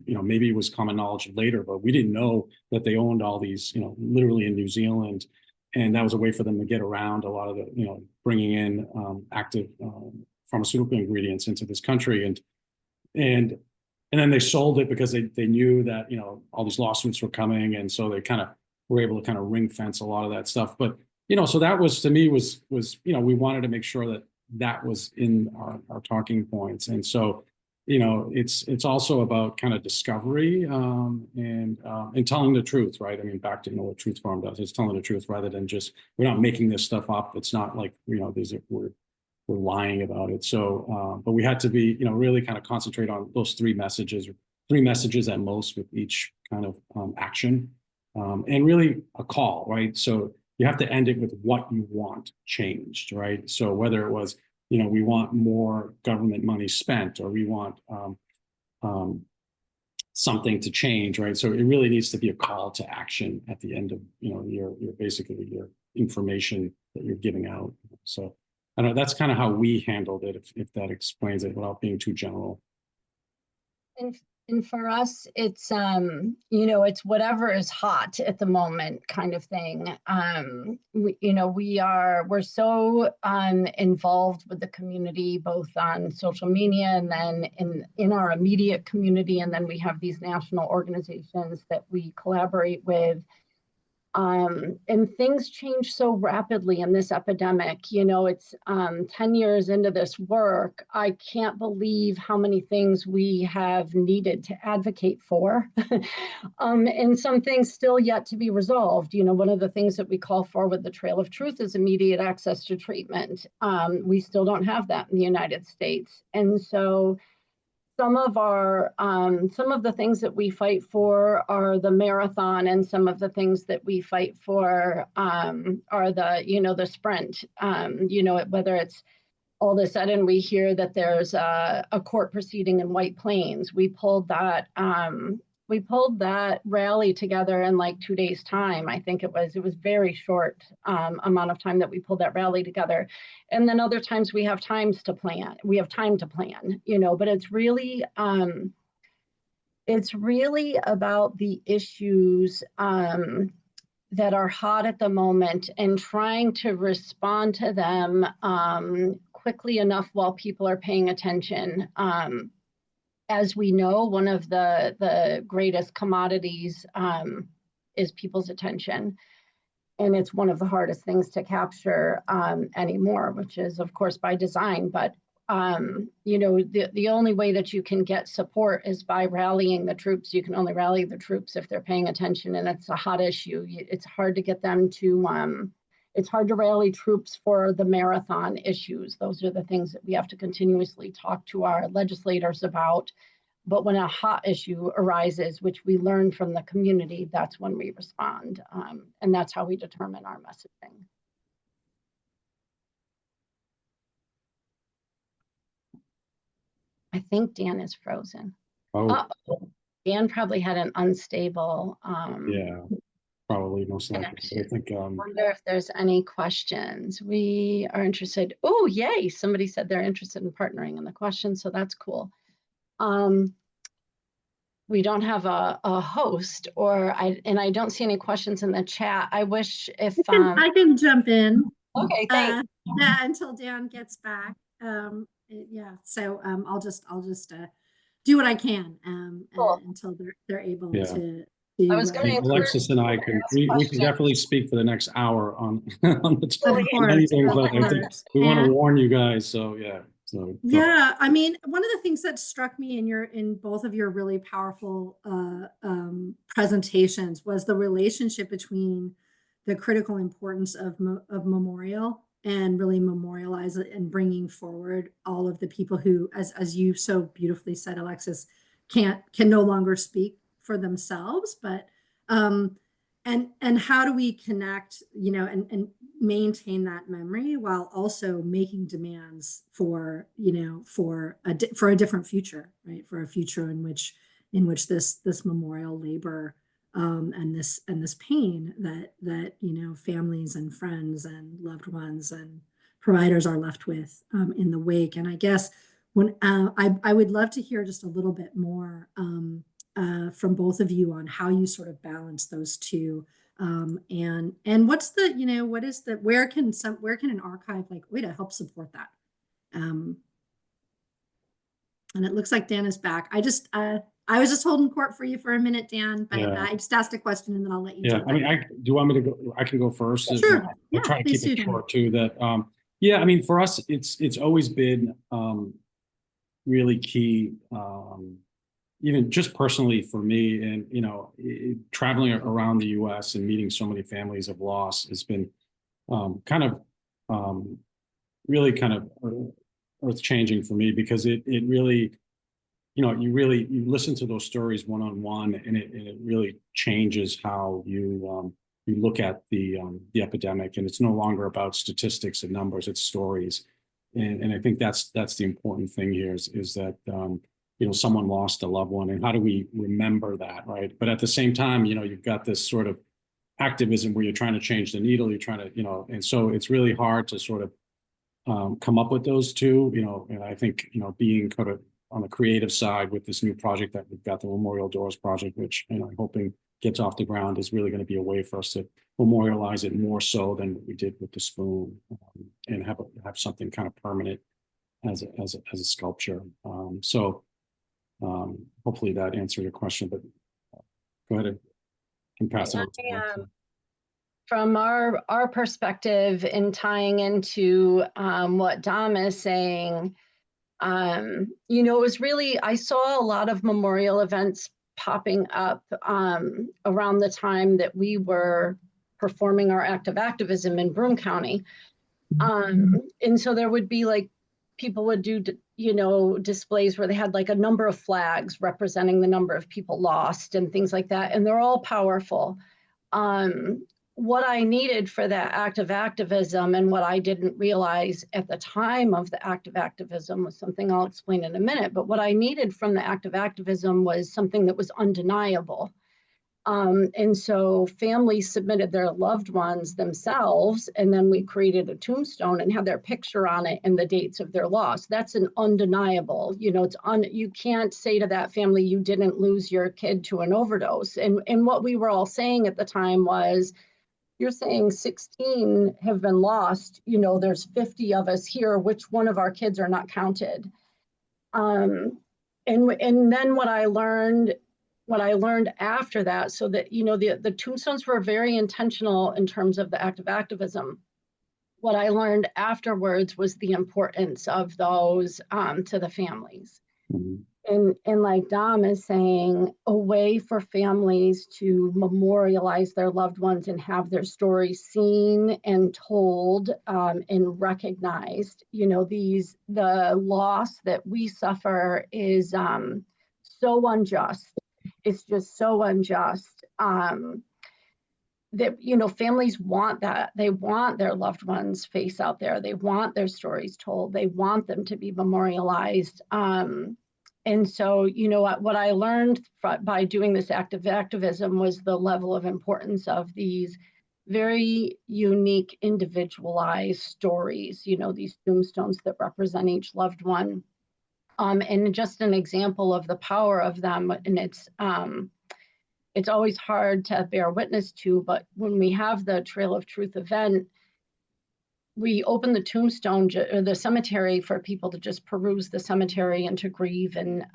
maybe it was common knowledge later, but we didn't know that they owned all these, literally in New Zealand. And that was a way for them to get around a lot of the, bringing in active pharmaceutical ingredients into this country. And then they sold it because they knew that, all these lawsuits were coming. And so they kind of were able to kind of ring fence a lot of that stuff. But, so that was, to me, was we wanted to make sure that was in our talking points. And so, it's also about kind of discovery and telling the truth, right? I mean, back to what Truth Pharm does, it's telling the truth rather than just, we're not making this stuff up. It's not like we're lying about it. So, but we had to be really kind of concentrate on those 3 messages, or 3 messages at most with each kind of action, and really a call, right? So you have to end it with what you want changed, right? So whether it was we want more government money spent, or we want something to change, right? So it really needs to be a call to action at the end of your basically your information that you're giving out. So I don't know, that's kind of how we handled it, if that explains it without being too general. And for us, it's it's whatever is hot at the moment kind of thing. We're so involved with the community, both on social media and then in our immediate community, and then we have these national organizations that we collaborate with. And things change so rapidly in this epidemic. It's 10 years into this work. I can't believe how many things we have needed to advocate for. And some things still yet to be resolved. One of the things that we call for with the Trail of Truth is immediate access to treatment. We still don't have that in the United States. And so some of the things that we fight for are the marathon, and some of the things that we fight for are the sprint. Whether it's all of a sudden we hear that there's a court proceeding in White Plains. We pulled that rally together in like 2 days' time. I think it was very short amount of time that we pulled that rally together. And then other times we have time to plan. But it's really It's really about the issues that are hot at the moment and trying to respond to them quickly enough while people are paying attention. As we know, one of the greatest commodities is people's attention. And it's one of the hardest things to capture anymore, which is, of course, by design. But you know, the only way that you can get support is by rallying the troops. You can only rally the troops if they're paying attention, and it's a hot issue. It's hard to get them to, it's hard to rally troops for the marathon issues. Those are the things that we have to continuously talk to our legislators about. But when a hot issue arises, which we learn from the community, that's when we respond. And that's how we determine our messaging. I think Dan is frozen. Oh, Uh-oh. Dan probably had an unstable yeah, probably most likely. connection. I think, I wonder if there's any questions. We are interested. Oh, yay. Somebody said they're interested in partnering in the question, so that's cool. We don't have a host, and I don't see any questions in the chat. I wish if I can jump in. okay, thanks. Yeah, until Dan gets back. Yeah, so I'll just do what I can Cool. until they're able Yeah. to. I was going to Alexis and I can we can definitely speak for the next hour on on the Of course, many things, but I think we want to And- warn you guys. So yeah. So Yeah, I mean, one of the things that struck me in both of your really powerful presentations was the relationship between the critical importance of memorial and really memorialize it and bringing forward all of the people who, as you so beautifully said, Alexis, can no longer speak for themselves, but and how do we connect, you know, and maintain that memory while also making demands for, you know, for a different future, right? For a future in which this memorial labor and this pain that you know, families and friends and loved ones and providers are left with in the wake. And I guess when I would love to hear just a little bit more from both of you on how you sort of balance those two. And what's the, you know, what is the, where can an archive like OIDA help support that? And it looks like Dan is back. I was just holding court for you for a minute, Dan, but Yeah. I just asked a question and then I'll let you. yeah, I mean, do you want me to go? I can go first. Sure. I'll Yeah, try to please keep it do, Dan. short too. That yeah, I mean, for us, it's always been really key. Even just personally for me, and you know, traveling around the U.S. and meeting so many families of loss has been kind of really kind of earth changing for me, because it really, you know, you listen to those stories one on one, and it really changes how you look at the epidemic, and it's no longer about statistics and numbers; it's stories, and I think that's the important thing here is that. You know, someone lost a loved one, and how do we remember that, right? But at the same time, you know, you've got this sort of activism where you're trying to change the needle, you're trying to, you know, and so it's really hard to sort of come up with those two, you know, and I think, you know, being kind of on the creative side with this new project that we've got, the Memorial Doors project, which, you know, I'm hoping gets off the ground, is really going to be a way for us to memorialize it more so than what we did with the spoon, and have something kind of permanent as a sculpture. Hopefully that answered your question, but go ahead and can pass it on. From our perspective in tying into what Dom is saying, you know, it was really, I saw a lot of memorial events popping up around the time that we were performing our active activism in Broome County. And so there would be like, people would do, you know, displays where they had like a number of flags representing the number of people lost and things like that. And they're all powerful. What I needed for that active activism, and what I didn't realize at the time of the active activism, was something I'll explain in a minute. But what I needed from the active activism was something that was undeniable. And so families submitted their loved ones themselves, and then we created a tombstone and had their picture on it and the dates of their loss. That's an undeniable, you can't say to that family, you didn't lose your kid to an overdose. And what we were all saying at the time was, you're saying 16 have been lost, there's 50 of us here, which one of our kids are not counted? And then what I learned after that, so that, the tombstones were very intentional in terms of the act of activism. What I learned afterwards was the importance of those to the families. Mhm. And like Dom is saying, a way for families to memorialize their loved ones and have their stories seen and told and recognized. The loss that we suffer is so unjust. It's just so unjust that, families want that. They want their loved ones' face out there. They want their stories told. They want them to be memorialized. And so, what I learned by doing this active activism was the level of importance of these very unique, individualized stories, these tombstones that represent each loved one. And just an example of the power of them. And it's always hard to bear witness to, but when we have the Trail of Truth event, we open the tombstone or the cemetery for people to just peruse the cemetery and to grieve and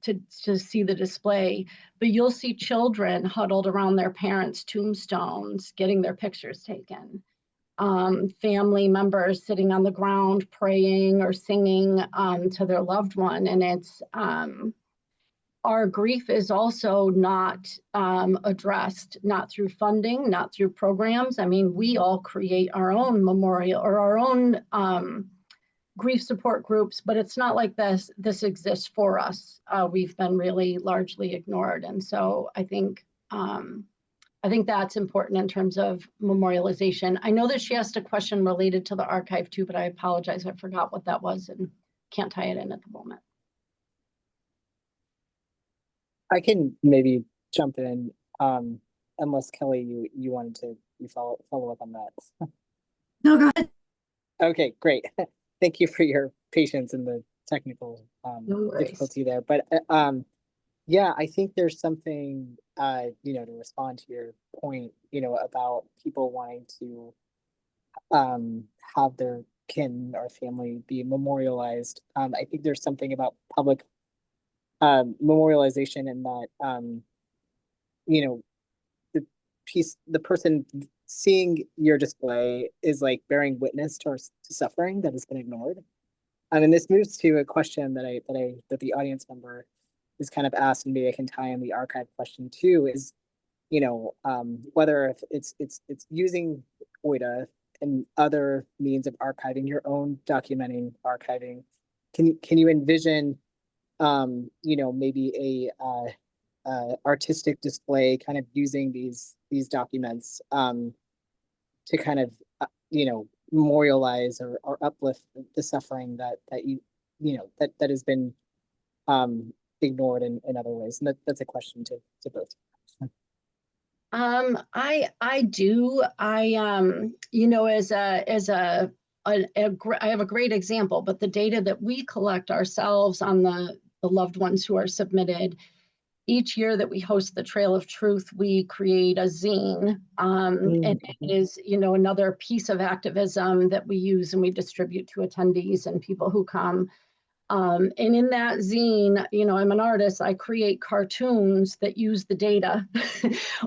to see the display. But you'll see children huddled around their parents' tombstones, getting their pictures taken. Family members sitting on the ground praying or singing to their loved one. And it's our grief is also not addressed, not through funding, not through programs. I mean, we all create our own memorial or our own grief support groups, but it's not like this exists for us. We've been really largely ignored. And so I think that's important in terms of memorialization. I know that she asked a question related to the archive too, but I apologize, I forgot what that was and can't tie it in at the moment. I can maybe jump in, unless Kelly, you wanted to follow up on that. No, go ahead. Okay, great. Thank you for your patience in the technical No worries. difficulty there. But yeah, I think there's something to respond to your point, about people wanting to have their kin or family be memorialized. I think there's something about public memorialization in that the person seeing your display is like bearing witness to suffering that has been ignored. And this moves to a question that the audience member is kind of asked, and maybe I can tie in the archive question too, is whether if it's using OIDA and other means of archiving, your own documenting, archiving, can you envision maybe a artistic display kind of using these documents to kind of memorialize or uplift the suffering that has been ignored in other ways? And that's a question to both. I do. I have a great example, but the data that we collect ourselves on the loved ones who are submitted, each year that we host the Trail of Truth, we create a zine. And it is, another piece of activism that we use and we distribute to attendees and people who come. And in that zine, I'm an artist, I create cartoons that use the data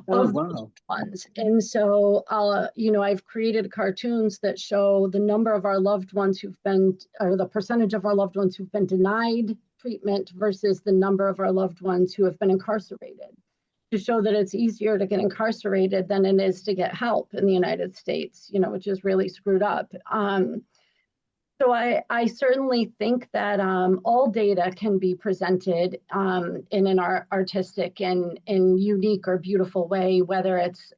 of those ones. And so, I've created cartoons that show the number of our loved ones or the percentage of our loved ones who've been denied treatment versus the number of our loved ones who have been incarcerated, to show that it's easier to get incarcerated than it is to get help in the United States, which is really screwed up. So I certainly think that all data can be presented in an artistic and unique or beautiful way, whether it's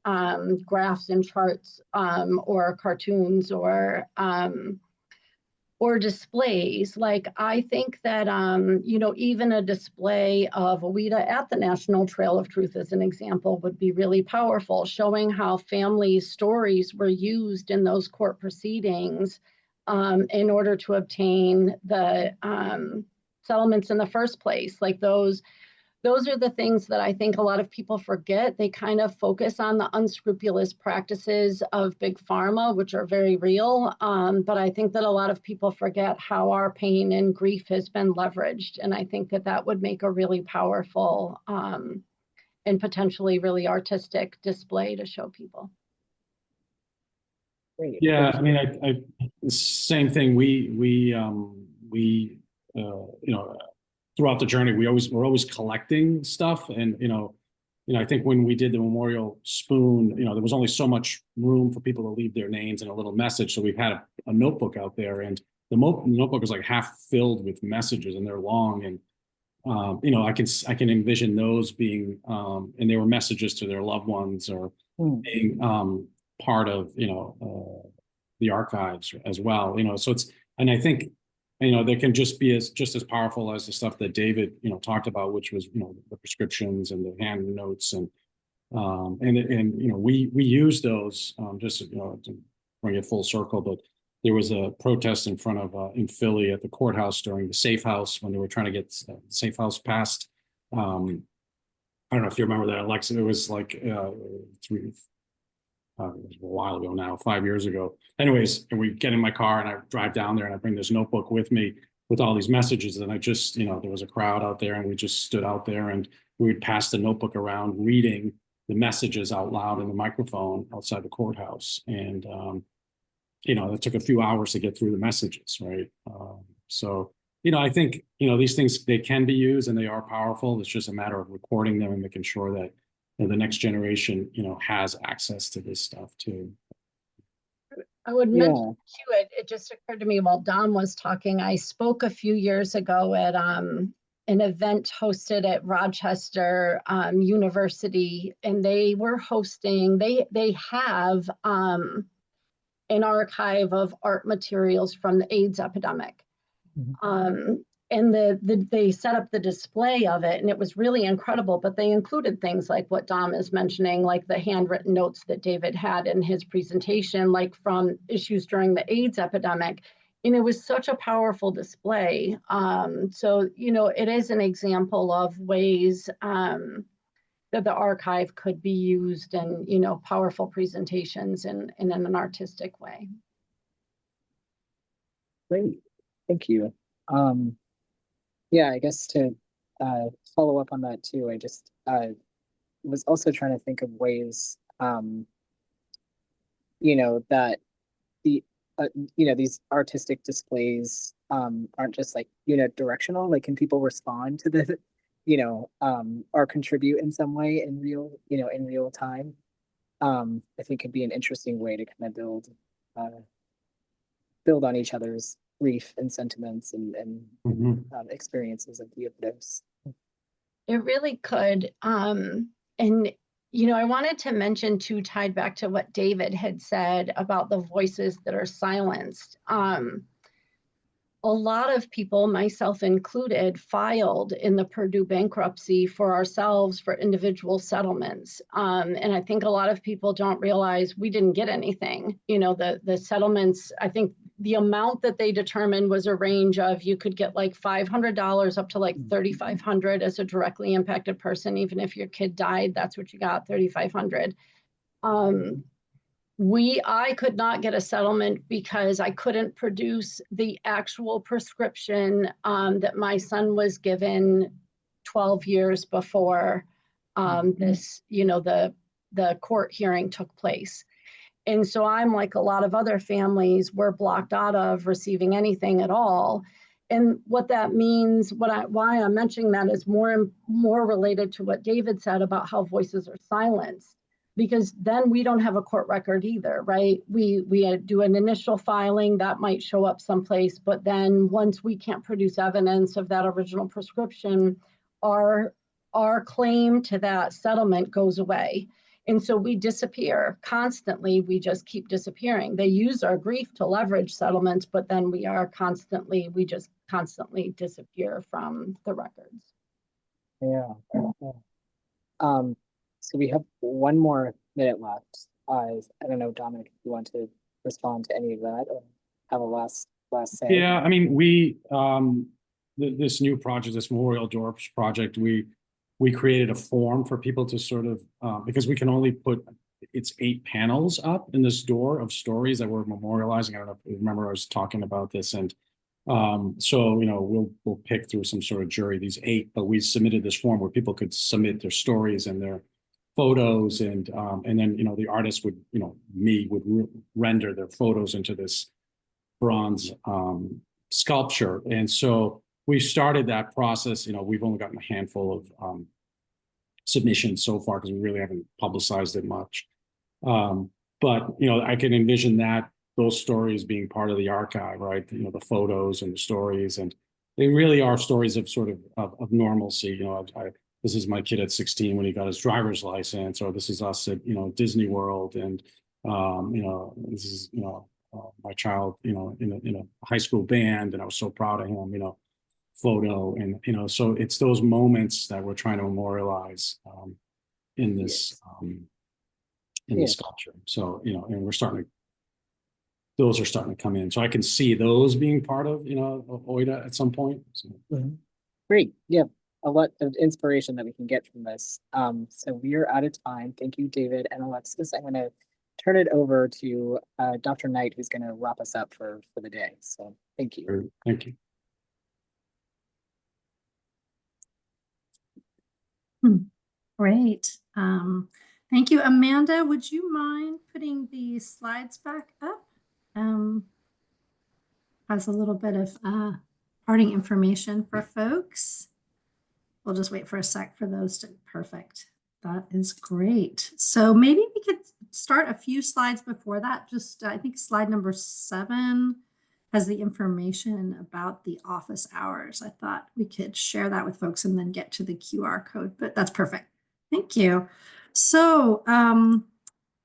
graphs and charts or cartoons or or displays. Like, I think that, you know, even a display of OIDA at the National Trail of Truth, as an example, would be really powerful, showing how families' stories were used in those court proceedings in order to obtain the settlements in the first place. Like, those are the things that I think a lot of people forget. They kind of focus on the unscrupulous practices of big pharma, which are very real. But I think that a lot of people forget how our pain and grief has been leveraged. And I think that that would make a really powerful and potentially really artistic display to show people. Great. Yeah, I mean, I same thing. We you know, throughout the journey, we're always collecting stuff, and you know, I think when we did the memorial spoon, you know, there was only so much room for people to leave their names and a little message. So we've had a notebook out there, and the notebook was like half filled with messages, and they're long, and you know, I can envision those being and they were messages to their loved ones, or being part of, you know, the archives as well. You know, so it's, and I think, you know, they can just be just as powerful as the stuff that David, you know, talked about, which was, you know, the prescriptions and the hand notes, and you know, we use those just, you know, to bring it full circle. But there was a protest in front of in Philly at the courthouse during the Safe House, when they were trying to get the Safe House passed. I don't know if you remember that, Alexis. It was like it was a while ago now, 5 years ago. Anyways, and we get in my car and I drive down there and I bring this notebook with me with all these messages. And I just, you know, there was a crowd out there and we just stood out there and we would pass the notebook around, reading the messages out loud in the microphone outside the courthouse. And, you know, it took a few hours to get through the messages, right? So, you know, I think, you know, these things, they can be used and they are powerful. It's just a matter of recording them and making sure that, you know, the next generation, you know, has access to this stuff too. I would mention too, it just occurred to me while Dom was talking, I spoke a few years ago at an event hosted at Rochester University, and they were hosting, they have an archive of art materials from the AIDS epidemic. And they set up the display of it, and it was really incredible, but they included things like what Dom is mentioning, like the handwritten notes that David had in his presentation, like from issues during the AIDS epidemic. And it was such a powerful display. So, you know, it is an example of ways that the archive could be used in, you know, powerful presentations and in an artistic way. Great, thank you. Yeah, I guess to follow up on that too, I just was also trying to think of ways, you know, that the you know, these artistic displays aren't just like, you know, directional. Like, can people respond to the, you know, or contribute in some way in real, you know, in real time? I think could be an interesting way to kind of build on each other's grief and sentiments and experiences of the overdose. It really could. And, you know, I wanted to mention too, tied back to what David had said about the voices that are silenced. A lot of people, myself included, filed in the Purdue bankruptcy for ourselves for individual settlements. And I think a lot of people don't realize we didn't get anything. You know, the settlements, I think the amount that they determined was a range of, you could get like $500 up to like $3,500 as a directly impacted person. Even if your kid died, that's what you got, $3,500. I could not get a settlement because I couldn't produce the actual prescription that my son was given 12 years before this, you know, the court hearing took place. And so I'm like a lot of other families, were blocked out of receiving anything at all. And what that means, why I'm mentioning that is more related to what David said about how voices are silenced. Because then we don't have a court record either, right? We do an initial filing that might show up someplace, but then once we can't produce evidence of that original prescription, our claim to that settlement goes away. And so we disappear constantly. We just keep disappearing. They use our grief to leverage settlements, but then we just constantly disappear from the records. Yeah. So we have 1 more minute left. I don't know, Dominic, if you want to respond to any of that or have a last say. Yeah, I mean, we this new project, this Memorial Doors project, we created a form for people to sort of because we can only put it's 8 panels up in this door of stories that we're memorializing. I don't know if you remember I was talking about this, and so we'll pick through some sort of jury these 8, but we submitted this form where people could submit their stories and their photos, and then the artist would would render their photos into this bronze sculpture. And so we started that process. We've only gotten a handful of submissions so far because we really haven't publicized it much. But I can envision those stories being part of the archive, right? The photos and the stories, and they really are stories of sort of normalcy. This is my kid at 16 when he got his driver's license, or this is us at Disney World, and this is my child in a high school band, and I was so proud of him. Photo, and so it's those moments that we're trying to memorialize in this this sculpture. So and those are starting to come in, so I can see those being part of OIDA at some point. So. Great. Yeah, a lot of inspiration that we can get from this. So we are out of time. Thank you, David and Alexis. I'm going to turn it over to Dr. Knight, who's going to wrap us up for the day. So thank you. Thank you. Great. Thank you. Amanda, would you mind putting the slides back up? Has a little bit of parting information for folks. We'll just wait for a sec for those to, perfect. That is great. So maybe we could start a few slides before that. Just, I think slide number 7 has the information about the office hours. I thought we could share that with folks and then get to the QR code, but that's perfect. Thank you. So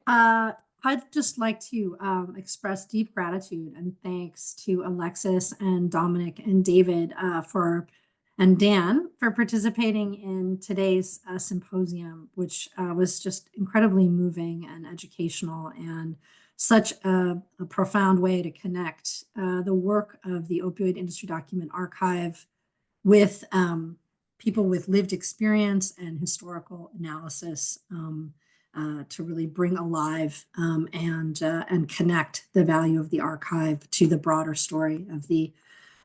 I'd just like to express deep gratitude and thanks to Alexis and Dominic and David and Dan for participating in today's symposium, which was just incredibly moving and educational, and such a profound way to connect the work of the Opioid Industry Document Archive with people with lived experience and historical analysis to really bring alive and connect the value of the archive to the broader story of the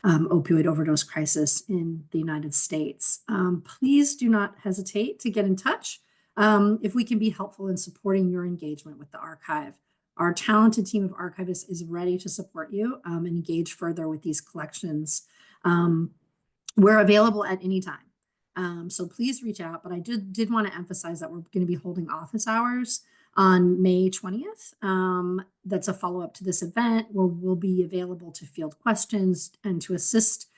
opioid overdose crisis in the United States. Please do not hesitate to get in touch if we can be helpful in supporting your engagement with the archive. Our talented team of archivists is ready to support you and engage further with these collections. We're available at any time. So please reach out, but I did want to emphasize that we're going to be holding office hours on May 20th. That's a follow-up to this event where we'll be available to field questions and to assist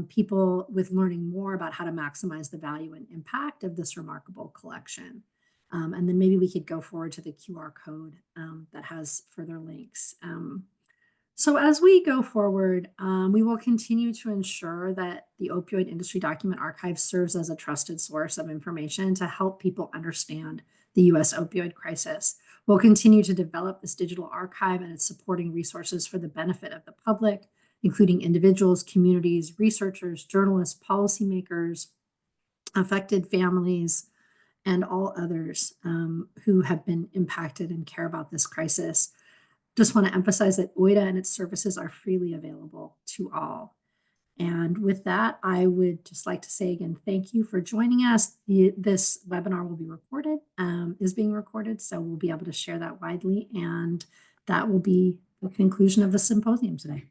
people with learning more about how to maximize the value and impact of this remarkable collection. And then maybe we could go forward to the QR code that has further links. So as we go forward, we will continue to ensure that the Opioid Industry Document Archive serves as a trusted source of information to help people understand the U.S. opioid crisis. We'll continue to develop this digital archive and its supporting resources for the benefit of the public, including individuals, communities, researchers, journalists, policymakers, affected families, and all others who have been impacted and care about this crisis. Just want to emphasize that OIDA and its services are freely available to all. And with that, I would just like to say again, thank you for joining us. This webinar will be recorded, is being recorded, so we'll be able to share that widely. And that will be the conclusion of the symposium today.